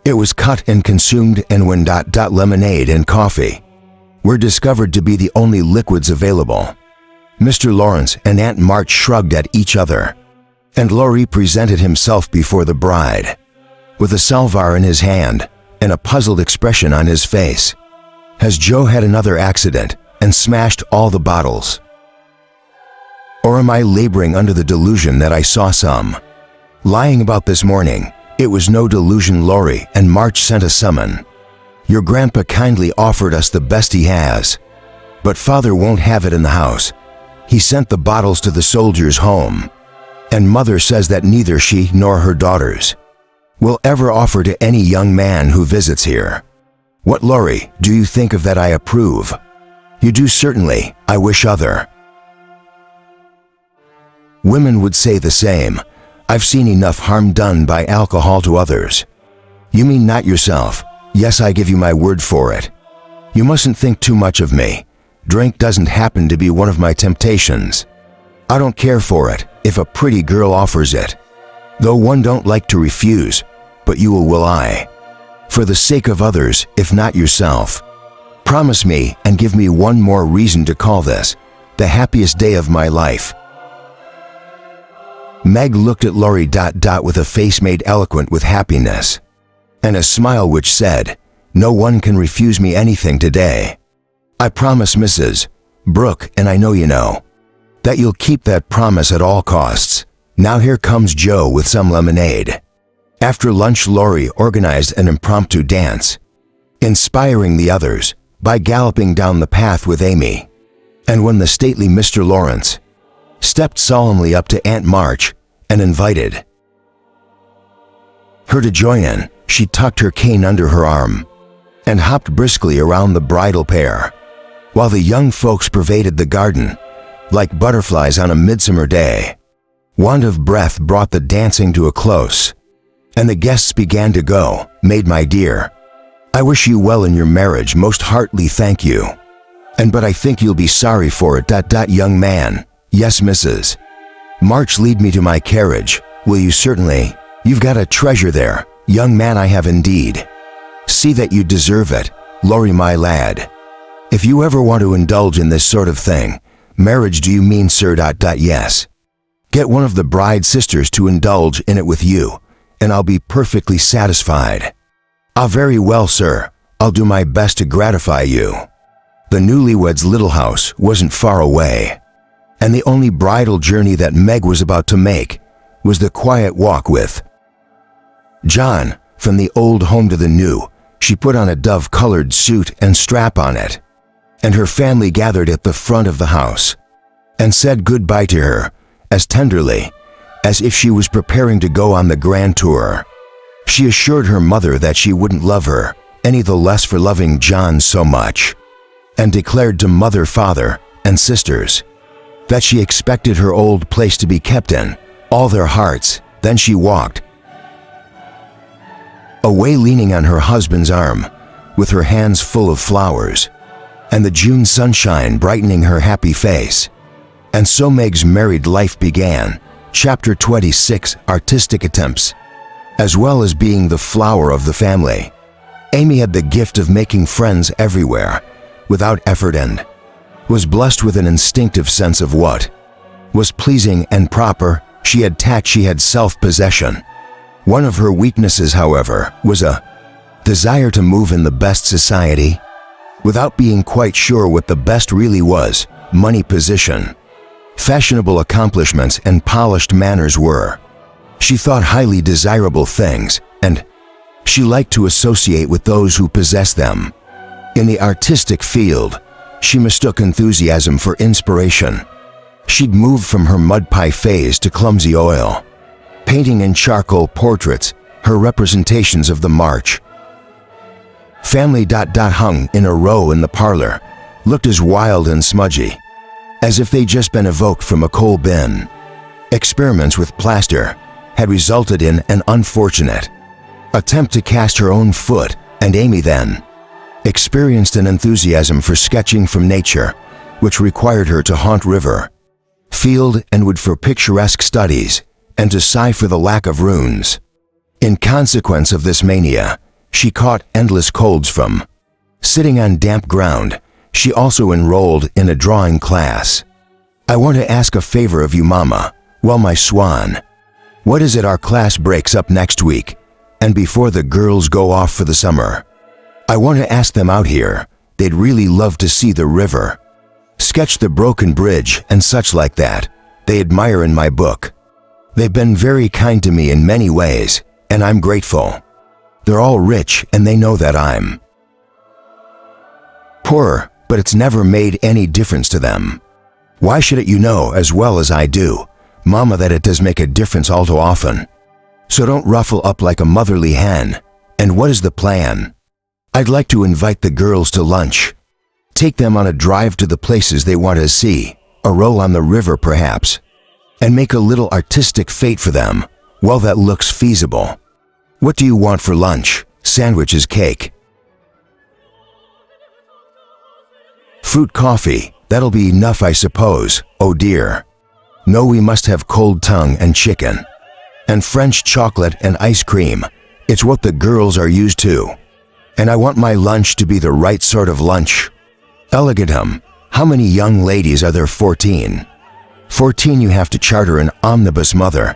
it was cut and consumed, and when lemonade and coffee were discovered to be the only liquids available, Mr. Lawrence and Aunt March shrugged at each other, and Laurie presented himself before the bride, with a salver in his hand and a puzzled expression on his face. Has Joe had another accident and smashed all the bottles? Or am I laboring under the delusion that I saw some lying about this morning? It was no delusion. Laurie and March sent a summon Your grandpa kindly offered us the best he has, but father won't have it in the house. He sent the bottles to the soldiers' home, and mother says that neither she nor her daughters will ever offer to any young man who visits here. What, Laurie, do you think of that? I approve. You do certainly. I wish other women would say the same. I've seen enough harm done by alcohol to others. You mean not yourself? Yes, I give you my word for it. You mustn't think too much of me. Drink doesn't happen to be one of my temptations. I don't care for it if a pretty girl offers it, though one don't like to refuse, but you will I. For the sake of others, if not yourself. Promise me and give me one more reason to call this the happiest day of my life. Meg looked at Laurie with a face made eloquent with happiness, and a smile which said, no one can refuse me anything today. I promise, Mrs. Brooke, and I know you know, that you'll keep that promise at all costs. Now here comes Joe with some lemonade. After lunch, Laurie organized an impromptu dance, inspiring the others by galloping down the path with Amy. And when the stately Mr. Lawrence stepped solemnly up to Aunt March and invited her to join in, she tucked her cane under her arm and hopped briskly around the bridal pair, while the young folks pervaded the garden like butterflies on a midsummer day. Want of breath brought the dancing to a close, and the guests began to go. Maid, my dear, I wish you well in your marriage, most heartily thank you. But I think you'll be sorry for it. Young man, yes, Mrs. March, lead me to my carriage, will you? Certainly. You've got a treasure there, young man. I have indeed. See that you deserve it, Laurie, my lad. If you ever want to indulge in this sort of thing, marriage, do you mean, sir? Yes. Get one of the bride sisters to indulge in it with you, and I'll be perfectly satisfied. Ah, very well, sir. I'll do my best to gratify you. The newlyweds' little house wasn't far away, and the only bridal journey that Meg was about to make was the quiet walk with John from the old home to the new. She put on a dove-colored suit and strap on it, and her family gathered at the front of the house and said goodbye to her as tenderly as if she was preparing to go on the grand tour. She assured her mother that she wouldn't love her any the less for loving John so much, and declared to mother, father, and sisters that she expected her old place to be kept in all their hearts. Then she walked away, leaning on her husband's arm, with her hands full of flowers, and the June sunshine brightening her happy face. And so Meg's married life began. Chapter 26, Artistic Attempts. As well as being the flower of the family, Amy had the gift of making friends everywhere, without effort, and was blessed with an instinctive sense of what was pleasing and proper. She had tact, she had self-possession. One of her weaknesses, however, was a desire to move in the best society, without being quite sure what the best really was. Money, position, fashionable accomplishments, and polished manners were, she thought, highly desirable things, and she liked to associate with those who possessed them. In the artistic field, she mistook enthusiasm for inspiration. She'd moved from her mud pie phase to clumsy oil painting and charcoal portraits. Her representations of the March family hung in a row in the parlor looked as wild and smudgy as if they'd just been evoked from a coal bin. Experiments with plaster had resulted in an unfortunate attempt to cast her own foot, and Amy then experienced an enthusiasm for sketching from nature, which required her to haunt river, field, and wood for picturesque studies, and to sigh for the lack of runes. In consequence of this mania, she caught endless colds from sitting on damp ground. She also enrolled in a drawing class. I want to ask a favor of you, Mama. Well, my swan, what is it? Our class breaks up next week, and before the girls go off for the summer, I want to ask them out here. They'd really love to see the river, sketch the broken bridge, and such like that. They admire in my book. They've been very kind to me in many ways, and I'm grateful. They're all rich, and they know that I'm Poorer, but it's never made any difference to them. Why should it? You know as well as I do, Mama, that it does make a difference all too often. So don't ruffle up like a motherly hen. And what is the plan? I'd like to invite the girls to lunch. Take them on a drive to the places they want to see, a row on the river perhaps, and make a little artistic fete for them. Well, that looks feasible. What do you want for lunch? Sandwiches, cake? Fruit, coffee, that'll be enough, I suppose. Oh dear. No, we must have cold tongue and chicken. And French chocolate and ice cream. It's what the girls are used to. And I want my lunch to be the right sort of lunch. Elegant. How many young ladies are there? 14. 14, you have to charter an omnibus, Mother.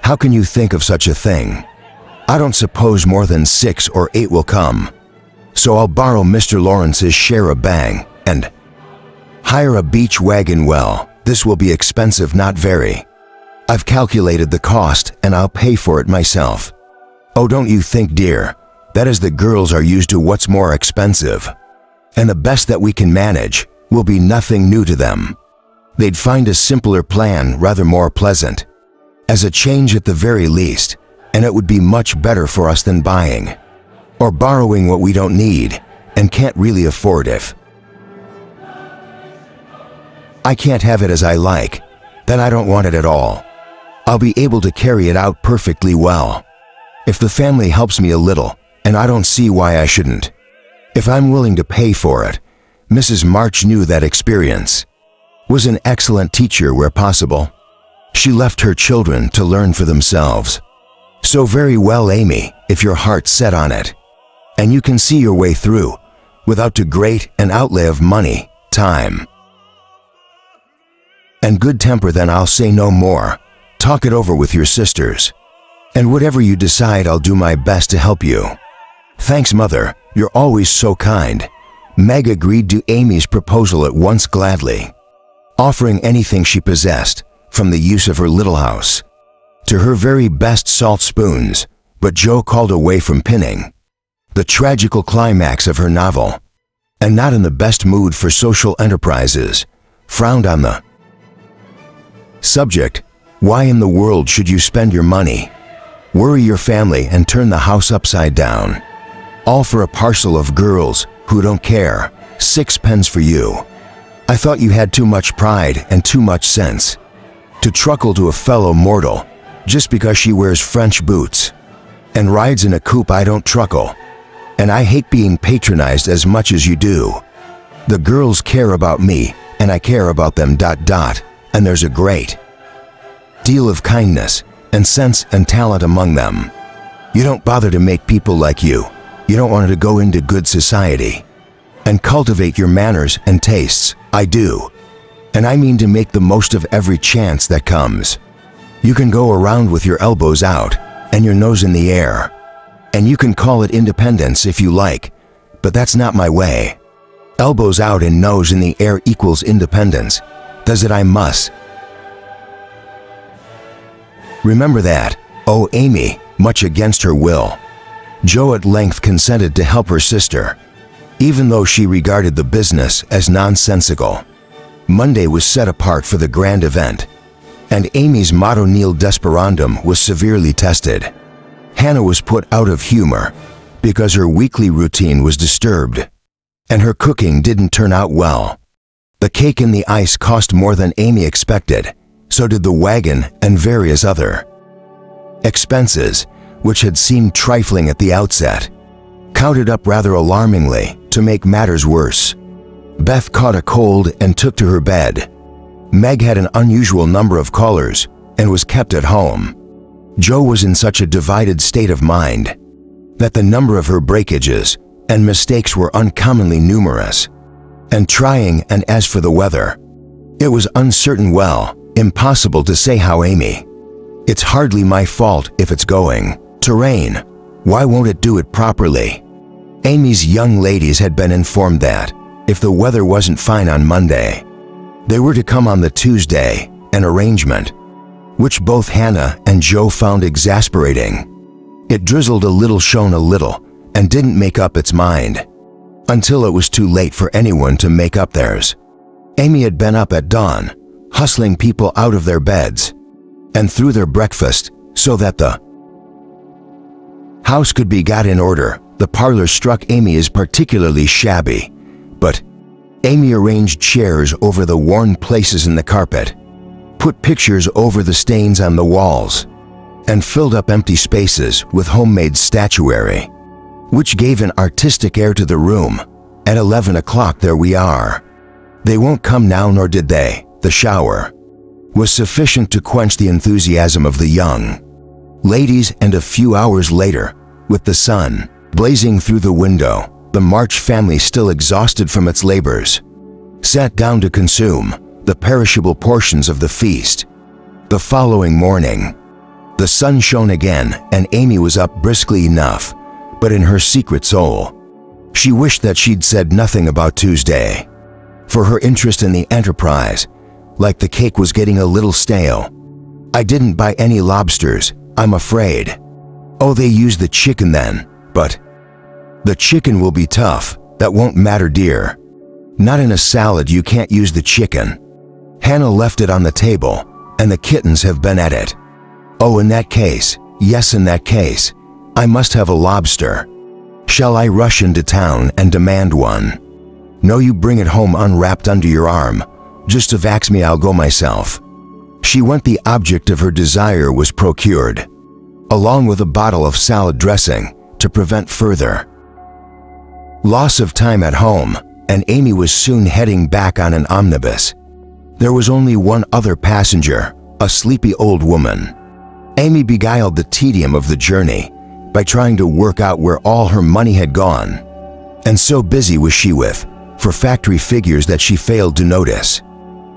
How can you think of such a thing? I don't suppose more than 6 or 8 will come. So I'll borrow Mr. Lawrence's share a bang and hire a beach wagon. Well, this will be expensive, not very. I've calculated the cost and I'll pay for it myself. Oh, don't you think, dear, that as the girls are used to what's more expensive, and the best that we can manage will be nothing new to them. They'd find a simpler plan rather more pleasant, as a change at the very least, and it would be much better for us than buying or borrowing what we don't need and can't really afford. If I can't have it as I like, then I don't want it at all. I'll be able to carry it out perfectly well. If the family helps me a little, and I don't see why I shouldn't. If I'm willing to pay for it. Mrs. March knew that experience. Was an excellent teacher where possible. She left her children to learn for themselves. So very well, Amy, if your heart's set on it, and you can see your way through, without too great an outlay of money, time, and good temper, then I'll say no more. Talk it over with your sisters. And whatever you decide, I'll do my best to help you. Thanks, Mother. You're always so kind. Meg agreed to Amy's proposal at once gladly, offering anything she possessed, from the use of her little house to her very best salt spoons, but Joe called away from pinning the tragical climax of her novel, and not in the best mood for social enterprises, frowned on the subject. Why in the world should you spend your money, worry your family, and turn the house upside down, all for a parcel of girls who don't care 6 pence for you? I thought you had too much pride and too much sense to truckle to a fellow mortal just because she wears French boots and rides in a coupe. I don't truckle, and I hate being patronized as much as you do. The girls care about me, and I care about them. And there's a great deal of kindness and sense and talent among them. You don't bother to make people like you. You don't want to go into good society and cultivate your manners and tastes. I do. And I mean to make the most of every chance that comes. You can go around with your elbows out and your nose in the air, and you can call it independence if you like, but that's not my way. Elbows out and nose in the air equals independence. Does it? I must remember that. Oh, Amy, much against her will, Jo at length consented to help her sister, even though she regarded the business as nonsensical. Monday was set apart for the grand event, and Amy's motto nil desperandum was severely tested. Hannah was put out of humor because her weekly routine was disturbed, and her cooking didn't turn out well. The cake and the ice cost more than Amy expected, so did the wagon and various other expenses, which had seemed trifling at the outset, counted up rather alarmingly to make matters worse. Beth caught a cold and took to her bed. Meg had an unusual number of callers and was kept at home. Jo was in such a divided state of mind that the number of her breakages and mistakes were uncommonly numerous and trying, and as for the weather, it was uncertain, well, impossible to say how. Amy, it's hardly my fault if it's going to rain. Why won't it do it properly? Amy's young ladies had been informed that if the weather wasn't fine on Monday, they were to come on the Tuesday, an arrangement which both Hannah and Jo found exasperating. It drizzled a little, shone a little, and didn't make up its mind. until it was too late for anyone to make up theirs. Amy had been up at dawn, hustling people out of their beds and through their breakfast so that the house could be got in order. The parlor struck Amy as particularly shabby, but Amy arranged chairs over the worn places in the carpet, put pictures over the stains on the walls, and filled up empty spaces with homemade statuary, which gave an artistic air to the room. At 11 o'clock, there we are. They won't come now, nor did they. The shower was sufficient to quench the enthusiasm of the young ladies, and a few hours later, with the sun blazing through the window, the March family, still exhausted from its labors, sat down to consume the perishable portions of the feast. The following morning, the sun shone again, and Amy was up briskly enough, but in her secret soul, she wished that she'd said nothing about Tuesday, for her interest in the enterprise, like the cake, was getting a little stale. "I didn't buy any lobsters, I'm afraid." "Oh, they use the chicken then." "But the chicken will be tough." "That won't matter, dear. Not in a salad, you can't use the chicken." Hannah left it on the table, and the kittens have been at it. "Oh, in that case, yes, in that case, I must have a lobster. Shall I rush into town and demand one?" "No, you bring it home unwrapped under your arm. Just to vax me, I'll go myself." She went. The object of her desire was procured, along with a bottle of salad dressing, to prevent further loss of time at home, and Amy was soon heading back on an omnibus. There was only one other passenger, a sleepy old woman. Amy beguiled the tedium of the journey by trying to work out where all her money had gone, and so busy was she with for factory figures that she failed to notice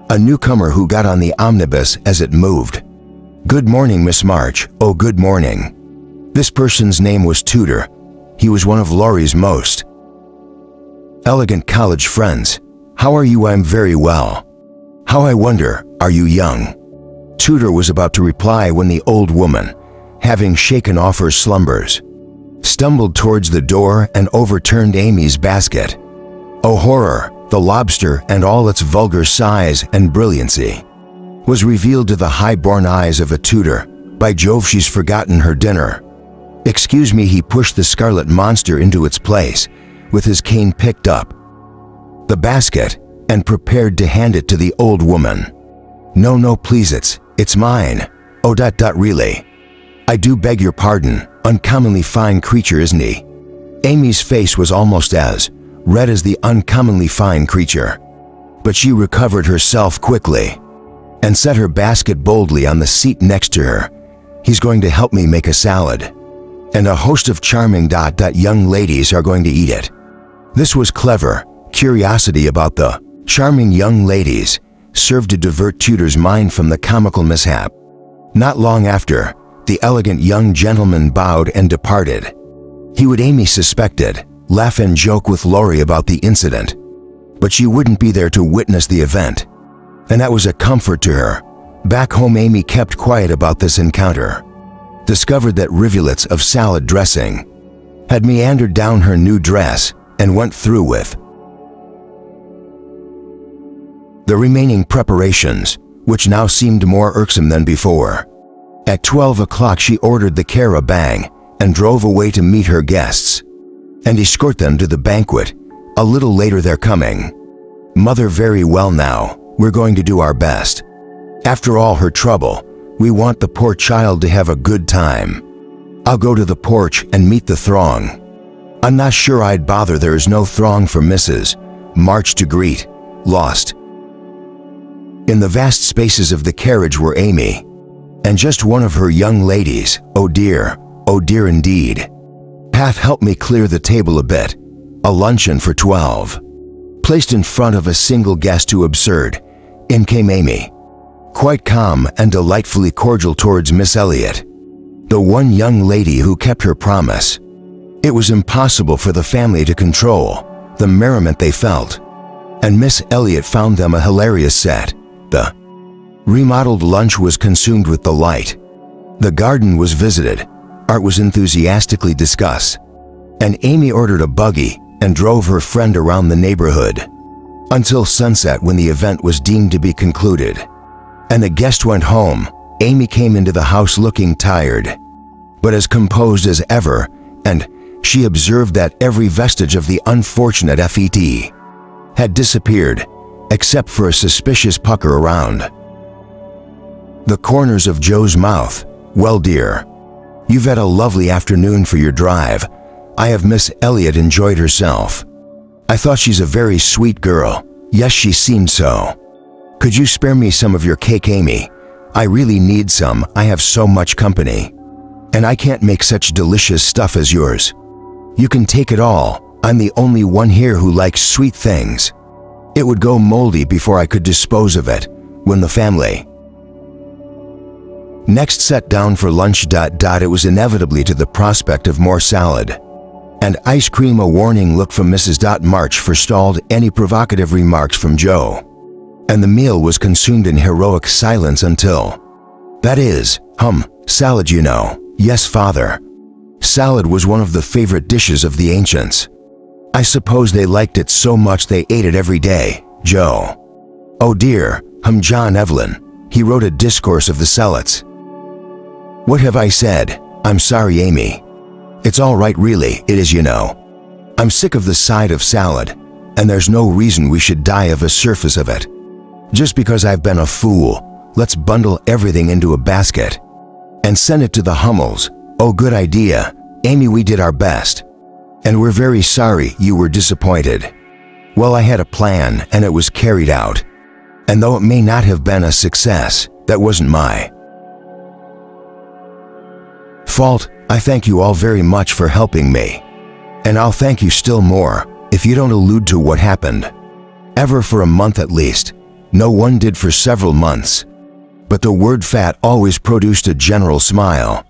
a newcomer who got on the omnibus as it moved. "Good morning, Miss March." "Oh, good morning." This person's name was Tudor. He was one of Laurie's most elegant college friends. "How are you?" "I'm very well." "How, I wonder, are you young?" Tudor was about to reply when the old woman, having shaken off her slumbers, stumbled towards the door and overturned Amy's basket. Oh, horror! The lobster, and all its vulgar size and brilliancy, was revealed to the high-born eyes of a Tudor. "By Jove, she's forgotten her dinner." "Excuse me." He pushed the scarlet monster into its place with his cane, picked up the basket, and prepared to hand it to the old woman. "No, no, please, it's mine." "Oh, really? I do beg your pardon. Uncommonly fine creature, isn't he?" Amy's face was almost as red as the uncommonly fine creature, but she recovered herself quickly and set her basket boldly on the seat next to her. "He's going to help me make a salad, and a host of charming young ladies are going to eat it." This was clever. Curiosity about the charming young ladies served to divert Tudor's mind from the comical mishap. Not long after, the elegant young gentleman bowed and departed. He would, Amy suspected, laugh and joke with Laurie about the incident, but she wouldn't be there to witness the event, and that was a comfort to her. Back home, Amy kept quiet about this encounter, discovered that rivulets of salad dressing had meandered down her new dress, and went through with the remaining preparations, which now seemed more irksome than before. At 12 o'clock, she ordered the carabang and drove away to meet her guests and escort them to the banquet. A little later, they're coming. "Mother, very well now. We're going to do our best. After all her trouble, we want the poor child to have a good time. I'll go to the porch and meet the throng." "I'm not sure I'd bother. There's no throng for Mrs. March to greet." Lost in the vast spaces of the carriage were Amy and just one of her young ladies. Oh dear indeed. "Pat, help me clear the table a bit. A luncheon for 12. Placed in front of a single guest. Too absurd. In came Amy, quite calm and delightfully cordial towards Miss Elliot, the one young lady who kept her promise. It was impossible for the family to control the merriment they felt, and Miss Elliot found them a hilarious set. The remodeled lunch was consumed with delight. The garden was visited, art was enthusiastically discussed, and Amy ordered a buggy and drove her friend around the neighborhood until sunset, when the event was deemed to be concluded and the guest went home. Amy came into the house looking tired, but as composed as ever, and she observed that every vestige of the unfortunate FET had disappeared, except for a suspicious pucker around the corners of Joe's mouth. "Well, dear, you've had a lovely afternoon for your drive. I have Miss Elliot enjoyed herself. I thought she's a very sweet girl." "Yes, she seemed so." "Could you spare me some of your cake, Amy? I really need some. I have so much company, and I can't make such delicious stuff as yours." "You can take it all. I'm the only one here who likes sweet things. It would go moldy before I could dispose of it when the family next sat down for lunch. It was inevitably to the prospect of more salad and ice cream. A warning look from Mrs. March forestalled any provocative remarks from Joe, and the meal was consumed in heroic silence until, "That is, salad, you know." "Yes, Father. Salad was one of the favorite dishes of the ancients. I suppose they liked it so much they ate it every day." "Joe." "Oh dear, John Evelyn. He wrote a discourse of the Zealots." "What have I said? I'm sorry, Amy. It's all right, really, it is, you know. I'm sick of the sight of salad, and there's no reason we should die of a surface of it. Just because I've been a fool, let's bundle everything into a basket and send it to the Hummels." "Oh, good idea, Amy. We did our best, and we're very sorry you were disappointed." "Well, I had a plan, and it was carried out. And though it may not have been a success, that wasn't my fault. I thank you all very much for helping me, and I'll thank you still more if you don't allude to what happened ever for a month at least." No one did for several months, but the word fat always produced a general smile,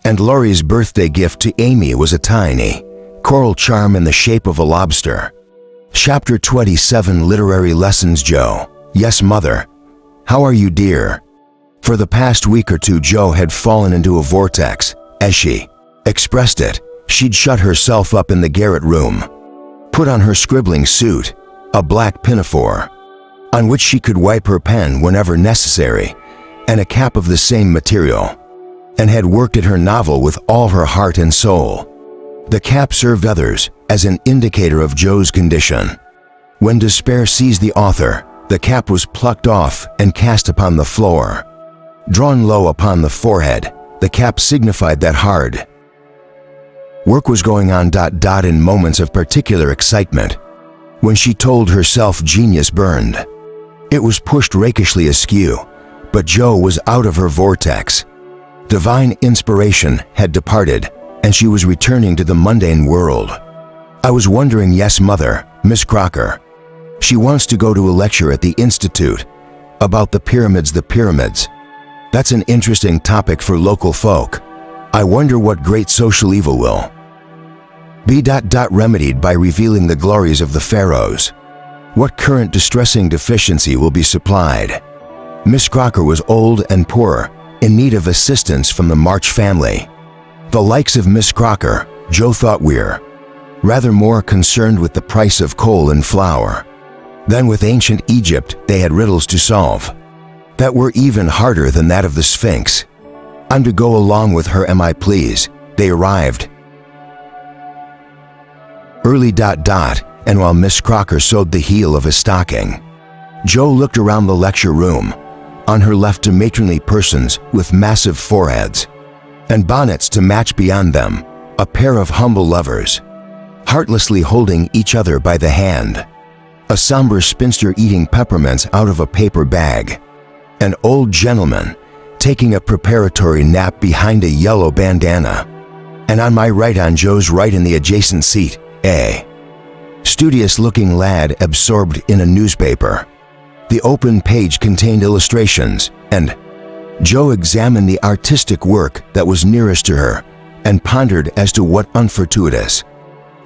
and Laurie's birthday gift to Amy was a tiny coral charm in the shape of a lobster. Chapter 27 Literary Lessons. Joe. "Yes, Mother. How are you, dear?" For the past week or two, Joe had fallen into a vortex. As she expressed it, she'd shut herself up in the garret room, put on her scribbling suit, a black pinafore on which she could wipe her pen whenever necessary, and a cap of the same material, and had worked at her novel with all her heart and soul. The cap served others as an indicator of Joe's condition. When despair seized the author, the cap was plucked off and cast upon the floor. Drawn low upon the forehead, the cap signified that hard work was going on. In moments of particular excitement, when she told herself genius burned, it was pushed rakishly askew, but Joe was out of her vortex. Divine inspiration had departed, and she was returning to the mundane world. "I was wondering." "Yes, Mother. Miss Crocker. She wants to go to a lecture at the Institute about the pyramids." "The pyramids? That's an interesting topic for local folk. I wonder what great social evil will be remedied by revealing the glories of the pharaohs. What current distressing deficiency will be supplied?" Miss Crocker was old and poor, in need of assistance from the March family. The likes of Miss Crocker, Joe thought, were rather more concerned with the price of coal and flour than with ancient Egypt. They had riddles to solve that were even harder than that of the Sphinx. "I'm to go along with her, am I, please?" They arrived early. And while Miss Crocker sewed the heel of a stocking, Joe looked around the lecture room. On her left, two matronly persons with massive foreheads and bonnets to match beyond them, a pair of humble lovers, heartlessly holding each other by the hand. A somber spinster eating peppermints out of a paper bag. An old gentleman taking a preparatory nap behind a yellow bandana. And on my right, on Joe's right in the adjacent seat, a studious-looking lad absorbed in a newspaper. The open page contained illustrations, and Joe examined the artistic work that was nearest to her and pondered as to what unfortuitous,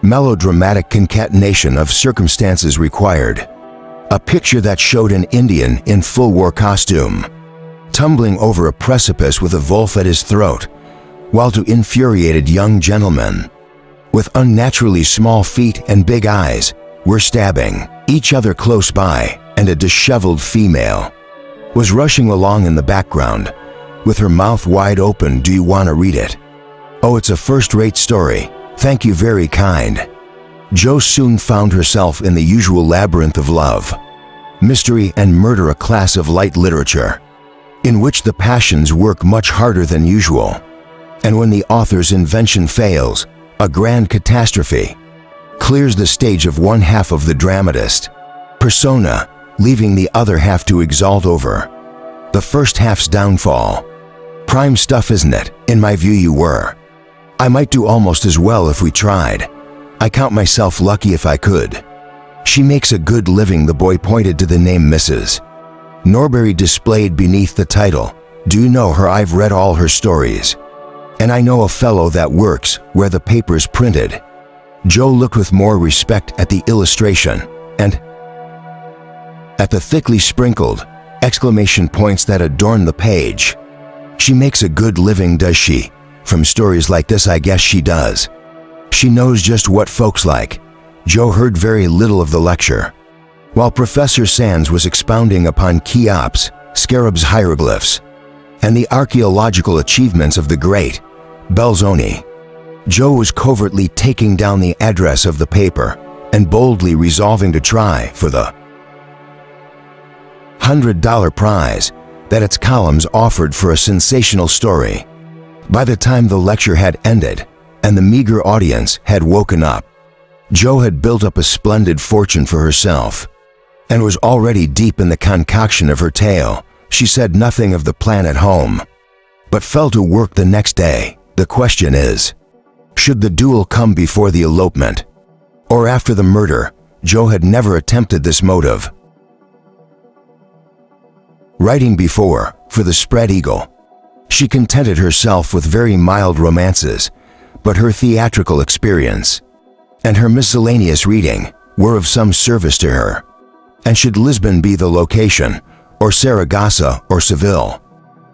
melodramatic concatenation of circumstances required. A picture that showed an Indian in full war costume, tumbling over a precipice with a wolf at his throat, while two infuriated young gentlemen with unnaturally small feet and big eyes, were stabbing each other close by, and a disheveled female was rushing along in the background with her mouth wide open. Do you want to read it? Oh, it's a first-rate story. Thank you, very kind. Jo soon found herself in the usual labyrinth of love, mystery, and murder, a class of light literature in which the passions work much harder than usual. And when the author's invention fails, a grand catastrophe clears the stage of one half of the dramatist persona, leaving the other half to exult over the first half's downfall. Prime stuff, isn't it? In my view, you were. I might do almost as well if we tried. I count myself lucky if I could. She makes a good living. The boy pointed to the name Mrs. Norbury displayed beneath the title. Do you know her? I've read all her stories, and I know a fellow that works where the paper's printed. Jo looked with more respect at the illustration and at the thickly sprinkled exclamation points that adorn the page. She makes a good living, does she? From stories like this, I guess she does. She knows just what folks like. Jo heard very little of the lecture, while Professor Sands was expounding upon Cheops, Scarab's hieroglyphs, and the archaeological achievements of the great Belzoni. Jo was covertly taking down the address of the paper and boldly resolving to try for the $100 prize that its columns offered for a sensational story. By the time the lecture had ended and the meager audience had woken up, Jo had built up a splendid fortune for herself and was already deep in the concoction of her tale. She said nothing of the plan at home, but fell to work the next day. The question is, should the duel come before the elopement or after the murder? Jo had never attempted this motive writing before. For the Spread Eagle, she contented herself with very mild romances, but her theatrical experience and her miscellaneous reading were of some service to her. And should Lisbon be the location, or Saragossa or Seville,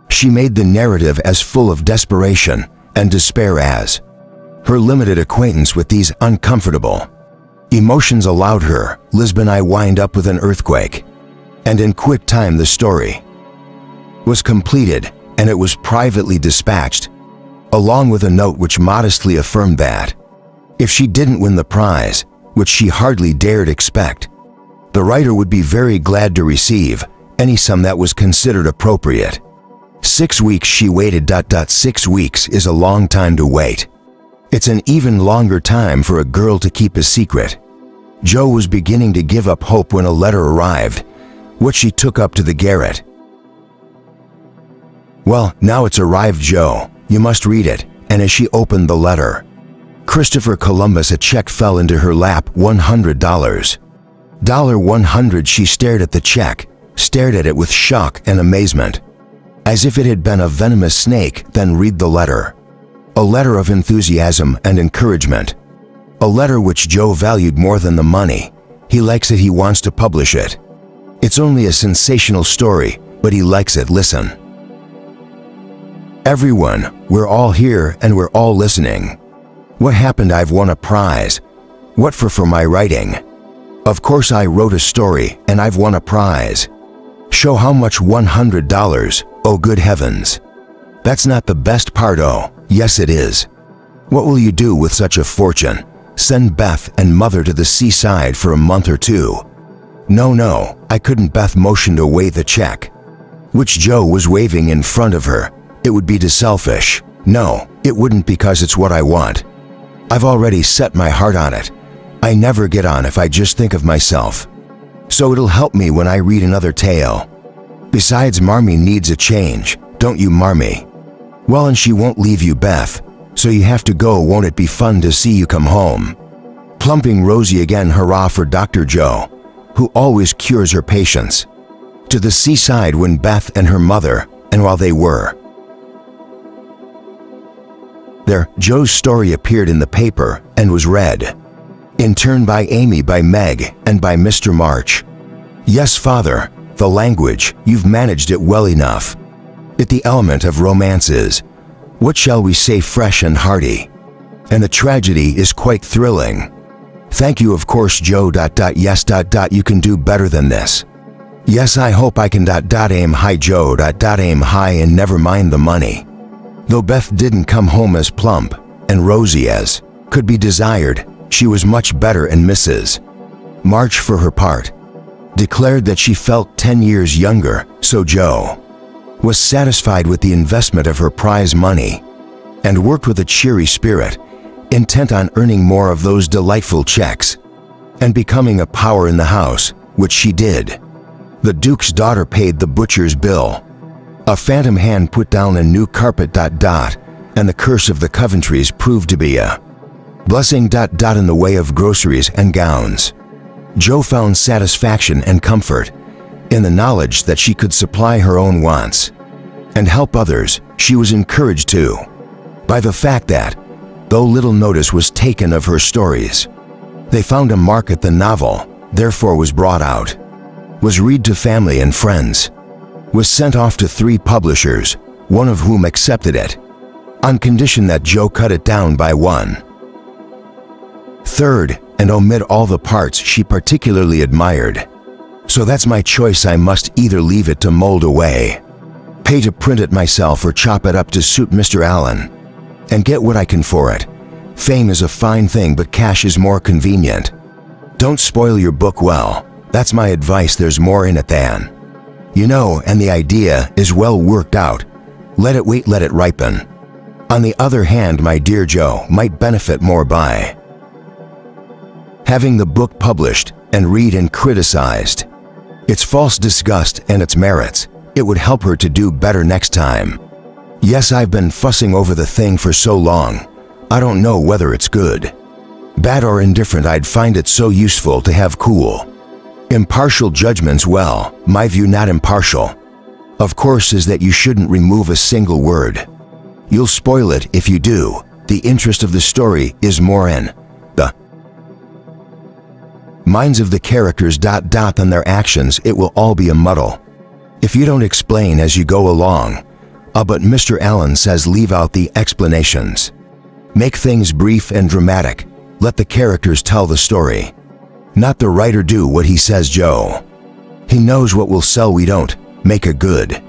she made the narrative as full of desperation and despair as her limited acquaintance with these uncomfortable emotions allowed her. Lisbon I wind up with an earthquake, and in quick time the story was completed, and it was privately dispatched, along with a note which modestly affirmed that if she didn't win the prize, which she hardly dared expect, the writer would be very glad to receive any sum that was considered appropriate. 6 weeks she waited. 6 weeks is a long time to wait. It's an even longer time for a girl to keep a secret. Jo was beginning to give up hope when a letter arrived, which she took up to the garret. Well, now it's arrived, Jo. You must read it. And as she opened the letter, Christopher Columbus, a check fell into her lap. $100. $100. She stared at the check, stared at it with shock and amazement, as if it had been a venomous snake. Then read the letter. A letter of enthusiasm and encouragement. A letter which Jo valued more than the money. He likes it. He wants to publish it. It's only a sensational story, but he likes it. Listen. Everyone, we're all here and we're all listening. What happened? I've won a prize. What for my writing? Of course I wrote a story and I've won a prize. Show how much. $100. Oh, good heavens. That's not the best part. Oh, yes it is. What will you do with such a fortune? Send Beth and Mother to the seaside for a month or two. No, I couldn't. Beth motioned away the check, which Jo was waving in front of her. It would be too selfish. No, it wouldn't, because it's what I want. I've already set my heart on it. I never get on if I just think of myself. So it'll help me when I read another tale. Besides, Marmee needs a change, don't you, Marmee? Well, and she won't leave you, Beth, so you have to go. Won't it be fun to see you come home? Plumping Rosie again. Hurrah for Dr. Jo, who always cures her patients. To the seaside when Beth and her mother, and while they were there, Jo's story appeared in the paper and was read in turn by Amy, by Meg, and by Mr. March. Yes, Father, the language, you've managed it well enough. It the element of romance is, what shall we say, fresh and hearty. and the tragedy is quite thrilling. Thank you, of course, Joe. Yes. You can do better than this. Yes, I hope I can. Aim high, Joe. Aim high and never mind the money. Though Beth didn't come home as plump and rosy as could be desired, she was much better, and Mrs. March, for her part, declared that she felt 10 years younger, so Joe was satisfied with the investment of her prize money and worked with a cheery spirit, intent on earning more of those delightful checks and becoming a power in the house, which she did. The Duke's daughter paid the butcher's bill. A phantom hand put down a new carpet. And the curse of the Coventrys proved to be a blessing. In the way of groceries and gowns, Joe found satisfaction and comfort in the knowledge that she could supply her own wants and help others. She was encouraged too by the fact that, though little notice was taken of her stories, they found a market. The novel, therefore, was brought out, was read to family and friends, was sent off to 3 publishers, one of whom accepted it, on condition that Joe cut it down by 1/3 and omit all the parts she particularly admired. So that's my choice. I must either leave it to mold away, pay to print it myself, or chop it up to suit Mr. Allen and get what I can for it. Fame is a fine thing, but cash is more convenient. Don't spoil your book. Well, that's my advice. There's more in it than you know, and the idea is well worked out. Let it wait, let it ripen. On the other hand, my dear Joe might benefit more by having the book published and read and criticized. Its false disgust and its merits. It would help her to do better next time. Yes, I've been fussing over the thing for so long. I don't know whether it's good, bad, or indifferent. I'd find it so useful to have cool, impartial judgments. Well, my view, not impartial, of course, is that you shouldn't remove a single word. You'll spoil it if you do. The interest of the story is more in the minds of the characters. Than their actions. It will all be a muddle if you don't explain as you go along. But Mr. Allen says leave out the explanations. Make things brief and dramatic. Let the characters tell the story, not the writer do what he says. Joe, he knows what will sell. We don't make a good,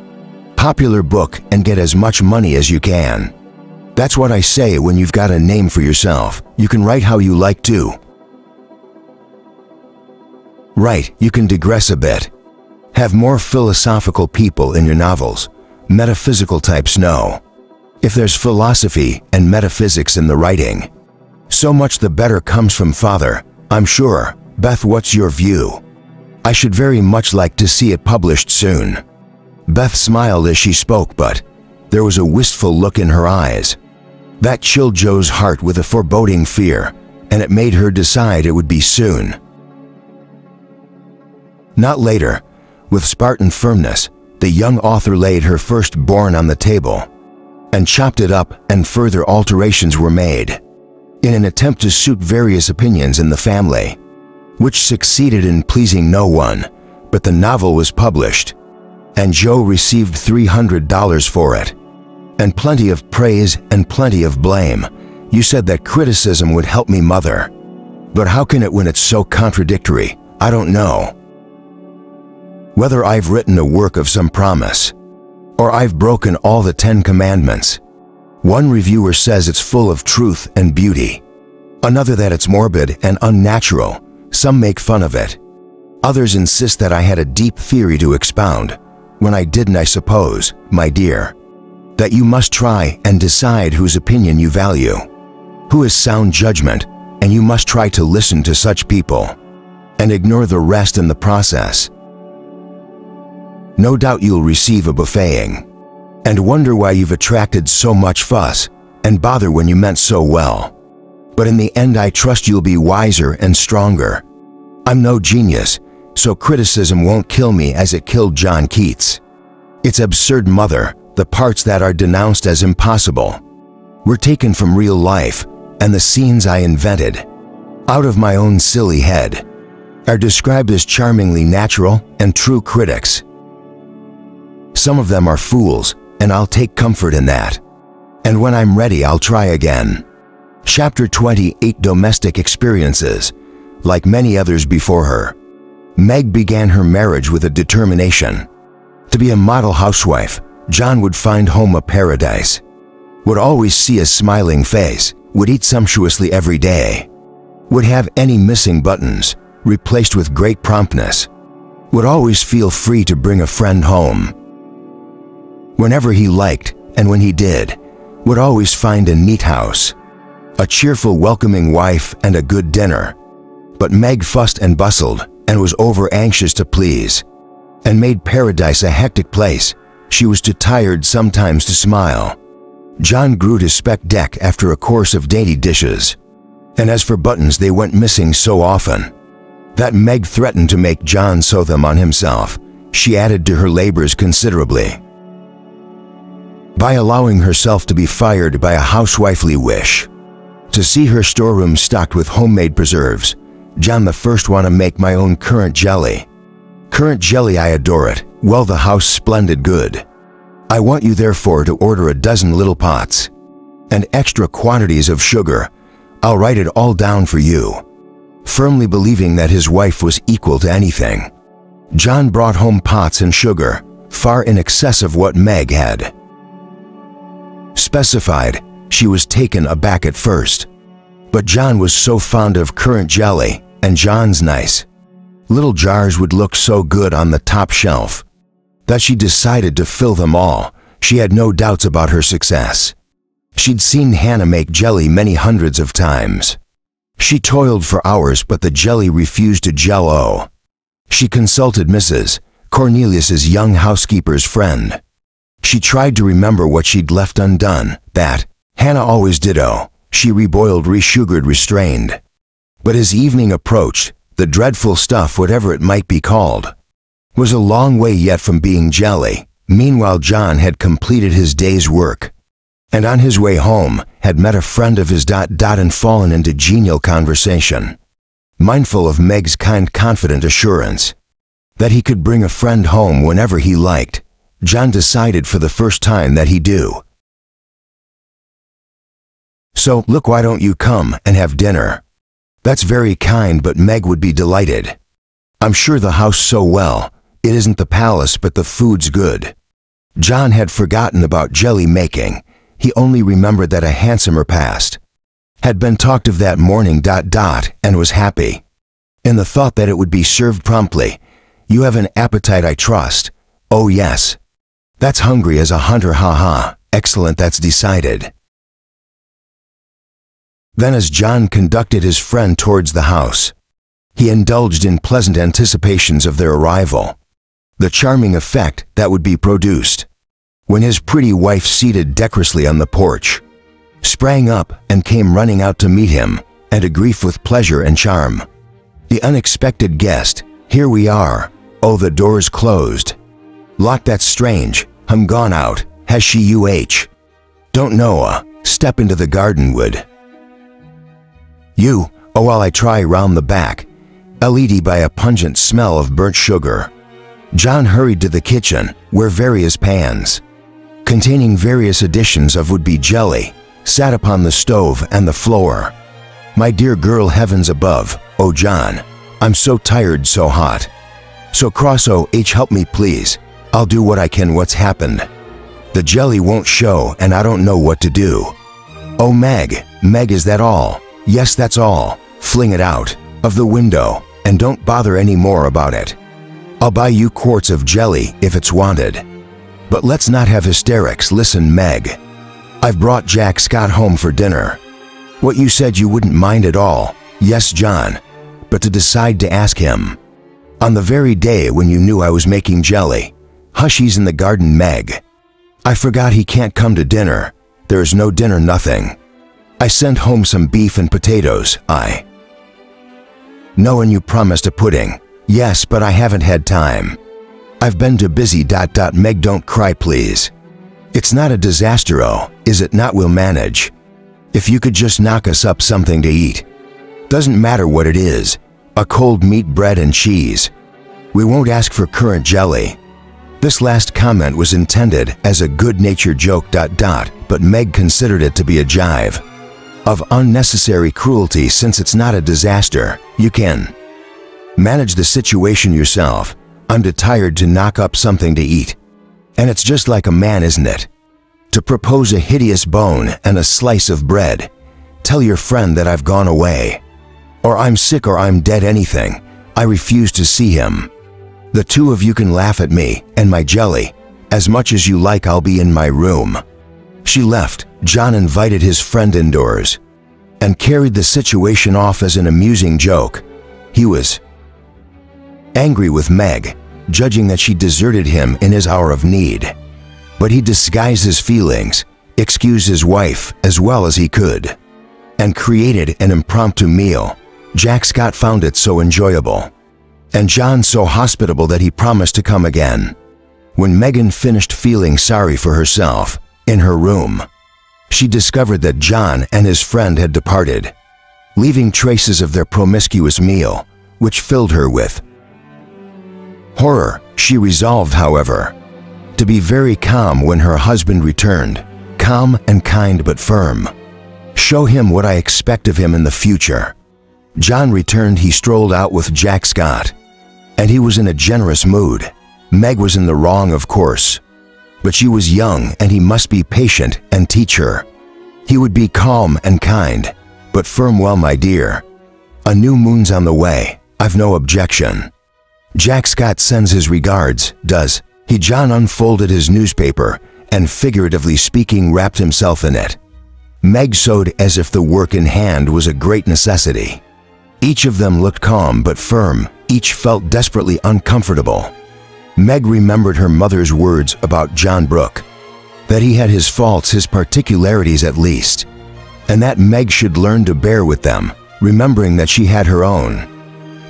popular book and get as much money as you can. That's what I say. When you've got a name for yourself, you can write how you like to. Right, you can digress a bit. Have more philosophical people in your novels. Metaphysical types, no. If there's philosophy and metaphysics in the writing, so much the better comes from father, I'm sure. Beth, what's your view? I should very much like to see it published soon. Beth smiled as she spoke, but there was a wistful look in her eyes that chilled Joe's heart with a foreboding fear, and it made her decide it would be soon, not later. With Spartan firmness, the young author laid her firstborn on the table and chopped it up, and further alterations were made in an attempt to suit various opinions in the family, which succeeded in pleasing no one. But the novel was published, and Joe received $300 for it, and plenty of praise and plenty of blame. You said that criticism would help me, Mother. But how can it when it's so contradictory? I don't know whether I've written a work of some promise, or I've broken all the 10 commandments. One reviewer says it's full of truth and beauty, another that it's morbid and unnatural. Some make fun of it. Others insist that I had a deep theory to expound, when I didn't. I suppose, my dear, that you must try and decide whose opinion you value, who has sound judgment, and you must try to listen to such people and ignore the rest in the process. No doubt you'll receive a buffeting and wonder why you've attracted so much fuss and bother when you meant so well. But in the end, I trust you'll be wiser and stronger. I'm no genius, so criticism won't kill me as it killed John Keats. It's absurd, Mother. The parts that are denounced as impossible were taken from real life, and the scenes I invented out of my own silly head are described as charmingly natural and true. Critics, some of them, are fools, and I'll take comfort in that. And when I'm ready, I'll try again. Chapter 28: Domestic Experiences. Like many others before her, Meg began her marriage with a determination. To be a model housewife, John would find home a paradise, would always see a smiling face, would eat sumptuously every day, would have any missing buttons replaced with great promptness, would always feel free to bring a friend home whenever he liked, and when he did, would always find a neat house, a cheerful, welcoming wife, and a good dinner. But Meg fussed and bustled and was over-anxious to please, and made paradise a hectic place. She was too tired sometimes to smile. John grew to spec deck after a course of dainty dishes, and as for buttons, they went missing so often that Meg threatened to make John sew them on himself. She added to her labors considerably by allowing herself to be fired by a housewifely wish to see her storeroom stocked with homemade preserves. John, the first want to make my own currant jelly. Currant jelly, I adore it. Well, the house splendid good. I want you therefore to order a dozen little pots and extra quantities of sugar. I'll write it all down for you. Firmly believing that his wife was equal to anything, John brought home pots and sugar, far in excess of what Meg had specified. She was taken aback at first, but John was so fond of currant jelly, and John's nice little jars would look so good on the top shelf, that she decided to fill them all. She had no doubts about her success. She'd seen Hannah make jelly many hundreds of times. She toiled for hours, but the jelly refused to jello. She consulted Mrs. Cornelius's young housekeeper's friend. She tried to remember what she'd left undone. That Hannah always ditto. She reboiled, resugared, restrained. But as evening approached, the dreadful stuff, whatever it might be called, was a long way yet from being jelly. Meanwhile, John had completed his day's work, and on his way home had met a friend of his and fallen into genial conversation. Mindful of Meg's kind, confident assurance that he could bring a friend home whenever he liked, John decided for the first time that he do. So, look, why don't you come and have dinner? That's very kind, but Meg would be delighted. I'm sure the house so well. It isn't the palace, but the food's good. John had forgotten about jelly making. He only remembered that a handsomer past had been talked of that morning, and was happy in the thought that it would be served promptly. You have an appetite, I trust. Oh yes. That's hungry as a hunter, ha. Excellent, that's decided. Then as John conducted his friend towards the house, he indulged in pleasant anticipations of their arrival, the charming effect that would be produced when his pretty wife, seated decorously on the porch, sprang up and came running out to meet him, and a grief with pleasure and charm. The unexpected guest, here we are. Oh, the door's closed. Locked, that's strange. Gone out. Has she Don't know. Step into the garden, would you? Oh, while I try round the back. Led by a pungent smell of burnt sugar, John hurried to the kitchen, where various pans containing various editions of would-be jelly sat upon the stove and the floor. My dear girl, heavens above. Oh, John, I'm so tired, so hot, so cross. Oh, help me please. I'll do what I can. What's happened? The jelly won't show, and I don't know what to do. Oh, Meg, is that all? Yes, that's all. Fling it out of the window, and don't bother any more about it. I'll buy you quarts of jelly if it's wanted. But let's not have hysterics. Listen, Meg, I've brought Jack Scott home for dinner. What, you said you wouldn't mind at all? Yes, John, but to decide to ask him on the very day when you knew I was making jelly. Hush, he's in the garden, Meg. I forgot he can't come to dinner. There's no dinner, nothing. I sent home some beef and potatoes. I know, and you promised a pudding. Yes, but I haven't had time. I've been too busy. Meg, don't cry, please. It's not a disaster, oh, is it not? We'll manage. If you could just knock us up something to eat. Doesn't matter what it is. A cold meat, bread and cheese. We won't ask for currant jelly. This last comment was intended as a good-natured joke. But Meg considered it to be a jibe. of unnecessary cruelty since it's not a disaster. You can manage the situation yourself. I'm too tired to knock up something to eat. And it's just like a man, isn't it? To propose a hideous bone and a slice of bread. Tell your friend that I've gone away. Or I'm sick or I'm dead, anything. I refuse to see him. The two of you can laugh at me and my jelly as much as you like. I'll be in my room. She left. John invited his friend indoors and carried the situation off as an amusing joke. He was angry with Meg, judging that she deserted him in his hour of need. But he disguised his feelings, excused his wife as well as he could, and created an impromptu meal. Jack Scott found it so enjoyable, and John so hospitable that he promised to come again. When Megan finished feeling sorry for herself in her room, she discovered that John and his friend had departed, leaving traces of their promiscuous meal, which filled her with horror. She resolved, however, to be very calm when her husband returned, calm and kind but firm. Show him what I expect of him in the future. John returned. He strolled out with Jack Scott, and he was in a generous mood. Meg was in the wrong, of course, but she was young and he must be patient and teach her. He would be calm and kind, but firm. Well, my dear, a new moon's on the way. I've no objection. Jack Scott sends his regards, does he? John unfolded his newspaper and, figuratively speaking, wrapped himself in it. Meg sewed as if the work in hand was a great necessity. Each of them looked calm but firm. Each felt desperately uncomfortable. Meg remembered her mother's words about John Brooke, that he had his faults, his particularities at least, and that Meg should learn to bear with them, remembering that she had her own.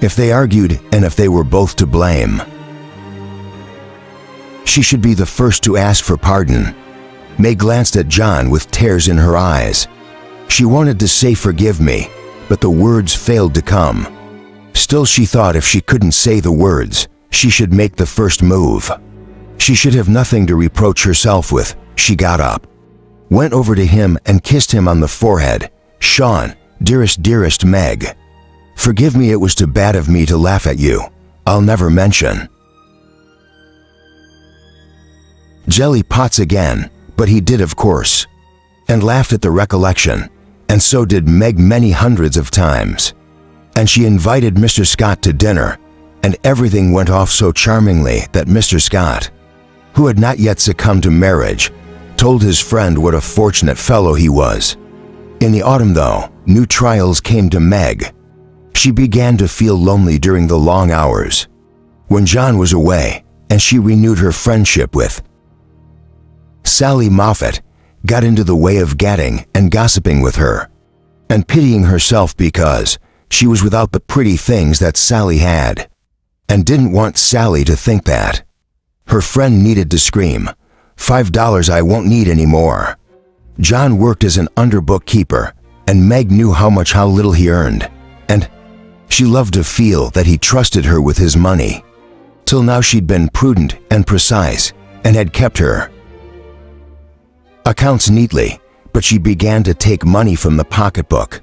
If they argued and if they were both to blame, she should be the first to ask for pardon. Meg glanced at John with tears in her eyes. She wanted to say forgive me, but the words failed to come. Still, she thought if she couldn't say the words, she should make the first move. She should have nothing to reproach herself with. She got up, went over to him and kissed him on the forehead. Sean, dearest Meg, forgive me. It was too bad of me to laugh at you. I'll never mention jelly pots again, but he did, of course, and laughed at the recollection, and so did Meg many hundreds of times. And she invited Mr. Scott to dinner, and everything went off so charmingly that Mr. Scott, who had not yet succumbed to marriage, told his friend what a fortunate fellow he was. In the autumn, though, new trials came to Meg. She began to feel lonely during the long hours when John was away, and she renewed her friendship with Sally Moffat, got into the way of gadding and gossiping with her, and pitying herself because she was without the pretty things that Sally had, and didn't want Sally to think that. Her friend needed to scream, $5 I won't need any more. John worked as an underbookkeeper, and Meg knew how little he earned, and she loved to feel that he trusted her with his money. Till now she'd been prudent and precise, and had kept her accounts neatly, but she began to take money from the pocketbook.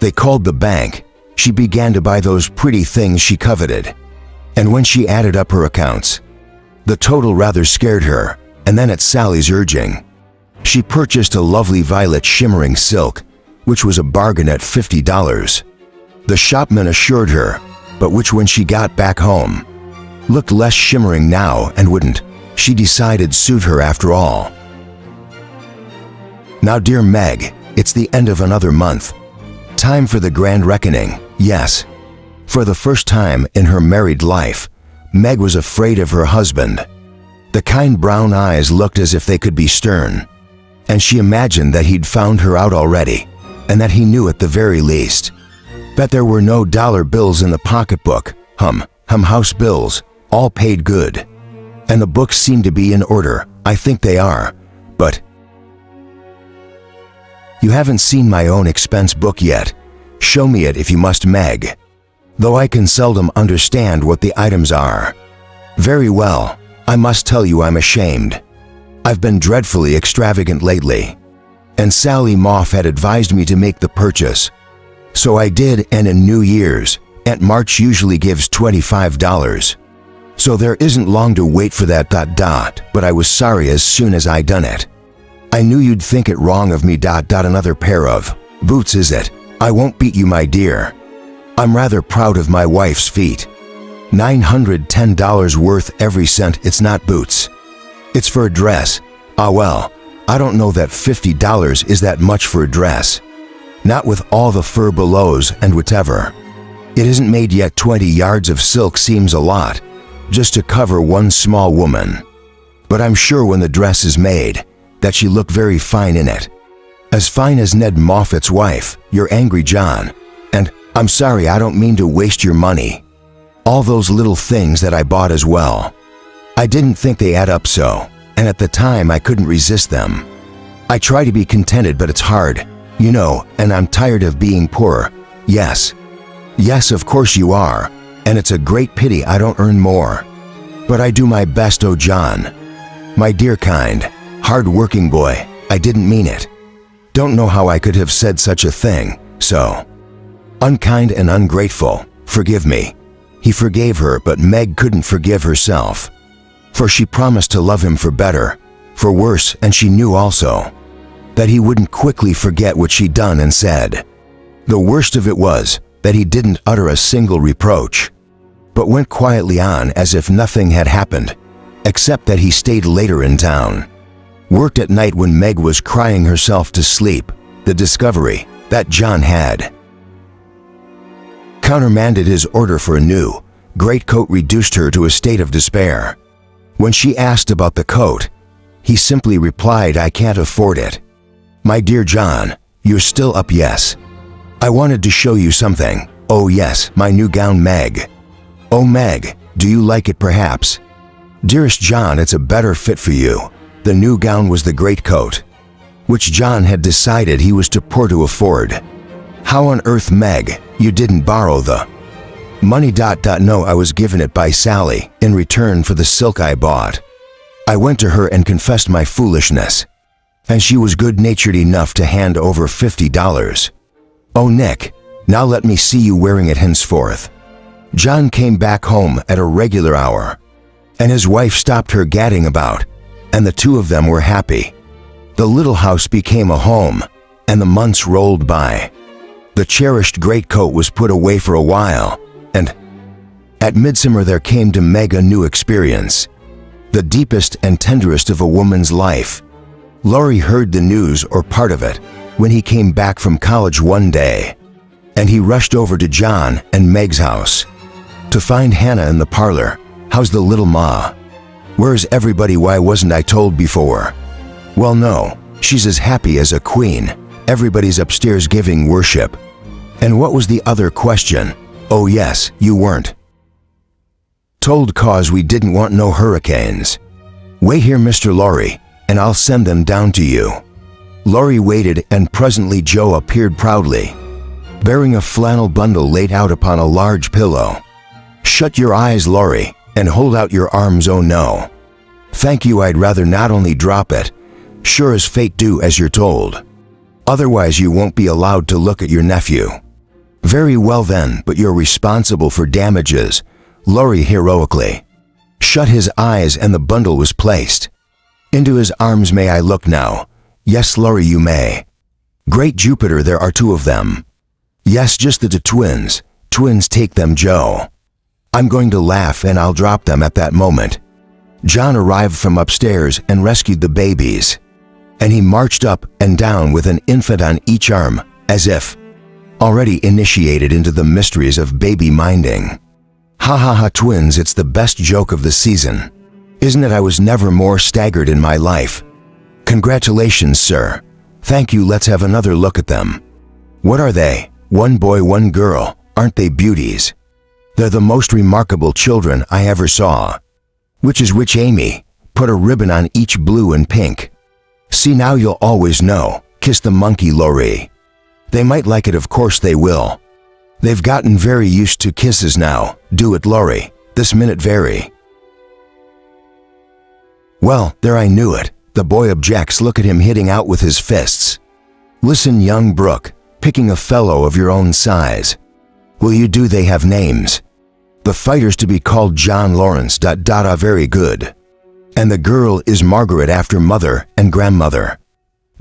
They called the bank. She began to buy those pretty things she coveted, and when she added up her accounts, the total rather scared her. And then at Sally's urging, she purchased a lovely violet shimmering silk, which was a bargain at $50. The shopman assured her, but which when she got back home, looked less shimmering now and wouldn't, she decided, suit her after all. Now, dear Meg, it's the end of another month. Time for the grand reckoning. Yes, for the first time in her married life, Meg was afraid of her husband. The kind brown eyes looked as if they could be stern, and she imagined that he'd found her out already, and that he knew at the very least. Bet there were no dollar bills in the pocketbook. House bills, all paid good. And the books seem to be in order. I think they are, but you haven't seen my own expense book yet. Show me it if you must, Meg. Though I can seldom understand what the items are. Very well. I must tell you I'm ashamed. I've been dreadfully extravagant lately. and Sally Moff had advised me to make the purchase. So I did, and in New Year's, Aunt March usually gives $25. So there isn't long to wait for that ... but I was sorry as soon as I done it. I knew you'd think it wrong of me ... Another pair of boots, is it? I won't beat you, my dear. I'm rather proud of my wife's feet. $910 worth every cent. It's not boots. It's for a dress. Ah well, I don't know that $50 is that much for a dress. Not with all the fur belows and whatever. It isn't made yet. 20 yards of silk seems a lot, just to cover one small woman. But I'm sure when the dress is made, that she look very fine in it. As fine as Ned Moffat's wife, your Angry John. And I'm sorry, I don't mean to waste your money. All those little things that I bought as well. I didn't think they add up so, and at the time I couldn't resist them. I try to be contented, but it's hard, you know, and I'm tired of being poor. Yes. Yes, of course you are, and it's a great pity I don't earn more. But I do my best, oh John. My dear kind, hard-working boy, I didn't mean it. Don't know how I could have said such a thing, so unkind and ungrateful. Forgive me. He forgave her, but Meg couldn't forgive herself. For she promised to love him for better, for worse, and she knew also that he wouldn't quickly forget what she'd done and said. The worst of it was that he didn't utter a single reproach, but went quietly on as if nothing had happened, except that he stayed later in town. Worked at night when Meg was crying herself to sleep. The discovery that John had countermanded his order for a new greatcoat reduced her to a state of despair. When she asked about the coat, he simply replied, I can't afford it. My dear John, you're still up? Yes. I wanted to show you something. Oh yes, my new gown, Meg. Oh Meg, do you like it perhaps? Dearest John, it's a better fit for you. The new gown was the greatcoat, which John had decided he was too poor to afford. How on earth, Meg, you didn't borrow the money? No, I was given it by Sally in return for the silk I bought. I went to her and confessed my foolishness, and she was good-natured enough to hand over $50. Oh Nick, now let me see you wearing it henceforth. John came back home at a regular hour, and his wife stopped her gadding about, and the two of them were happy. The little house became a home, and the months rolled by. The cherished greatcoat was put away for a while, and at midsummer there came to Meg a new experience, the deepest and tenderest of a woman's life. Laurie heard the news, or part of it, when he came back from college one day, and he rushed over to John and Meg's house to find Hannah in the parlor. How's the little ma? Where's everybody? Why wasn't I told before? Well, no, she's as happy as a queen. Everybody's upstairs giving worship. And what was the other question? Oh yes, you weren't told cause we didn't want no hurricanes. Wait here, Mr. Laurie, and I'll send them down to you. Laurie waited, and presently Joe appeared proudly, bearing a flannel bundle laid out upon a large pillow. Shut your eyes, Laurie, and hold out your arms. Oh no. Thank you, I'd rather not only drop it, sure as fate do as you're told. Otherwise you won't be allowed to look at your nephew. Very well then, but you're responsible for damages. Laurie heroically shut his eyes, and the bundle was placed into his arms. May I look now? Yes, Laurie, you may. Great Jupiter, there are two of them. Yes, just the two twins. Twins, take them, Joe. I'm going to laugh, and I'll drop them at that moment. John arrived from upstairs and rescued the babies, and he marched up and down with an infant on each arm, as if already initiated into the mysteries of baby minding. Ha ha ha, twins, it's the best joke of the season. Isn't it? I was never more staggered in my life. Congratulations, sir. Thank you. Let's have another look at them. What are they? One boy, one girl. Aren't they beauties? They're the most remarkable children I ever saw. Which is which, Amy? Put a ribbon on each, blue and pink. See, now you'll always know. Kiss the monkey, Laurie. They might like it, of course they will. They've gotten very used to kisses now. Do it, Laurie. This minute, very. Well, there, I knew it. The boy objects. Look at him hitting out with his fists. Listen, young Brooke, picking a fellow of your own size. Will you do they have names? The fighter's to be called John Lawrence. Very good. And the girl is Margaret after mother and grandmother.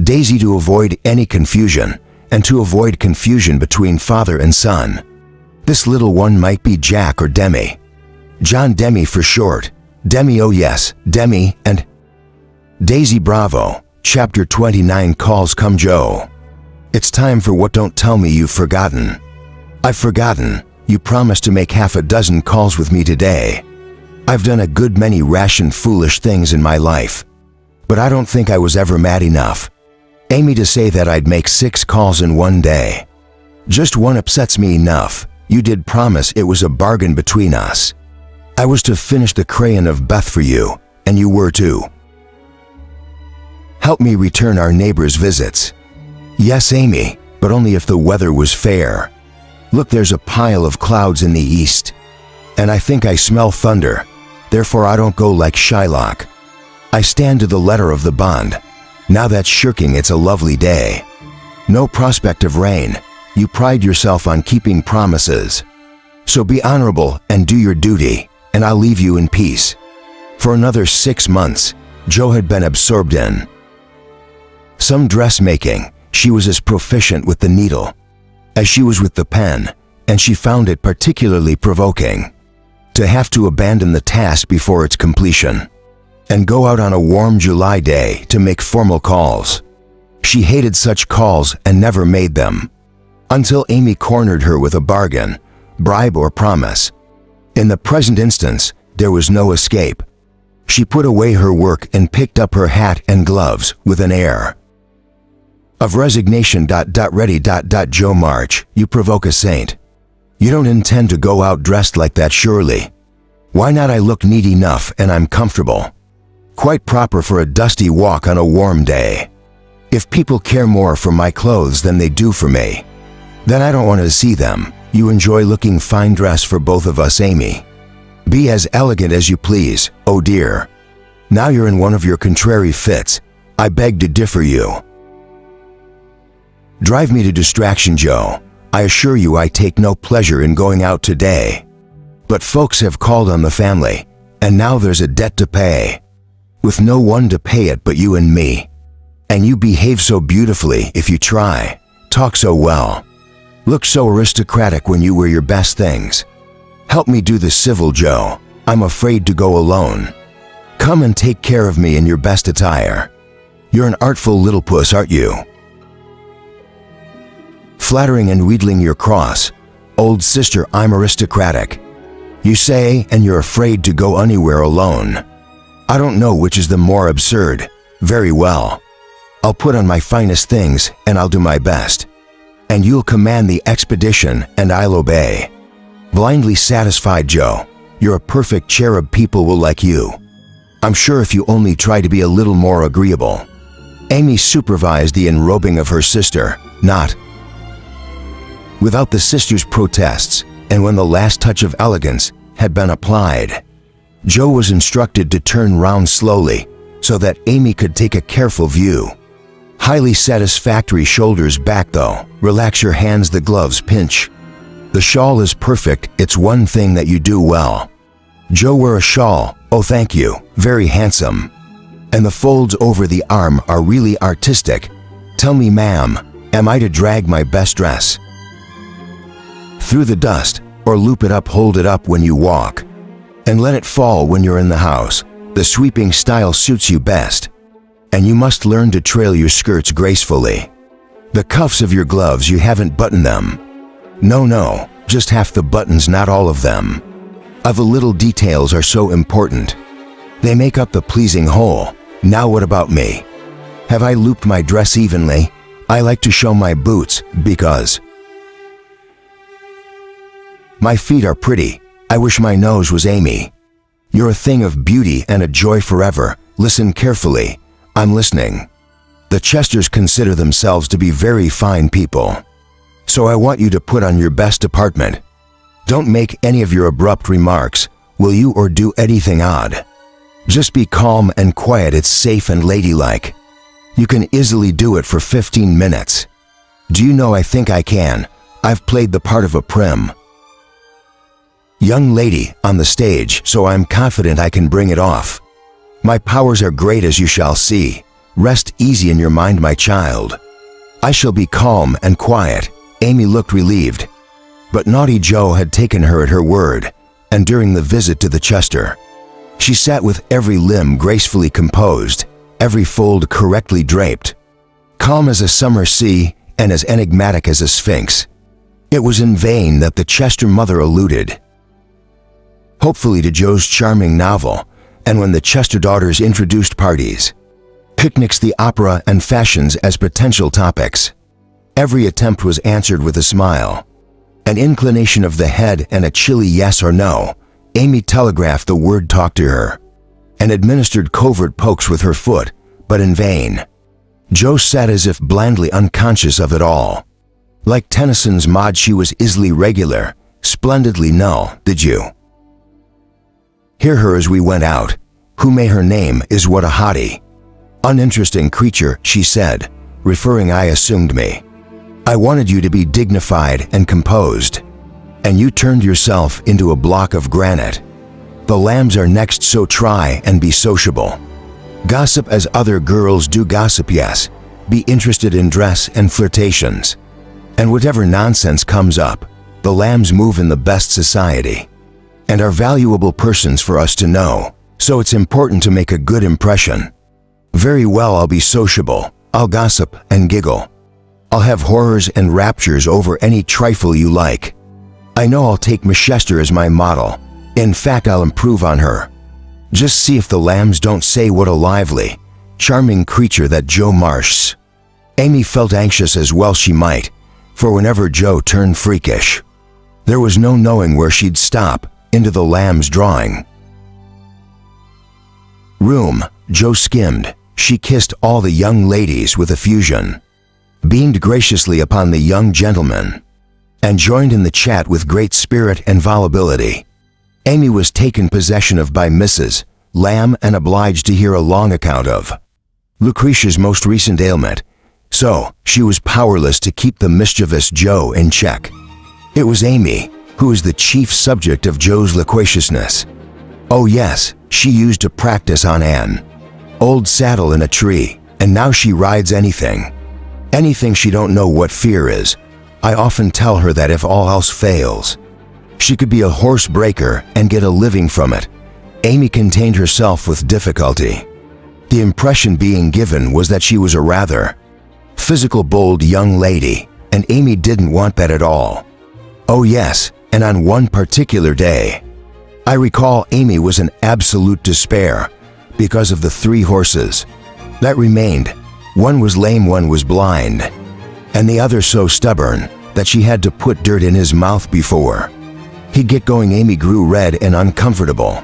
Daisy to avoid any confusion, and to avoid confusion between father and son. This little one might be Jack or Demi. John Demi for short. Demi, oh yes, Demi, and Daisy Bravo. Chapter 29 Calls Come Joe. It's time for what don't tell me you've forgotten. I've forgotten. You promised to make half a dozen calls with me today. I've done a good many rash and foolish things in my life. But I don't think I was ever mad enough, Amy, to say that I'd make 6 calls in one day. Just one upsets me enough. You did promise it was a bargain between us. I was to finish the crayon of Beth for you, and you were too. Help me return our neighbor's visits. Yes, Amy, but only if the weather was fair. Look, there's a pile of clouds in the east, and I think I smell thunder. Therefore I don't go like Shylock. I stand to the letter of the bond. Now that's shirking. It's a lovely day. No prospect of rain. You pride yourself on keeping promises. So be honorable and do your duty, and I'll leave you in peace. For another 6 months, Joe had been absorbed in some dressmaking. She was as proficient with the needle as she was with the pen, and she found it particularly provoking to have to abandon the task before its completion and go out on a warm July day to make formal calls. She hated such calls and never made them, until Amy cornered her with a bargain, bribe or promise. In the present instance, there was no escape. She put away her work and picked up her hat and gloves with an air of resignation. Ready. Joe March, you provoke a saint. You don't intend to go out dressed like that, surely? Why not? I look neat enough and I'm comfortable. Quite proper for a dusty walk on a warm day. If people care more for my clothes than they do for me, then I don't want to see them. You enjoy looking fine dress for both of us, Amy. Be as elegant as you please, oh dear. Now you're in one of your contrary fits. I beg to differ you. Drive me to distraction, Joe. I assure you I take no pleasure in going out today. But folks have called on the family, and now there's a debt to pay, with no one to pay it but you and me. And you behave so beautifully if you try, talk so well, look so aristocratic when you wear your best things. Help me do the civil, Joe. I'm afraid to go alone. Come and take care of me in your best attire. You're an artful little puss, aren't you? Flattering and wheedling your cross. Old sister, I'm aristocratic, you say, and you're afraid to go anywhere alone. I don't know which is the more absurd. Very well. I'll put on my finest things and I'll do my best. And you'll command the expedition and I'll obey. Blindly satisfied, Joe. You're a perfect cherub. People will like you, I'm sure, if you only try to be a little more agreeable. Amy supervised the enrobing of her sister, not without the sister's protests, and when the last touch of elegance had been applied, Joe was instructed to turn round slowly so that Amy could take a careful view. Highly satisfactory. Shoulders back though. Relax your hands, the gloves pinch. The shawl is perfect. It's one thing that you do well. Joe, wear a shawl. Oh, thank you. Very handsome. And the folds over the arm are really artistic. Tell me, ma'am, am I to drag my best dress through the dust, or loop it up? Hold it up when you walk, and let it fall when you're in the house. The sweeping style suits you best, and you must learn to trail your skirts gracefully. The cuffs of your gloves, you haven't buttoned them. No, just half the buttons, not all of them. The little details are so important. They make up the pleasing whole. Now what about me? Have I looped my dress evenly? I like to show my boots, because my feet are pretty. I wish my nose was Amy. You're a thing of beauty and a joy forever. Listen carefully. I'm listening. The Chesters consider themselves to be very fine people, so I want you to put on your best deportment. Don't make any of your abrupt remarks, will you, or do anything odd. Just be calm and quiet. It's safe and ladylike. You can easily do it for 15 minutes. Do you know, I think I can. I've played the part of a prim young lady on the stage, so I'm confident I can bring it off. My powers are great, as you shall see. Rest easy in your mind, my child. I shall be calm and quiet." Amy looked relieved. But naughty Joe had taken her at her word, and during the visit to the Chester, she sat with every limb gracefully composed, every fold correctly draped, calm as a summer sea and as enigmatic as a sphinx. It was in vain that the Chester mother alluded, hopefully, to Joe's charming novel, and when the Chester daughters introduced parties, picnics, the opera, and fashions as potential topics, every attempt was answered with a smile, an inclination of the head, and a chilly yes or no. Amy telegraphed the word talk to her, and administered covert pokes with her foot, but in vain. Joe sat as if blandly unconscious of it all. Like Tennyson's Maud, she was easily regular, splendidly null. "Did you hear her as we went out? Who may her name is? What a hottie. Uninteresting creature," she said, referring, I assumed, me. "I wanted you to be dignified and composed, and you turned yourself into a block of granite. The lambs are next, so try and be sociable. Gossip as other girls do gossip, yes. Be interested in dress and flirtations. And whatever nonsense comes up, the lambs move in the best society, and are valuable persons for us to know, so it's important to make a good impression. Very well, I'll be sociable. I'll gossip and giggle. I'll have horrors and raptures over any trifle you like. I know I'll take Miss Chester as my model. In fact, I'll improve on her. Just see if the lambs don't say what a lively, charming creature that Joe Marsh's." Amy felt anxious, as well she might, for whenever Joe turned freakish, there was no knowing where she'd stop into the lamb's drawing room. Joe skimmed. She kissed all the young ladies with effusion, beamed graciously upon the young gentlemen, and joined in the chat with great spirit and volubility. Amy was taken possession of by Mrs. Lamb and obliged to hear a long account of Lucretia's most recent ailment, so she was powerless to keep the mischievous Joe in check. It was Amy who was the chief subject of Joe's loquaciousness. Oh yes, she used to practice on an old saddle in a tree, and now she rides anything. Anything she don't know what fear is. I often tell her that if all else fails, she could be a horse breaker and get a living from it. Amy contained herself with difficulty. The impression being given was that she was a rather physical, bold young lady, and Amy didn't want that at all. Oh yes, and on one particular day, I recall, Amy was in absolute despair because of the 3 horses that remained. One was lame, one was blind, and the other so stubborn that she had to put dirt in his mouth before he'd get going. Amy grew red and uncomfortable,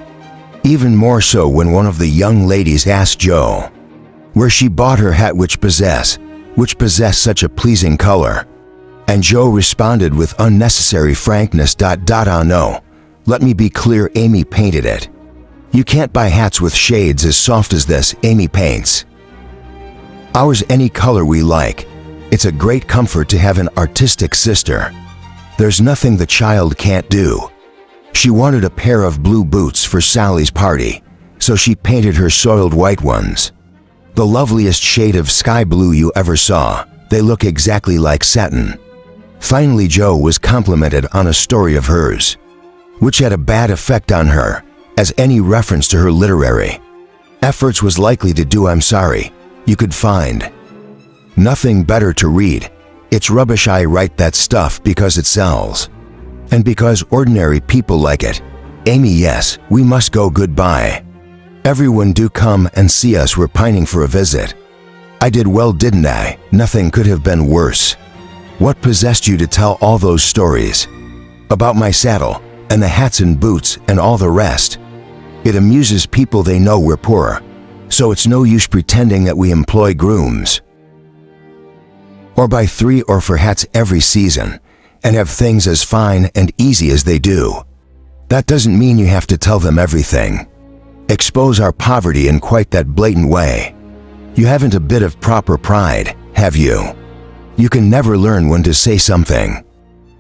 even more so when one of the young ladies asked Joe where she bought her hat, which possessed such a pleasing color, and Joe responded with unnecessary frankness, "Ah no, let me be clear, Amy painted it. You can't buy hats with shades as soft as this. Amy paints ours any color we like. It's a great comfort to have an artistic sister. There's nothing the child can't do." She wanted a pair of blue boots for Sally's party, so she painted her soiled white ones the loveliest shade of sky blue you ever saw. They look exactly like satin. Finally, Joe was complimented on a story of hers, which had a bad effect on her, as any reference to her literary efforts was likely to do. "I'm sorry, you could find nothing better to read. It's rubbish. I write that stuff because it sells, and because ordinary people like it." Amy, yes, we must go. Goodbye. Everyone do come and see us. We're pining for a visit. I did well, didn't I? Nothing could have been worse. What possessed you to tell all those stories about my saddle and the hats and boots and all the rest? It amuses people. They know we're poor, so it's no use pretending that we employ grooms or buy 3 or 4 hats every season and have things as fine and easy as they do. That doesn't mean you have to tell them everything. Expose our poverty in quite that blatant way. You haven't a bit of proper pride, have you? You can never learn when to say something.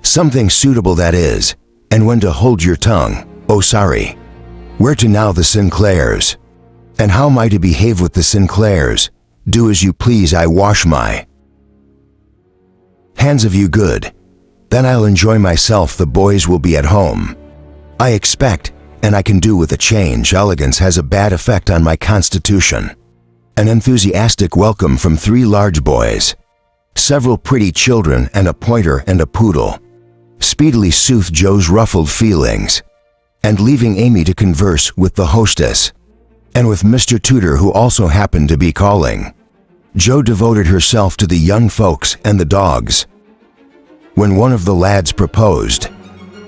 Something suitable, that is, and when to hold your tongue. Oh, sorry. Where to now, the Sinclairs? And how am I to behave with the Sinclairs? Do as you please, I wash my hands of you good. Then I'll enjoy myself, the boys will be at home. I expect, and I can do with a change. Elegance has a bad effect on my constitution. An enthusiastic welcome from 3 large boys, several pretty children, and a pointer and a poodle speedily soothed Joe's ruffled feelings, and leaving Amy to converse with the hostess and with Mr. Tudor, who also happened to be calling, Joe devoted herself to the young folks and the dogs. When one of the lads proposed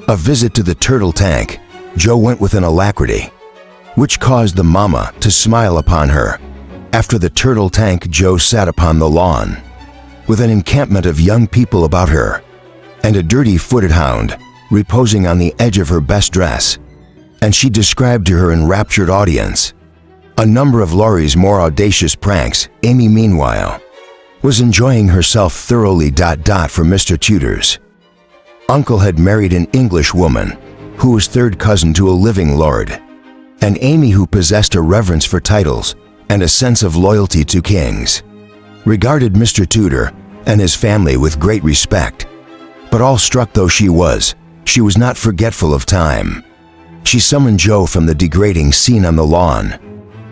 a visit to the turtle tank, Joe went with an alacrity which caused the mama to smile upon her. After the turtle tank, Joe sat upon the lawn with an encampment of young people about her, and a dirty-footed hound reposing on the edge of her best dress, and she described to her enraptured audience a number of Laurie's more audacious pranks. Amy, meanwhile, was enjoying herself thoroughly. For Mr. Tudor's uncle had married an English woman who was third cousin to a living lord, and Amy, who possessed a reverence for titles and a sense of loyalty to kings, regarded Mr. Tudor and his family with great respect. But all struck though she was not forgetful of time. She summoned Joe from the degrading scene on the lawn,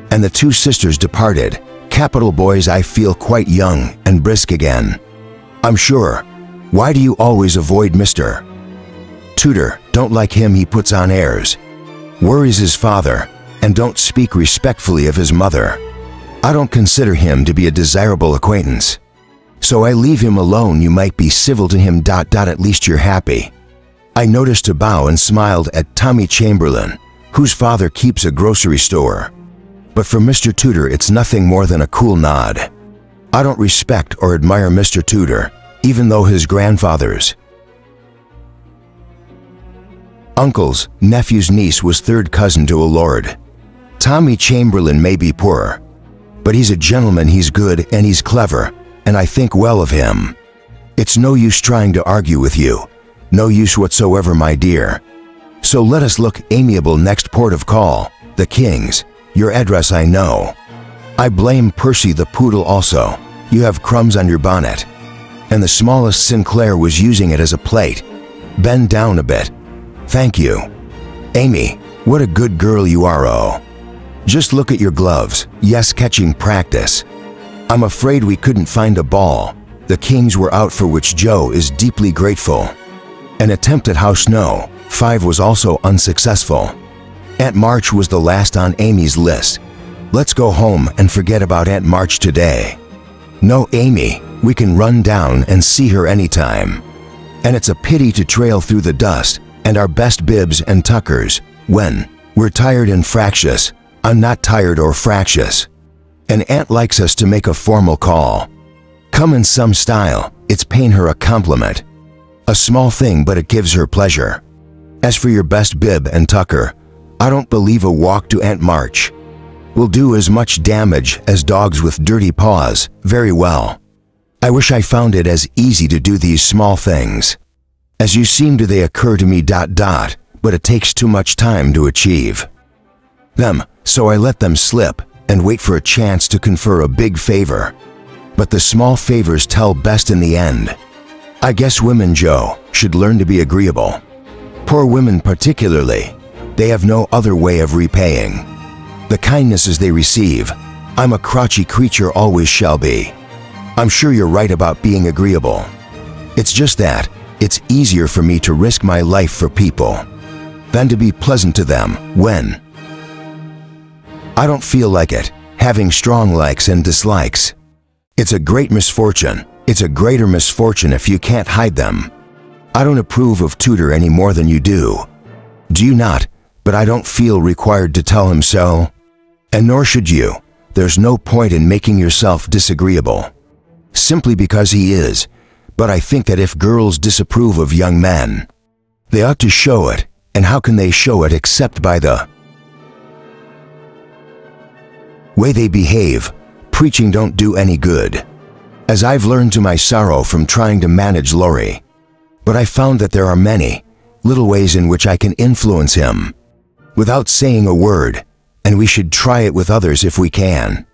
and the 2 sisters departed. Capital boys, I feel quite young and brisk again, I'm sure. Why do you always avoid Mr. Tudor? Don't like him, he puts on airs, worries his father, and don't speak respectfully of his mother. I don't consider him to be a desirable acquaintance, so I leave him alone. You might be civil to him. At least you're happy. I noticed to bow and smiled at Tommy Chamberlain, whose father keeps a grocery store. But for Mr. Tudor, it's nothing more than a cool nod. I don't respect or admire Mr. Tudor, even though his grandfather's uncle's nephew's niece was third cousin to a lord. Tommy Chamberlain may be poor, but he's a gentleman, he's good, and he's clever, and I think well of him. It's no use trying to argue with you. No use whatsoever, my dear. So let us look amiable. Next port of call, the King's. Your address I know. I blame Percy the poodle also. You have crumbs on your bonnet, and the smallest Sinclair was using it as a plate. Bend down a bit. Thank you. Amy, what a good girl you are. Oh, just look at your gloves. Yes, catching practice. I'm afraid we couldn't find a ball. The Kings were out, for which Joe is deeply grateful. An attempt at house no. 5 was also unsuccessful. Aunt March was the last on Amy's list. Let's go home and forget about Aunt March today. No, Amy, we can run down and see her anytime. And it's a pity to trail through the dust and our best bibs and tuckers when we're tired and fractious. I'm not tired or fractious. And Aunt likes us to make a formal call. Come in some style. It's paying her a compliment. A small thing, but it gives her pleasure. As for your best bib and tucker, I don't believe a walk to Aunt March will do as much damage as dogs with dirty paws. Very well. I wish I found it as easy to do these small things as you seem to. They occur to me. But it takes too much time to achieve them, so I let them slip and wait for a chance to confer a big favor. But the small favors tell best in the end. I guess women, Joe, should learn to be agreeable. Poor women particularly. They have no other way of repaying the kindnesses they receive. I'm a crotchy creature, always shall be. I'm sure you're right about being agreeable. It's just that it's easier for me to risk my life for people than to be pleasant to them when I don't feel like it, having strong likes and dislikes. It's a great misfortune. It's a greater misfortune if you can't hide them. I don't approve of Tudor any more than you do. Do you not? But I don't feel required to tell him so. And nor should you. There's no point in making yourself disagreeable simply because he is. But I think that if girls disapprove of young men, they ought to show it. And how can they show it except by the way they behave? Preaching don't do any good. as I've learned to my sorrow from trying to manage Laurie. But I found that there are many little ways in which I can influence him without saying a word, and we should try it with others if we can.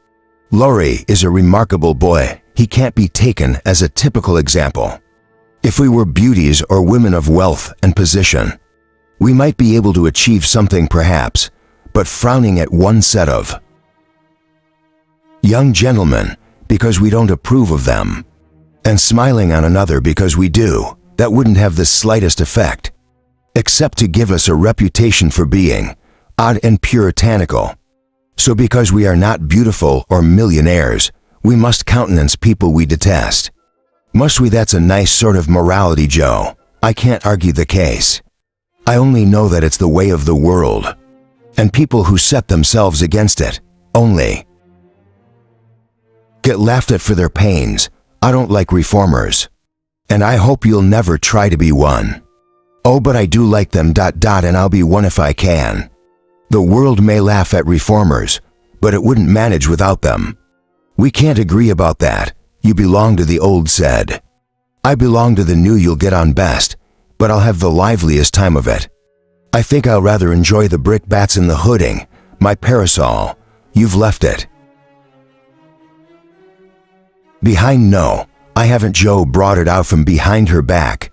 Laurie is a remarkable boy. He can't be taken as a typical example. If we were beauties or women of wealth and position, we might be able to achieve something perhaps, but frowning at one set of young gentlemen because we don't approve of them, and smiling on another because we do, that wouldn't have the slightest effect, except to give us a reputation for being odd and puritanical. So because we are not beautiful or millionaires, we must countenance people we detest. Must we? That's a nice sort of morality, Joe. I can't argue the case. I only know that it's the way of the world, and people who set themselves against it only get laughed at for their pains. I don't like reformers, and I hope you'll never try to be one. Oh, but I do like them ... and I'll be one if I can. The world may laugh at reformers, but it wouldn't manage without them. We can't agree about that. You belong to the old said. I belong to the new. You'll get on best, but I'll have the liveliest time of it. I think I'll rather enjoy the brickbats in the hooding, my parasol. You've left it behind. No, I haven't. Joe brought it out from behind her back.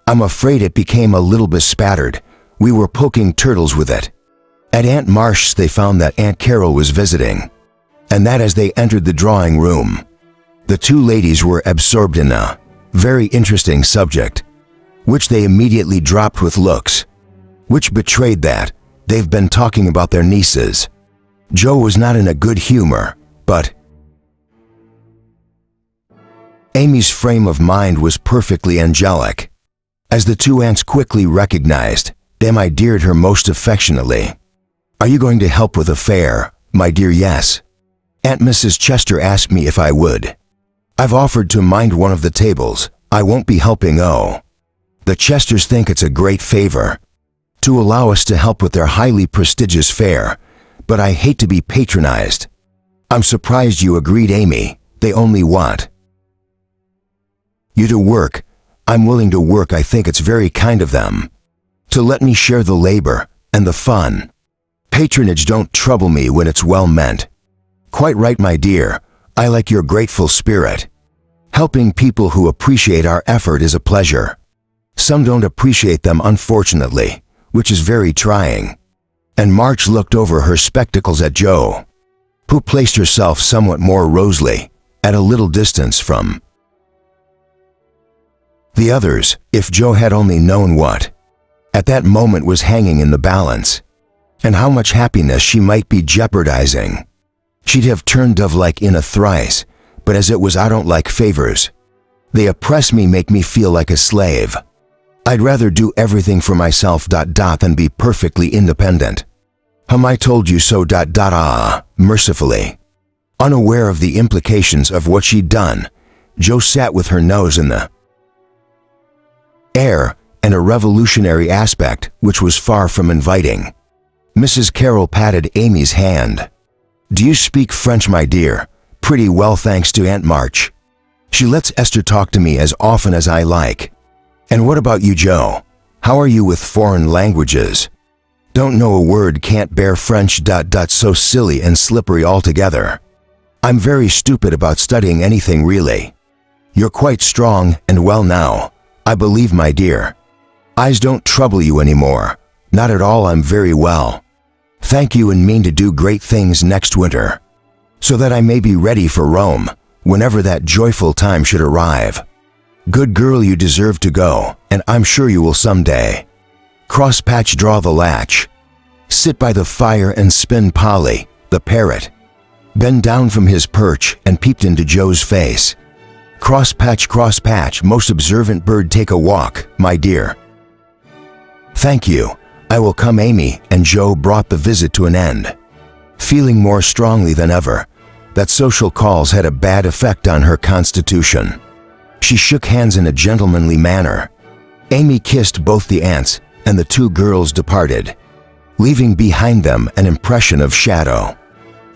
I'm afraid it became a little bespattered. We were poking turtles with it. At Aunt Marsh's they found that Aunt Carol was visiting, and that as they entered the drawing room, the two ladies were absorbed in a very interesting subject, which they immediately dropped with looks which betrayed that they've been talking about their nieces. Joe was not in a good humor, but Amy's frame of mind was perfectly angelic. As the two aunts quickly recognized, they endeared her most affectionately. Are you going to help with the fair, my dear? Yes. Aunt Mrs. Chester asked me if I would. I've offered to mind one of the tables. I won't be helping. Oh, the Chesters think it's a great favor to allow us to help with their highly prestigious fair, but I hate to be patronized. I'm surprised you agreed, Amy. They only want you to work. I'm willing to work. I think it's very kind of them to let me share the labor and the fun. Patronage don't trouble me when it's well meant. Quite right, my dear. I like your grateful spirit. Helping people who appreciate our effort is a pleasure. Some don't appreciate them, unfortunately, which is very trying. And March looked over her spectacles at Joe, who placed herself somewhat more rosily at a little distance from the others. If Joe had only known what at that moment was hanging in the balance, and how much happiness she might be jeopardizing, she'd have turned dove-like in a thrice. But as it was, I don't like favors. They oppress me, make me feel like a slave. I'd rather do everything for myself ... than be perfectly independent. I told you so ... mercifully. Unaware of the implications of what she'd done, Joe sat with her nose in the air and a revolutionary aspect which was far from inviting. Mrs. Carroll patted Amy's hand. Do you speak French, my dear? Pretty well, thanks to Aunt March. She lets Esther talk to me as often as I like. And what about you, Joe? How are you with foreign languages? Don't know a word, can't bear French ... So silly and slippery altogether. I'm very stupid about studying anything, really. You're quite strong and well now, I believe, my dear. Eyes don't trouble you anymore. Not at all. I'm very well, thank you, and mean to do great things next winter, so that I may be ready for Rome whenever that joyful time should arrive. Good girl, you deserve to go, and I'm sure you will someday. Crosspatch, draw the latch. Sit by the fire and spin. Polly, the parrot, bent down from his perch and peeped into Joe's face. Crosspatch, crosspatch, most observant bird, take a walk, my dear. Thank you. I will come, Amy, and Joe brought the visit to an end, feeling more strongly than ever that social calls had a bad effect on her constitution. She shook hands in a gentlemanly manner. Amy kissed both the aunts, and the two girls departed, leaving behind them an impression of shadow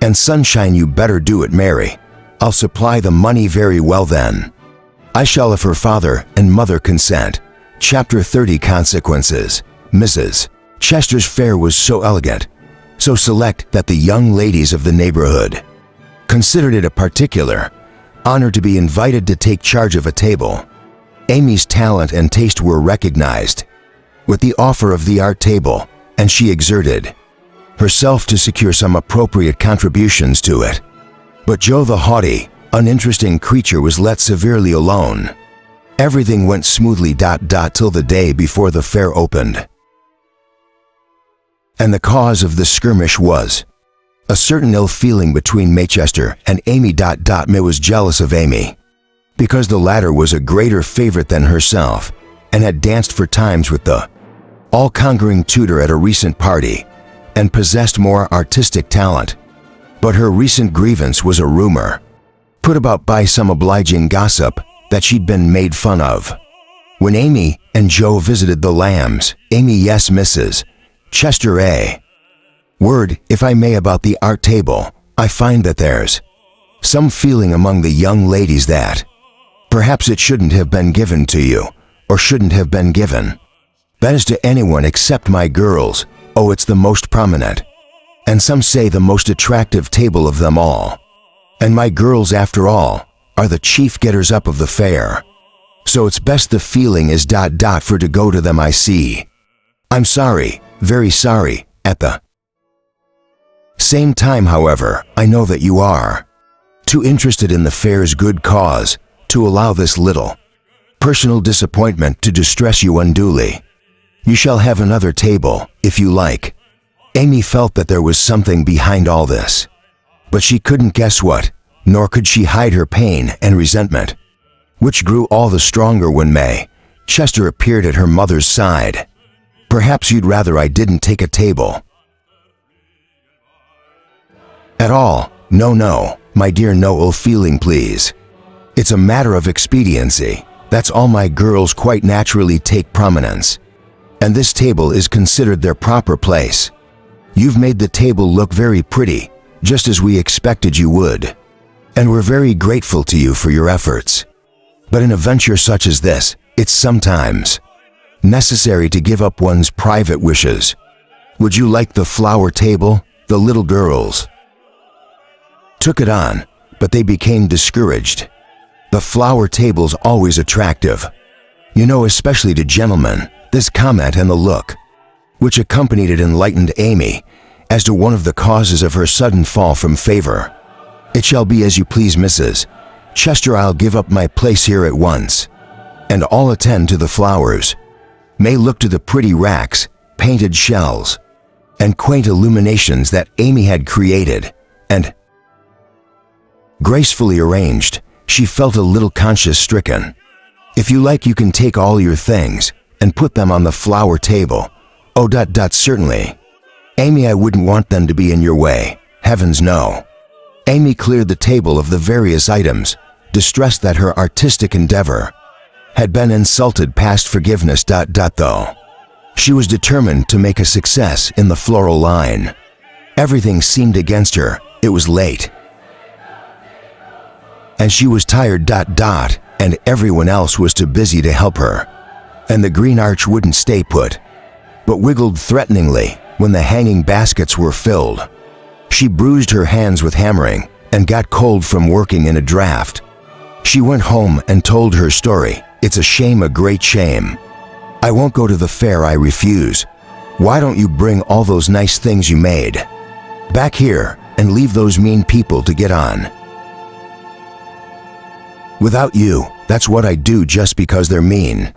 and sunshine. You better do it, Mary. I'll supply the money very well then. I shall if her father and mother consent. Chapter 30 Consequences. Mrs. Chester's fare was so elegant, so select that the young ladies of the neighborhood considered it a particular honor to be invited to take charge of a table. Amy's talent and taste were recognized with the offer of the art table, and she exerted herself to secure some appropriate contributions to it. But Joe, the haughty, uninteresting creature, was let severely alone. Everything went smoothly till the day before the fair opened. And the cause of the skirmish was a certain ill feeling between Maychester and Amy. May was jealous of Amy, because the latter was a greater favorite than herself, and had danced for times with the all-conquering tutor at a recent party, and possessed more artistic talent. But her recent grievance was a rumor, put about by some obliging gossip, that she'd been made fun of. When Amy and Joe visited the Lambs, Amy, yes, Mrs. Chester, a word, if I may, about the art table. I find that there's some feeling among the young ladies that perhaps it shouldn't have been given to you, or shouldn't have been given. That is to anyone except my girls. Oh, it's the most prominent, and some say the most attractive table of them all. And my girls, after all, are the chief getters up of the fair. So it's best the feeling is for to go to them, I see. I'm sorry, very sorry. At the same time, however, I know that you are too interested in the fair's good cause to allow this little personal disappointment to distress you unduly. You shall have another table, if you like. Amy felt that there was something behind all this, but she couldn't guess what, nor could she hide her pain and resentment, which grew all the stronger when May Chester appeared at her mother's side. Perhaps you'd rather I didn't take a table at all. No, my dear, no ill feeling, please. It's a matter of expediency. That's all. My girls quite naturally take prominence, and this table is considered their proper place. You've made the table look very pretty, just as we expected you would, and we're very grateful to you for your efforts. But in a venture such as this, it's sometimes necessary to give up one's private wishes. Would you like the flower table? The little girls took it on, but they became discouraged. The flower table's always attractive, you know, especially to gentlemen. This comment and the look which accompanied it enlightened Amy as to one of the causes of her sudden fall from favor. It shall be as you please, Mrs. Chester. I'll give up my place here at once, and all attend to the flowers. May look to the pretty racks, painted shells, and quaint illuminations that Amy had created and gracefully arranged. She felt a little conscience-stricken. If you like, you can take all your things and put them on the flower table. Oh, certainly. Amy, I wouldn't want them to be in your way. Heavens, no. Amy cleared the table of the various items, distressed that her artistic endeavor had been insulted past forgiveness. Though she was determined to make a success in the floral line, everything seemed against her. It was late, and she was tired. And everyone else was too busy to help her. And the green arch wouldn't stay put, but wiggled threateningly when the hanging baskets were filled. She bruised her hands with hammering and got cold from working in a draft. She went home and told her story. It's a shame, a great shame. I won't go to the fair, I refuse. Why don't you bring all those nice things you made back here and leave those mean people to get on without you? That's what I do, just because they're mean.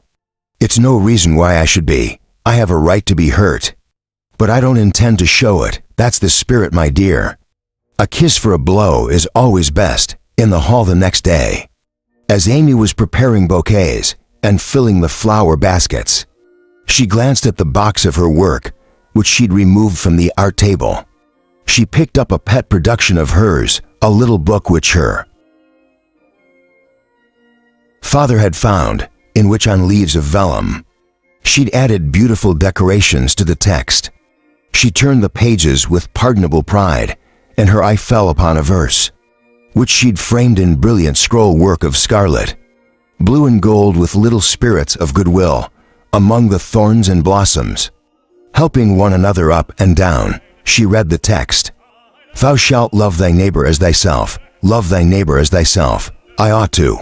It's no reason why I should be. I have a right to be hurt, but I don't intend to show it. That's the spirit, my dear. A kiss for a blow is always best. In the hall the next day, as Amy was preparing bouquets and filling the flower baskets, she glanced at the box of her work, which she'd removed from the art table. She picked up a pet production of hers, a little book which her father had found, in which, on leaves of vellum, she'd added beautiful decorations to the text. She turned the pages with pardonable pride, and her eye fell upon a verse. which she'd framed in brilliant scroll work of scarlet, blue and gold with little spirits of goodwill among the thorns and blossoms. Helping one another up and down, she read the text. Thou shalt love thy neighbor as thyself. Love thy neighbor as thyself. I ought to.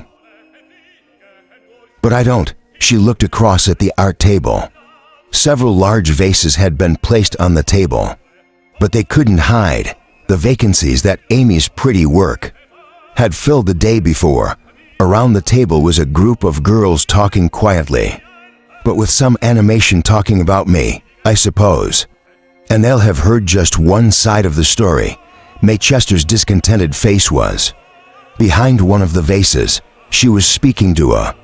But I don't. She looked across at the art table. Several large vases had been placed on the table, but they couldn't hide the vacancies that Amy's pretty work had filled the day before. Around the table was a group of girls talking quietly, but with some animation, talking about me, I suppose. And they'll have heard just one side of the story. May Chester's discontented face was. Behind one of the vases, she was speaking to a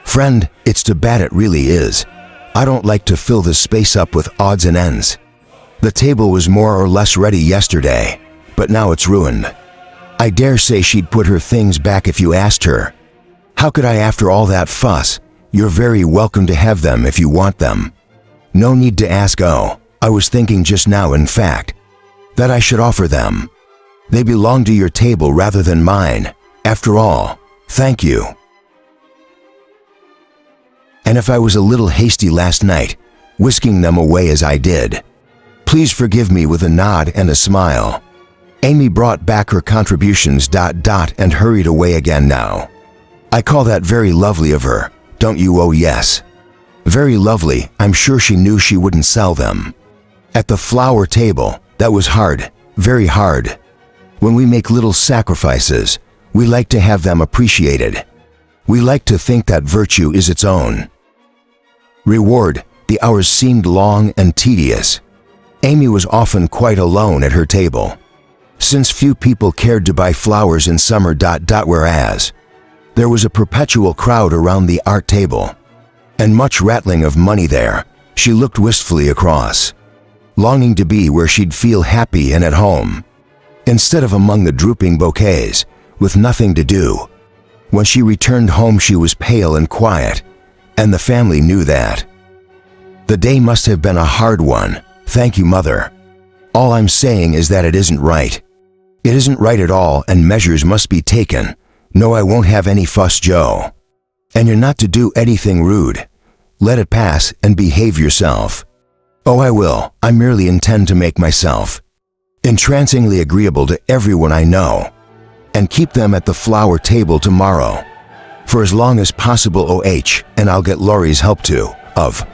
friend. It's too bad, it really is. I don't like to fill the space up with odds and ends. The table was more or less ready yesterday, but now it's ruined. I dare say she'd put her things back if you asked her. How could I after all that fuss? You're very welcome to have them if you want them. No need to ask. Oh, I was thinking just now, in fact, that I should offer them. They belong to your table rather than mine. After all, thank you. And if I was a little hasty last night, whisking them away as I did, please forgive me. With a nod and a smile, Amy brought back her contributions and hurried away again. Now, I call that very lovely of her, don't you? Oh yes. Very lovely. I'm sure she knew she wouldn't sell them. At the flower table, that was hard, very hard. When we make little sacrifices, we like to have them appreciated. We like to think that virtue is its own reward. The hours seemed long and tedious. Amy was often quite alone at her table, since few people cared to buy flowers in summer. Whereas there was a perpetual crowd around the art table, and much rattling of money there. She looked wistfully across, longing to be where she'd feel happy and at home, instead of among the drooping bouquets, with nothing to do. When she returned home, she was pale and quiet, and the family knew that. The day must have been a hard one. Thank you, Mother. All I'm saying is that it isn't right. It isn't right at all, and measures must be taken. No, I won't have any fuss, Joe. And you're not to do anything rude. Let it pass and behave yourself. Oh, I will. I merely intend to make myself entrancingly agreeable to everyone I know, and keep them at the flower table tomorrow for as long as possible. And I'll get Laurie's help too. Of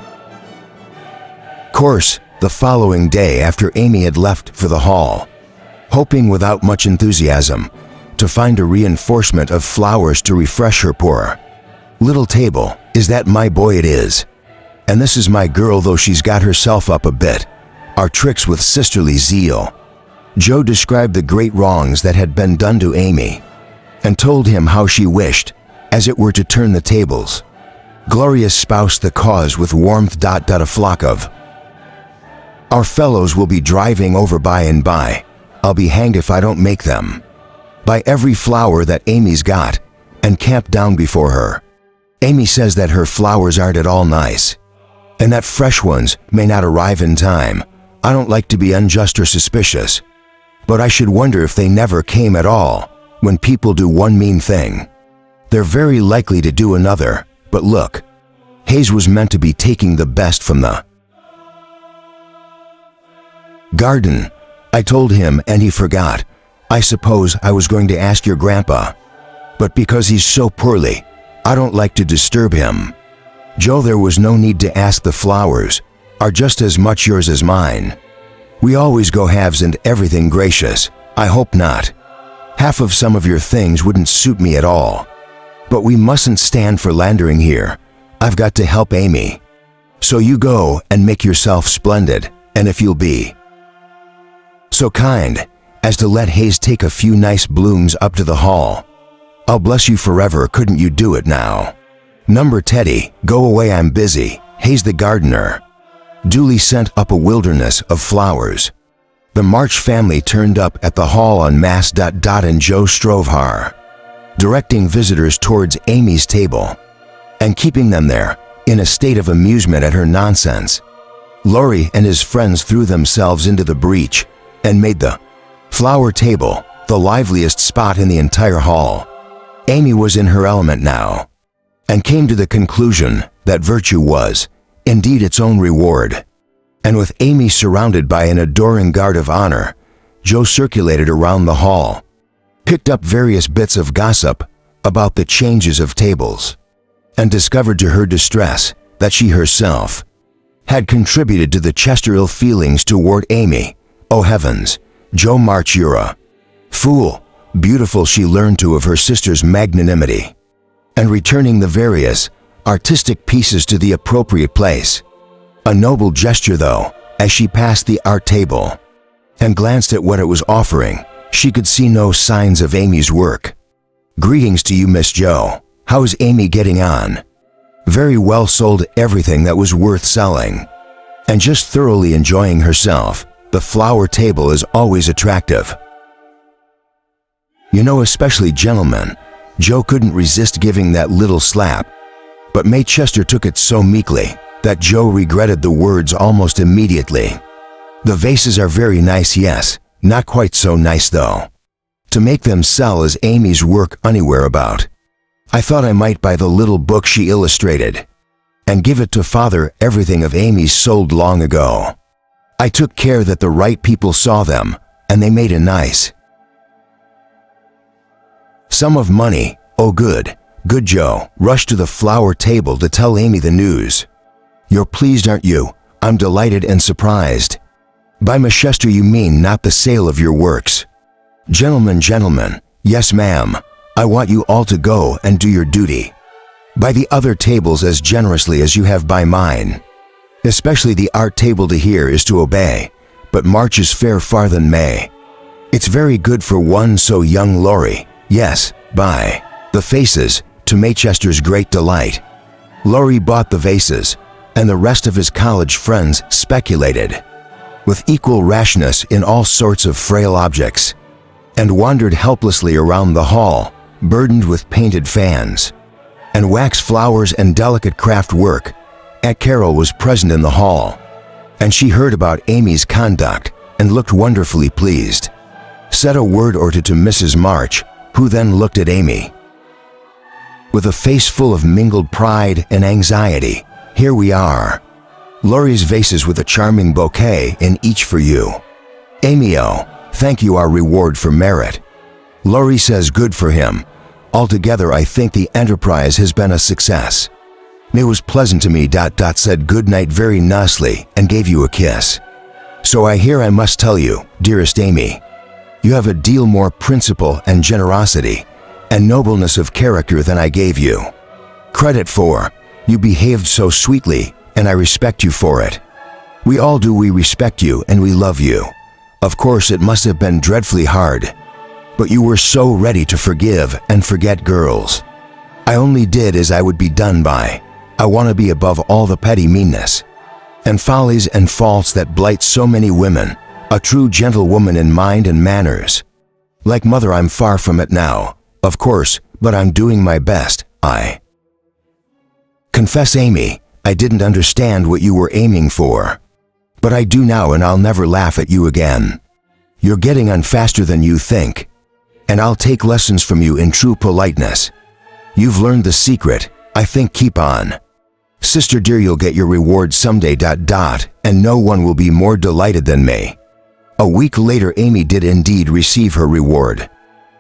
course, the following day, after Amy had left for the hall, hoping without much enthusiasm to find a reinforcement of flowers to refresh her poor little table. Is that my boy? It is. And this is my girl, though she's got herself up a bit. Our tricks with sisterly zeal. Joe described the great wrongs that had been done to Amy, and told him how she wished, as it were, to turn the tables. Gloria espoused the cause with warmth. A flock of our fellows will be driving over by and by. I'll be hanged if I don't make them buy every flower that Amy's got and camp down before her. Amy says that her flowers aren't at all nice, and that fresh ones may not arrive in time. I don't like to be unjust or suspicious, but I should wonder if they never came at all. When people do one mean thing, they're very likely to do another. But look, Hayes was meant to be taking the best from the garden. I told him, and he forgot. I suppose I was going to ask your grandpa, but because he's so poorly, I don't like to disturb him. Joe, there was no need to ask. The flowers are just as much yours as mine. We always go halves and everything. Gracious, I hope not. Half of some of your things wouldn't suit me at all. But we mustn't stand for landering here. I've got to help Amy. So you go and make yourself splendid, and if you'll be so kind as to let Hayes take a few nice blooms up to the hall, I'll bless you forever. Couldn't you do it now? Number Teddy, go away, I'm busy. Hayes the gardener duly sent up a wilderness of flowers. The March family turned up at the hall en masse. And Joe strove hard, directing visitors towards Amy's table and keeping them there in a state of amusement at her nonsense. Laurie and his friends threw themselves into the breach and made the flower table the liveliest spot in the entire hall. Amy was in her element now, and came to the conclusion that virtue was, indeed, its own reward. And with Amy surrounded by an adoring guard of honor, Joe circulated around the hall, picked up various bits of gossip about the changes of tables, and discovered to her distress that she herself had contributed to the Chester ill feelings toward Amy. Oh heavens, Joe Marchura. Fool, beautiful she learned to of her sister's magnanimity, and returning the various artistic pieces to the appropriate place. A noble gesture though, as she passed the art table and glanced at what it was offering, she could see no signs of Amy's work. Greetings to you, Miss Joe. How's Amy getting on? Very well, sold everything that was worth selling, and just thoroughly enjoying herself. The flower table is always attractive. You know, especially gentlemen. Joe couldn't resist giving that little slap, but May Chester took it so meekly that Joe regretted the words almost immediately. The vases are very nice, yes, not quite so nice though. To make them sell is Amy's work anywhere about. I thought I might buy the little book she illustrated and give it to father. Everything of Amy's sold long ago. I took care that the right people saw them, and they made a nice sum of money. Oh good, good. Joe rushed to the flower table to tell Amy the news. You're pleased, aren't you? I'm delighted and surprised. By Miss Chester you mean not the sale of your works? Gentlemen, gentlemen, yes ma'am. I want you all to go and do your duty by the other tables as generously as you have by mine. Especially the art table to hear is to obey, but March is fair far than May. It's very good for one so young. Laurie, yes, buy the faces, to Maychester's great delight. Laurie bought the vases, and the rest of his college friends speculated with equal rashness in all sorts of frail objects, and wandered helplessly around the hall, burdened with painted fans and wax flowers and delicate craft work. Aunt Carol was present in the hall, and she heard about Amy's conduct and looked wonderfully pleased. Said a word or two to Mrs. March, who then looked at Amy with a face full of mingled pride and anxiety. Here we are. Laurie's vases with a charming bouquet in each for you. Amy, oh, thank you, our reward for merit. Laurie says good for him. Altogether I think the enterprise has been a success. It was pleasant to me. Said good night very nicely and gave you a kiss. So I hear I must tell you, dearest Amy, you have a deal more principle and generosity and nobleness of character than I gave you credit for. You behaved so sweetly, and I respect you for it. We all do. We respect you and we love you. Of course it must have been dreadfully hard, but you were so ready to forgive and forget. Girls, I only did as I would be done by. I want to be above all the petty meanness and follies and faults that blight so many women, a true gentlewoman in mind and manners. Like mother, I'm far from it now, of course, but I'm doing my best. I confess, Amy, I didn't understand what you were aiming for, but I do now, and I'll never laugh at you again. You're getting on faster than you think, and I'll take lessons from you in true politeness. You've learned the secret, I think. Keep on. Sister dear, you'll get your reward someday. And no one will be more delighted than me. A week later Amy did indeed receive her reward,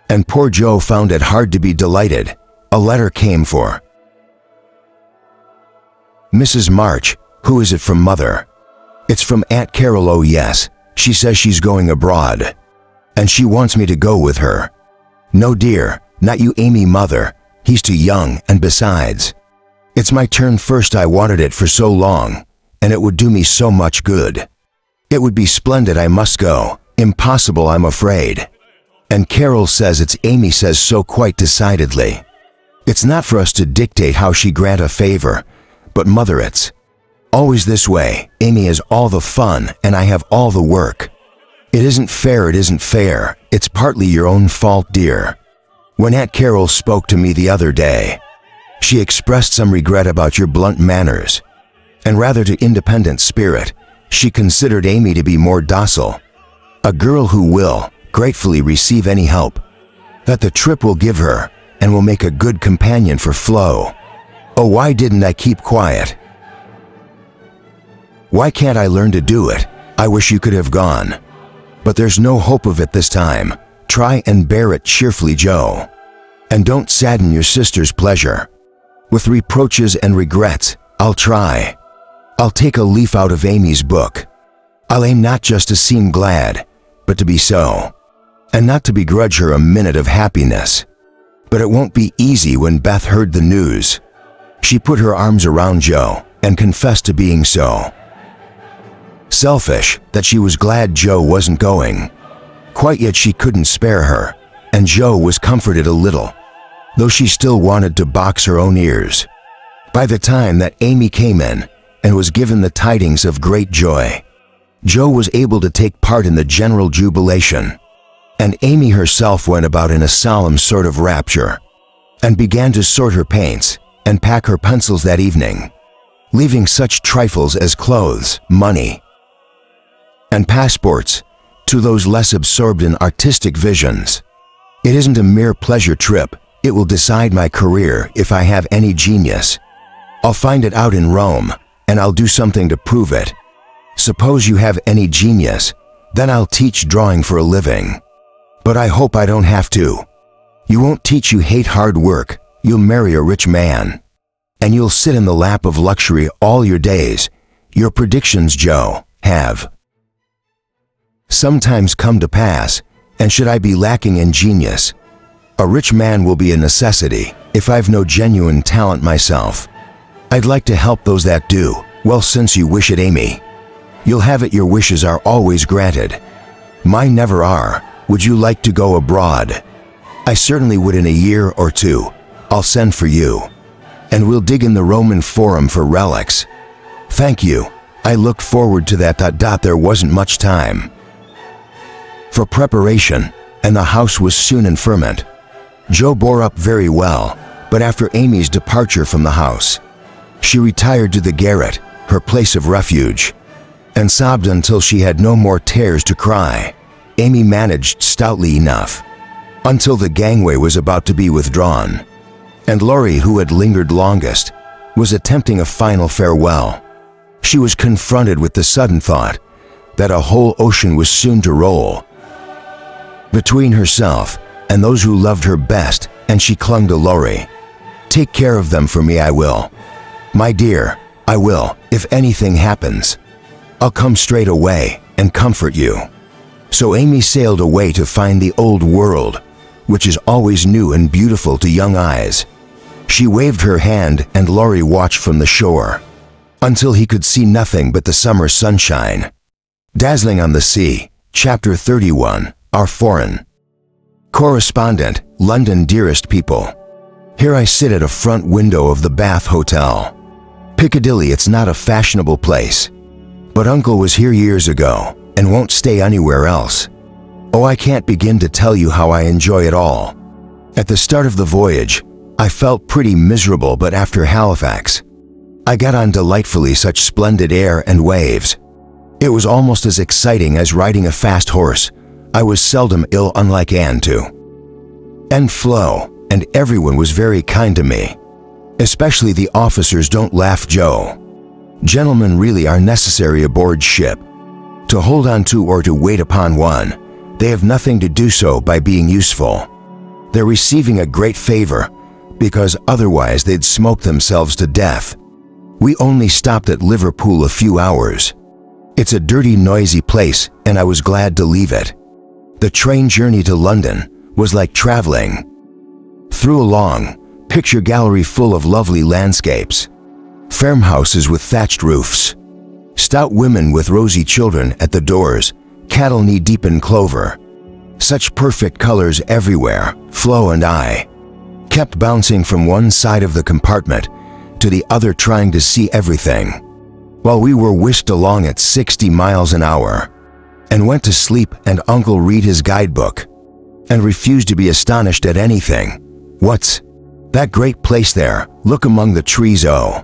and poor Joe found it hard to be delighted. A letter came for Mrs. March. Who is it from, mother? It's from Aunt Carol. Oh yes, she says she's going abroad, and she wants me to go with her. No dear, not you, Amy. Mother, he's too young, and besides, it's my turn first. I wanted it for so long, and it would do me so much good. It would be splendid. I must go. Impossible, I'm afraid. And Carol says it's Amy says so quite decidedly. It's not for us to dictate how she grant a favor, but mother, it's always this way. Amy has all the fun, and I have all the work. It isn't fair, it isn't fair. It's partly your own fault, dear. When Aunt Carol spoke to me the other day, she expressed some regret about your blunt manners, and rather to independent spirit. She considered Amy to be more docile, a girl who will, gratefully receive any help that the trip will give her and will make a good companion for Flo. Oh, why didn't I keep quiet? Why can't I learn to do it? I wish you could have gone. But there's no hope of it this time. Try and bear it cheerfully, Joe. And don't sadden your sister's pleasure with reproaches and regrets. I'll try. I'll take a leaf out of Amy's book. I'll aim not just to seem glad, but to be so, and not to begrudge her a minute of happiness. But it won't be easy when Beth heard the news. She put her arms around Joe and confessed to being so selfish that she was glad Joe wasn't going. Quite yet she couldn't spare her, and Joe was comforted a little, though she still wanted to box her own ears. By the time that Amy came in and was given the tidings of great joy, Joe was able to take part in the general jubilation, and Amy herself went about in a solemn sort of rapture, and began to sort her paints and pack her pencils that evening, leaving such trifles as clothes, money, and passports to those less absorbed in artistic visions. It isn't a mere pleasure trip. It will decide my career if I have any genius. I'll find it out in Rome, and I'll do something to prove it. Suppose you have any genius, then I'll teach drawing for a living. But I hope I don't have to. You won't teach you hate hard work. You'll marry a rich man, and you'll sit in the lap of luxury all your days. Your predictions, Joe, have sometimes come to pass, and should I be lacking in genius, a rich man will be a necessity if I've no genuine talent myself. I'd like to help those that do. Well, since you wish it, Amy, you'll have it. Your wishes are always granted. Mine never are. Would you like to go abroad? I certainly would. In a year or two, I'll send for you, and we'll dig in the Roman Forum for relics. Thank you. I looked forward to that. There wasn't much time for preparation, and the house was soon in ferment. Joe bore up very well, but after Amy's departure from the house, she retired to the garret, her place of refuge, and sobbed until she had no more tears to cry. Amy managed stoutly enough until the gangway was about to be withdrawn, and Laurie, who had lingered longest, was attempting a final farewell. She was confronted with the sudden thought that a whole ocean was soon to roll between herself and those who loved her best, and she clung to Laurie. Take care of them for me. I will. My dear, I will. If anything happens, I'll come straight away and comfort you. So Amy sailed away to find the old world, which is always new and beautiful to young eyes. She waved her hand, and Laurie watched from the shore until he could see nothing but the summer sunshine dazzling on the sea. Chapter 31. Our Foreign Correspondent, London. Dearest people, here I sit at a front window of the Bath Hotel, Piccadilly. It's not a fashionable place, but Uncle was here years ago and won't stay anywhere else. Oh, I can't begin to tell you how I enjoy it all. At the start of the voyage, I felt pretty miserable, but after Halifax, I got on delightfully. Such splendid air and waves. It was almost as exciting as riding a fast horse. I was seldom ill, unlike Anne too, and Flo, and everyone was very kind to me. Especially the officers. Don't laugh, Joe. Gentlemen really are necessary aboard ship. To hold on to or to wait upon one, they have nothing to do so by being useful. They're receiving a great favor, because otherwise they'd smoke themselves to death. We only stopped at Liverpool a few hours. It's a dirty, noisy place, and I was glad to leave it. The train journey to London was like traveling through a long picture gallery full of lovely landscapes, farmhouses with thatched roofs, stout women with rosy children at the doors, cattle knee-deep in clover. Such perfect colors everywhere. Flo and I kept bouncing from one side of the compartment to the other, trying to see everything, while we were whisked along at 60 miles an hour, and went to sleep, and Uncle read his guidebook and refused to be astonished at anything. What's that great place there? Look among the trees. Oh,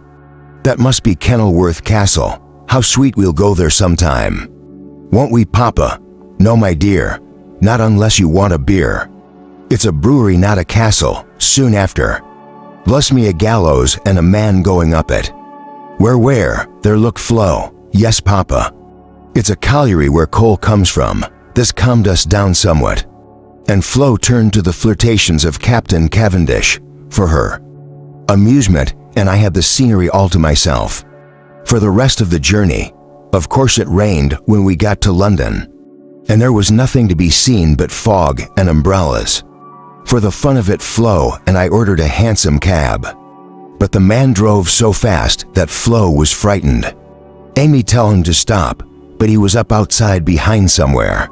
that must be Kenilworth Castle. How sweet. We'll go there sometime. Won't we, Papa? No, my dear. Not unless you want a beer. It's a brewery, not a castle. Soon after. Bless me a gallows and a man going up it. Where? There look Flo. Yes, Papa. It's a colliery where coal comes from. This calmed us down somewhat. And Flo turned to the flirtations of Captain Cavendish for her amusement, and I had the scenery all to myself. For the rest of the journey, of course it rained when we got to London, and there was nothing to be seen but fog and umbrellas. For the fun of it, Flo and I ordered a hansom cab. But the man drove so fast that Flo was frightened. Amy tell him to stop, but he was up outside behind somewhere.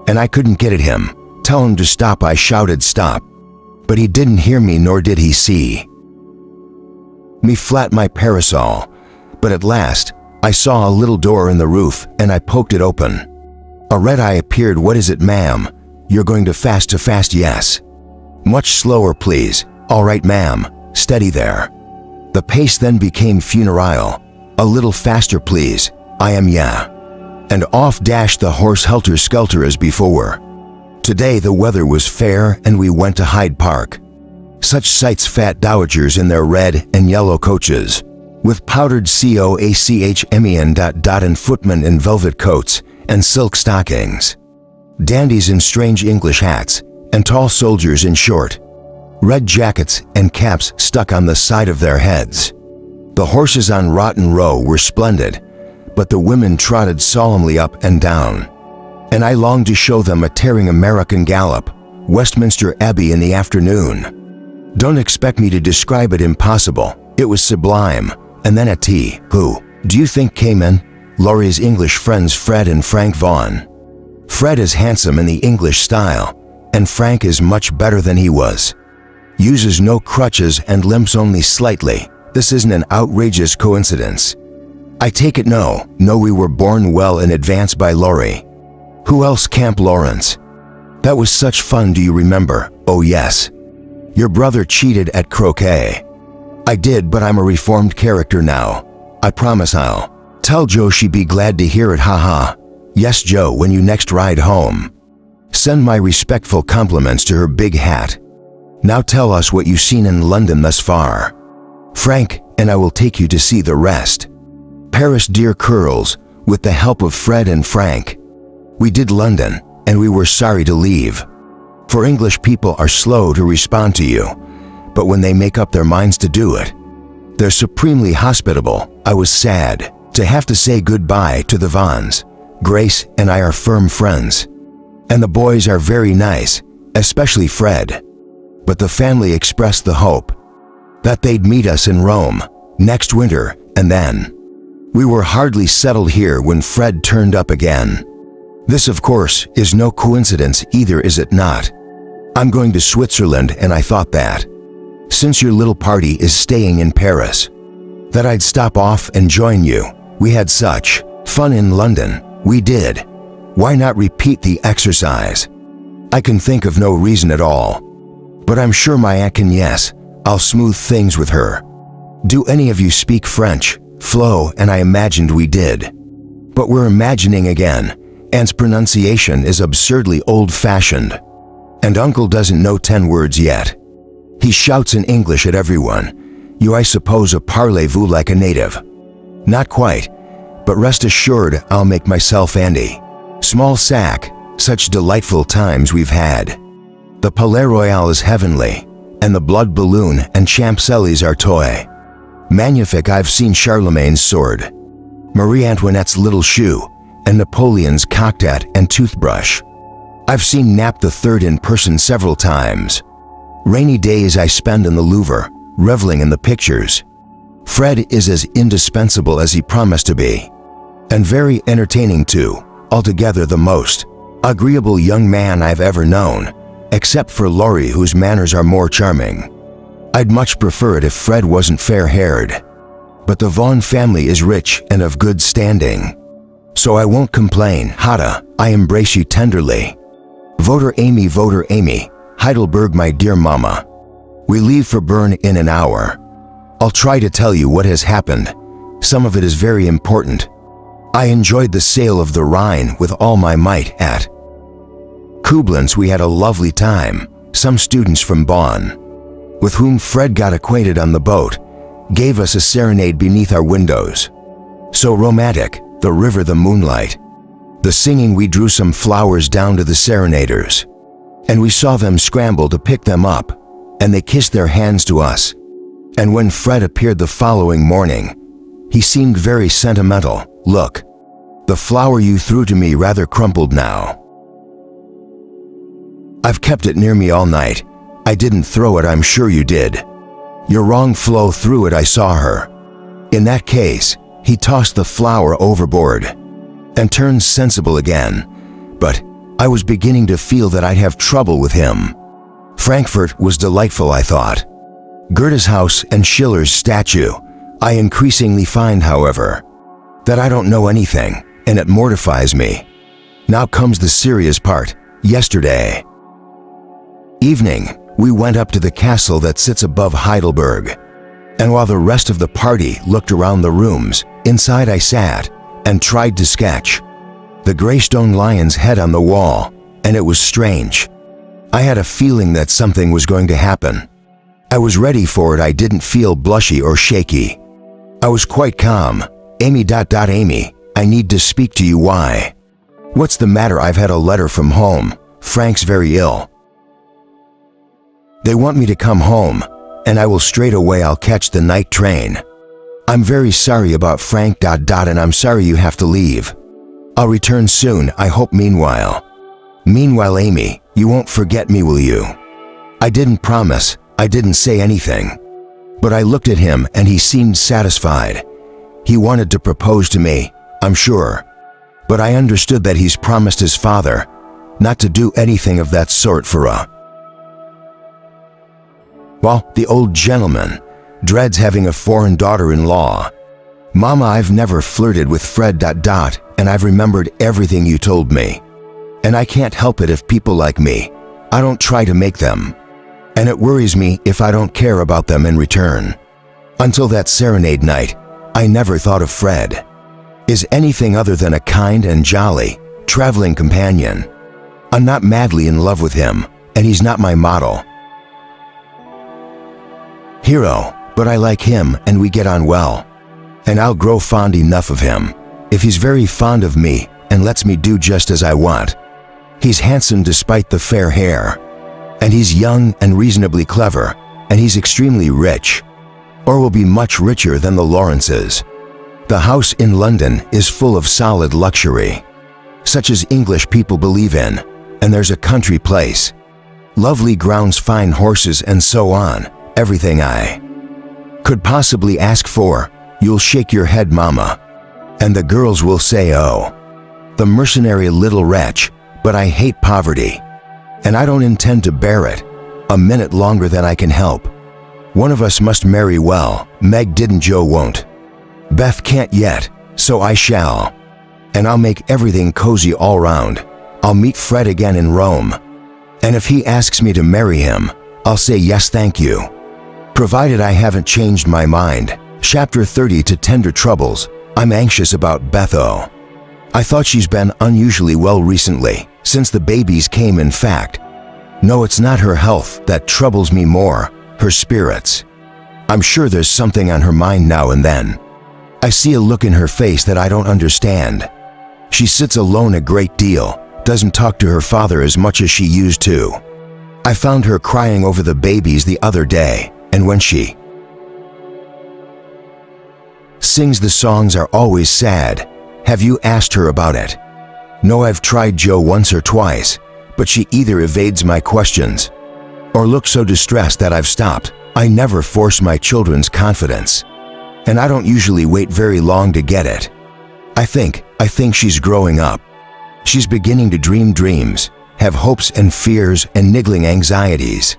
And I couldn't get at him. Tell him to stop, I shouted stop. But he didn't hear me, nor did he see me flat my parasol. But at last, I saw a little door in the roof, and I poked it open. A red eye appeared. What is it, ma'am? You're going too fast, yes. Much slower, please. All right, ma'am. Steady there. The pace then became funereal. A little faster, please. I am, yeah. And off dashed the horse helter-skelter as before. Today the weather was fair, and we went to Hyde Park. Such sights, fat dowagers in their red and yellow coaches, with powdered coachmen and footmen in velvet coats and silk stockings, dandies in strange English hats, and tall soldiers in short red jackets and caps stuck on the side of their heads. The horses on Rotten Row were splendid, but the women trotted solemnly up and down, and I longed to show them a tearing American gallop, Westminster Abbey in the afternoon. Don't expect me to describe it, impossible. It was sublime. And then at tea, who do you think came in? Laurie's English friends, Fred and Frank Vaughan. Fred is handsome in the English style, and Frank is much better than he was. Uses no crutches and limps only slightly. This isn't an outrageous coincidence. I take it no, we were born well in advance by Laurie. Who else? Camp Lawrence. That was such fun, do you remember? Oh yes. Your brother cheated at croquet. I did, but I'm a reformed character now. I promise I'll tell Jo, she'd be glad to hear it, haha. Yes, Jo, when you next ride home, send my respectful compliments to her big hat. Now tell us what you've seen in London thus far, Frank, and I will take you to see the rest. Paris, dear curls, with the help of Fred and Frank. We did London, and we were sorry to leave. For English people are slow to respond to you, but when they make up their minds to do it, they're supremely hospitable. I was sad to have to say goodbye to the Vaughans. Grace and I are firm friends, and the boys are very nice, especially Fred. But the family expressed the hope that they'd meet us in Rome next winter, and then we were hardly settled here when Fred turned up again. This, of course, is no coincidence either, is it not? I'm going to Switzerland, and I thought that, since your little party is staying in Paris, that I'd stop off and join you. We had such fun in London. We did. Why not repeat the exercise? I can think of no reason at all. But I'm sure my aunt can. Yes, I'll smooth things with her. Do any of you speak French? Flo and I imagined we did. But we're imagining again. Aunt's pronunciation is absurdly old-fashioned. And Uncle doesn't know 10 words yet. He shouts in English at everyone. You, I suppose, a parlez-vous like a native? Not quite, but rest assured I'll make myself Andy. Small sack, such delightful times we've had. The Palais Royal is heavenly, and the blood balloon and Champs-Élysées are toy. Magnifique. I've seen Charlemagne's sword, Marie Antoinette's little shoe, and Napoleon's cocked hat and toothbrush. I've seen Nap III in person several times. Rainy days I spend in the Louvre, reveling in the pictures. Fred is as indispensable as he promised to be, and very entertaining too. Altogether the most agreeable young man I've ever known, except for Laurie, whose manners are more charming. I'd much prefer it if Fred wasn't fair-haired. But the Vaughan family is rich and of good standing, so I won't complain. Hada, I embrace you tenderly. Voter Amy, Heidelberg, my dear mama. We leave for Bern in an hour. I'll try to tell you what has happened. Some of it is very important. I enjoyed the sail of the Rhine with all my might at Koblenz we had a lovely time. Some students from Bonn, with whom Fred got acquainted on the boat, gave us a serenade beneath our windows. So romantic, the river, the moonlight. The singing, we drew some flowers down to the serenaders, and we saw them scramble to pick them up, and they kissed their hands to us. And when Fred appeared the following morning, he seemed very sentimental. Look, the flower you threw to me rather crumpled now. I've kept it near me all night. I didn't throw it, I'm sure you did. You're wrong, Flo threw it, I saw her. In that case, he tossed the flower overboard and turned sensible again. But I was beginning to feel that I'd have trouble with him. Frankfurt was delightful, I thought. Goethe's house and Schiller's statue. I increasingly find, however, that I don't know anything, and it mortifies me. Now comes the serious part. Yesterday evening, we went up to the castle that sits above Heidelberg, and while the rest of the party looked around the rooms, inside I sat and tried to sketch the gray stone lion's head on the wall, and it was strange. I had a feeling that something was going to happen. I was ready for it. I didn't feel blushy or shaky. I was quite calm. Amy, I need to speak to you. Why? What's the matter? I've had a letter from home. Frank's very ill. They want me to come home, and I will straight away. I'll catch the night train. I'm very sorry about Frank. And I'm sorry you have to leave. I'll return soon, I hope. Meanwhile, Amy, you won't forget me, will you? I didn't promise. I didn't say anything. But I looked at him and he seemed satisfied. He wanted to propose to me, I'm sure. But I understood that he's promised his father not to do anything of that sort for well, the old gentleman dreads having a foreign daughter-in-law. Mama, I've never flirted with Fred. And I've remembered everything you told me. And I can't help it if people like me, I don't try to make them. And it worries me if I don't care about them in return. Until that serenade night, I never thought of Fred as anything other than a kind and jolly traveling companion. I'm not madly in love with him, and he's not my model hero, but I like him and we get on well. And I'll grow fond enough of him if he's very fond of me and lets me do just as I want. He's handsome despite the fair hair, and he's young and reasonably clever, and he's extremely rich, or will be much richer than the Lawrences. The house in London is full of solid luxury, such as English people believe in, and there's a country place, lovely grounds, fine horses, and so on. Everything I could possibly ask for. You'll shake your head, Mama, and the girls will say, oh, the mercenary little wretch, but I hate poverty, and I don't intend to bear it a minute longer than I can help. One of us must marry well. Meg didn't, Joe won't. Beth can't yet, so I shall. And I'll make everything cozy all round. I'll meet Fred again in Rome, and if he asks me to marry him, I'll say yes, thank you, provided I haven't changed my mind. Chapter 30. To tender troubles. I'm anxious about Betho. I thought she's been unusually well recently, since the babies came. In fact, no, it's not her health that troubles me more, her spirits. I'm sure there's something on her mind now and then. I see a look in her face that I don't understand. She sits alone a great deal, doesn't talk to her father as much as she used to. I found her crying over the babies the other day, and when she sings, the songs are always sad. Have you asked her about it? No, I've tried, Joe, once or twice, but she either evades my questions or looks so distressed that I've stopped. I never force my children's confidence, and I don't usually wait very long to get it. I think she's growing up. She's beginning to dream dreams, have hopes and fears and niggling anxieties,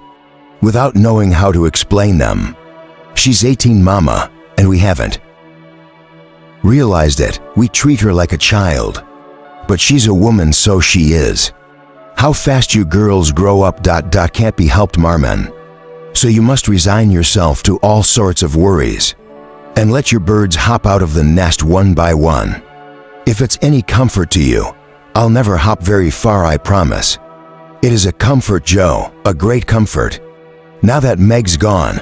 without knowing how to explain them. She's 18, Mama, and we haven't realized it. We treat her like a child, but she's a woman, so she is. How fast you girls grow up. Can't be helped, Marmen. So you must resign yourself to all sorts of worries, and let your birds hop out of the nest one by one. If it's any comfort to you, I'll never hop very far, I promise. It is a comfort, Joe, a great comfort. Now that Meg's gone,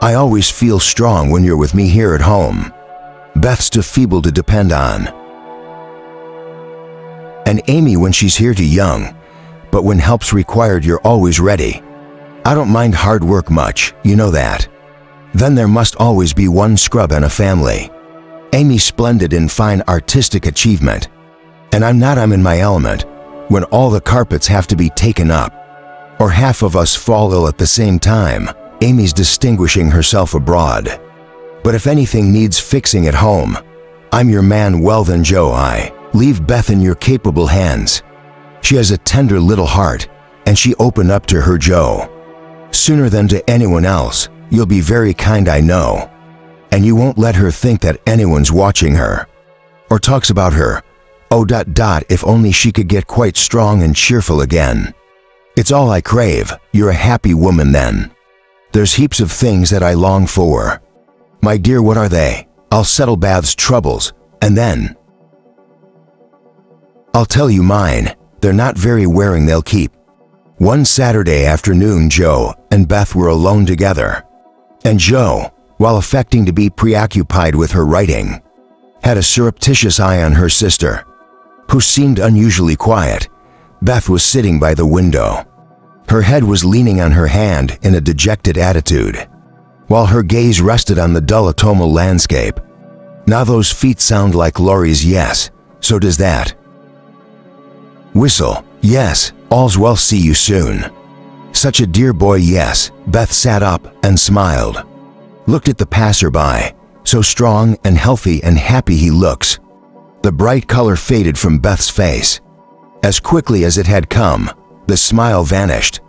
I always feel strong when you're with me here at home. Beth's too feeble to depend on. And Amy when she's here too young, but when help's required you're always ready. I don't mind hard work much, you know that. Then there must always be one scrub in a family. Amy's splendid in fine artistic achievement. And I'm in my element, when all the carpets have to be taken up, or half of us fall ill at the same time. Amy's distinguishing herself abroad. But if anything needs fixing at home, I'm your man. Well then, Joe, I leave Beth in your capable hands. She has a tender little heart, and she opened up to her, Joe. Sooner than to anyone else. You'll be very kind, I know. And you won't let her think that anyone's watching her, or talks about her. If only she could get quite strong and cheerful again. It's all I crave. You're a happy woman then. There's heaps of things that I long for. My dear, what are they? I'll settle Beth's troubles, and then I'll tell you mine. They're not very wearing, they'll keep. One Saturday afternoon, Joe and Beth were alone together. And Joe, while affecting to be preoccupied with her writing, had a surreptitious eye on her sister, who seemed unusually quiet. Beth was sitting by the window. Her head was leaning on her hand in a dejected attitude, while her gaze rested on the dull autumnal landscape. Now those feet sound like Laurie's, yes, so does that whistle, yes, all's well, see you soon. Such a dear boy, yes. Beth sat up and smiled, looked at the passerby, so strong and healthy and happy he looks. The bright color faded from Beth's face. As quickly as it had come, the smile vanished.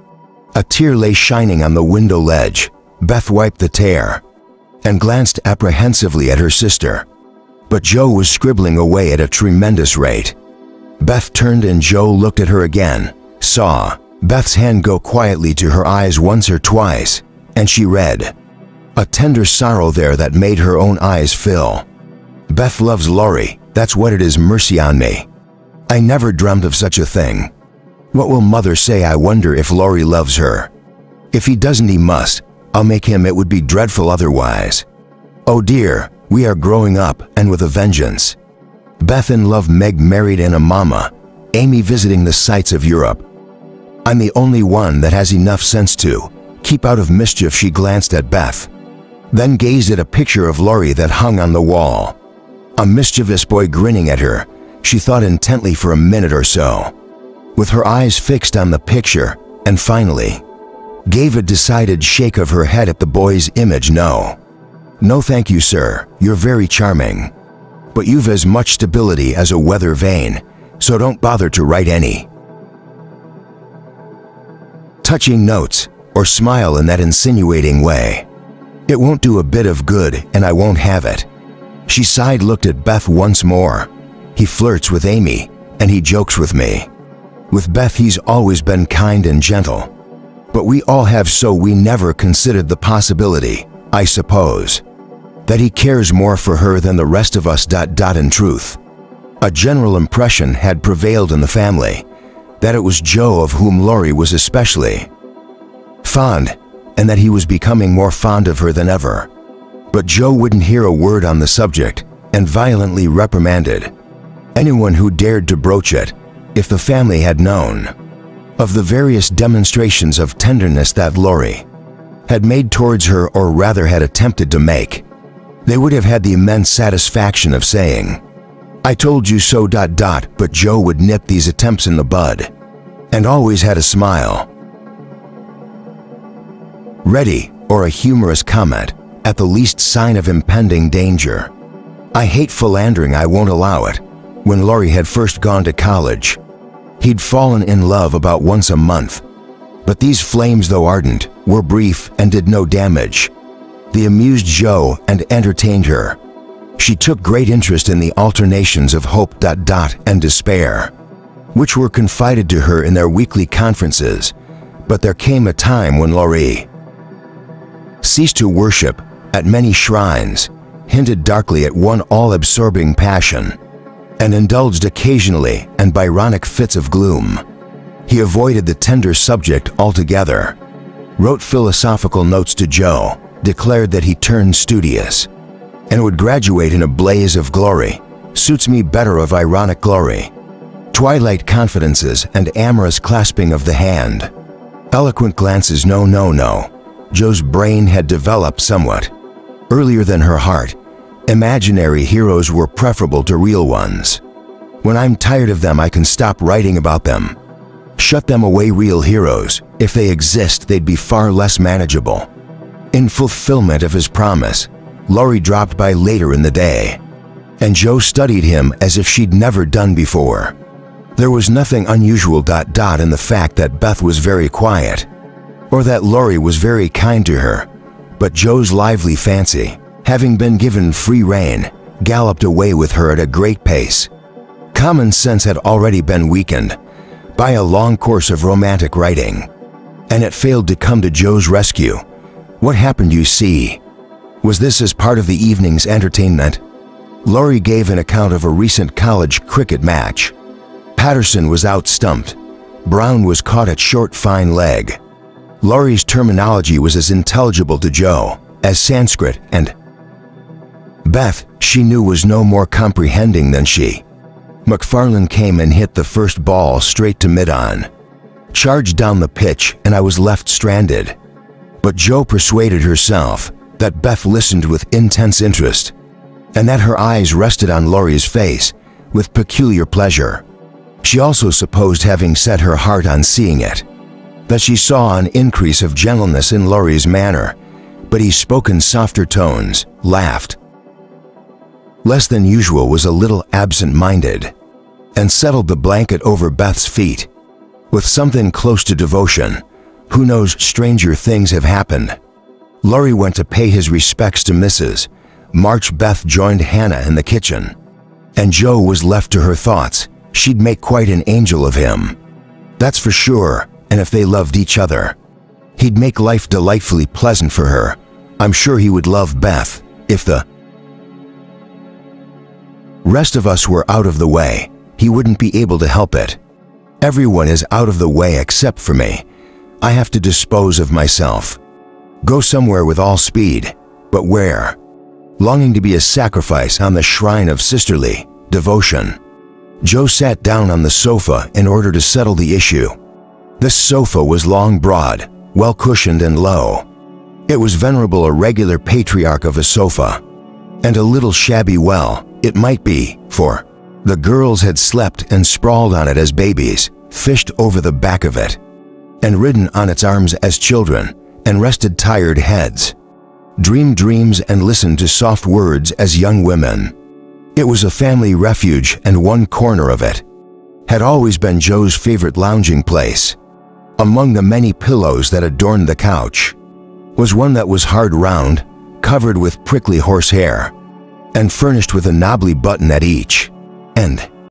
A tear lay shining on the window ledge. Beth wiped the tear and glanced apprehensively at her sister. But Joe was scribbling away at a tremendous rate. Beth turned and Joe looked at her again, saw Beth's hand go quietly to her eyes once or twice, and she read a tender sorrow there that made her own eyes fill. Beth loves Laurie, that's what it is, mercy on me. I never dreamt of such a thing. What will mother say? I wonder if Laurie loves her. If he doesn't, he must. I'll make him, it would be dreadful otherwise. Oh dear, we are growing up, and with a vengeance. Beth in love, Meg married and a mama, Amy visiting the sights of Europe. I'm the only one that has enough sense to keep out of mischief. She glanced at Beth, then gazed at a picture of Laurie that hung on the wall. A mischievous boy grinning at her. She thought intently for a minute or so, with her eyes fixed on the picture, and finally gave a decided shake of her head at the boy's image. No, thank you, sir, you're very charming, but you've as much stability as a weather vane, so don't bother to write any touching notes or smile in that insinuating way. It won't do a bit of good, and I won't have it. She sighed, looked at Beth once more. He flirts with Amy, and he jokes with me. With Beth he's always been kind and gentle. But we all have, so we never considered the possibility, I suppose, that he cares more for her than the rest of us. In truth, a general impression had prevailed in the family that it was Joe of whom Laurie was especially fond, and that he was becoming more fond of her than ever. But Joe wouldn't hear a word on the subject, and violently reprimanded anyone who dared to broach it. If the family had known of the various demonstrations of tenderness that Laurie had made towards her, or rather had attempted to make, they would have had the immense satisfaction of saying, I told you so. But Joe would nip these attempts in the bud, and always had a smile ready, or a humorous comment at the least sign of impending danger. I hate philandering, I won't allow it. When Laurie had first gone to college, he'd fallen in love about once a month. But these flames, though ardent, were brief and did no damage. They amused Joe and entertained her. She took great interest in the alternations of hope and despair, which were confided to her in their weekly conferences. But there came a time when Laurie ceased to worship at many shrines, hinted darkly at one all-absorbing passion, and indulged occasionally in Byronic fits of gloom. He avoided the tender subject altogether, wrote philosophical notes to Joe, declared that he turned studious, and would graduate in a blaze of glory. Suits me better of ironic glory. Twilight confidences and amorous clasping of the hand. Eloquent glances, no, no, no. Joe's brain had developed somewhat. Earlier than her heart, imaginary heroes were preferable to real ones. When I'm tired of them, I can stop writing about them. Shut them away. Real heroes, if they exist, they'd be far less manageable. In fulfillment of his promise, Laurie dropped by later in the day, and Joe studied him as if she'd never done before. There was nothing unusual in the fact that Beth was very quiet, or that Laurie was very kind to her, but Joe's lively fancy, having been given free rein, galloped away with her at a great pace. Common sense had already been weakened by a long course of romantic writing, and it failed to come to Joe's rescue. What happened, you see? Was this as part of the evening's entertainment? Laurie gave an account of a recent college cricket match. Patterson was out-stumped. Brown was caught at short fine leg. Laurie's terminology was as intelligible to Joe as Sanskrit, and Beth, she knew, was no more comprehending than she. McFarlane came and hit the first ball straight to mid-on. Charged down the pitch, and I was left stranded. But Joe persuaded herself that Beth listened with intense interest, and that her eyes rested on Laurie's face with peculiar pleasure. She also supposed, having set her heart on seeing it, that she saw an increase of gentleness in Laurie's manner, but he spoke in softer tones, laughed less than usual, was a little absent-minded, and settled the blanket over Beth's feet with something close to devotion. Who knows, stranger things have happened. Laurie went to pay his respects to Mrs. March. Beth joined Hannah in the kitchen, and Joe was left to her thoughts. She'd make quite an angel of him, that's for sure, and if they loved each other, he'd make life delightfully pleasant for her. I'm sure he would love Beth if the rest of us were out of the way. He wouldn't be able to help it. Everyone is out of the way except for me. I have to dispose of myself. Go somewhere with all speed, but where? Longing to be a sacrifice on the shrine of sisterly devotion. Joe sat down on the sofa in order to settle the issue. This sofa was long, broad, well cushioned, and low. It was venerable, a regular patriarch of a sofa, and a little shabby. Well, it might be, for the girls had slept and sprawled on it as babies, fished over the back of it, and ridden on its arms as children, and rested tired heads, dreamed dreams, and listened to soft words as young women. It was a family refuge, and one corner of it had always been Joe's favorite lounging place. Among the many pillows that adorned the couch was one that was hard round, covered with prickly horsehair, and furnished with a knobbly button at each end.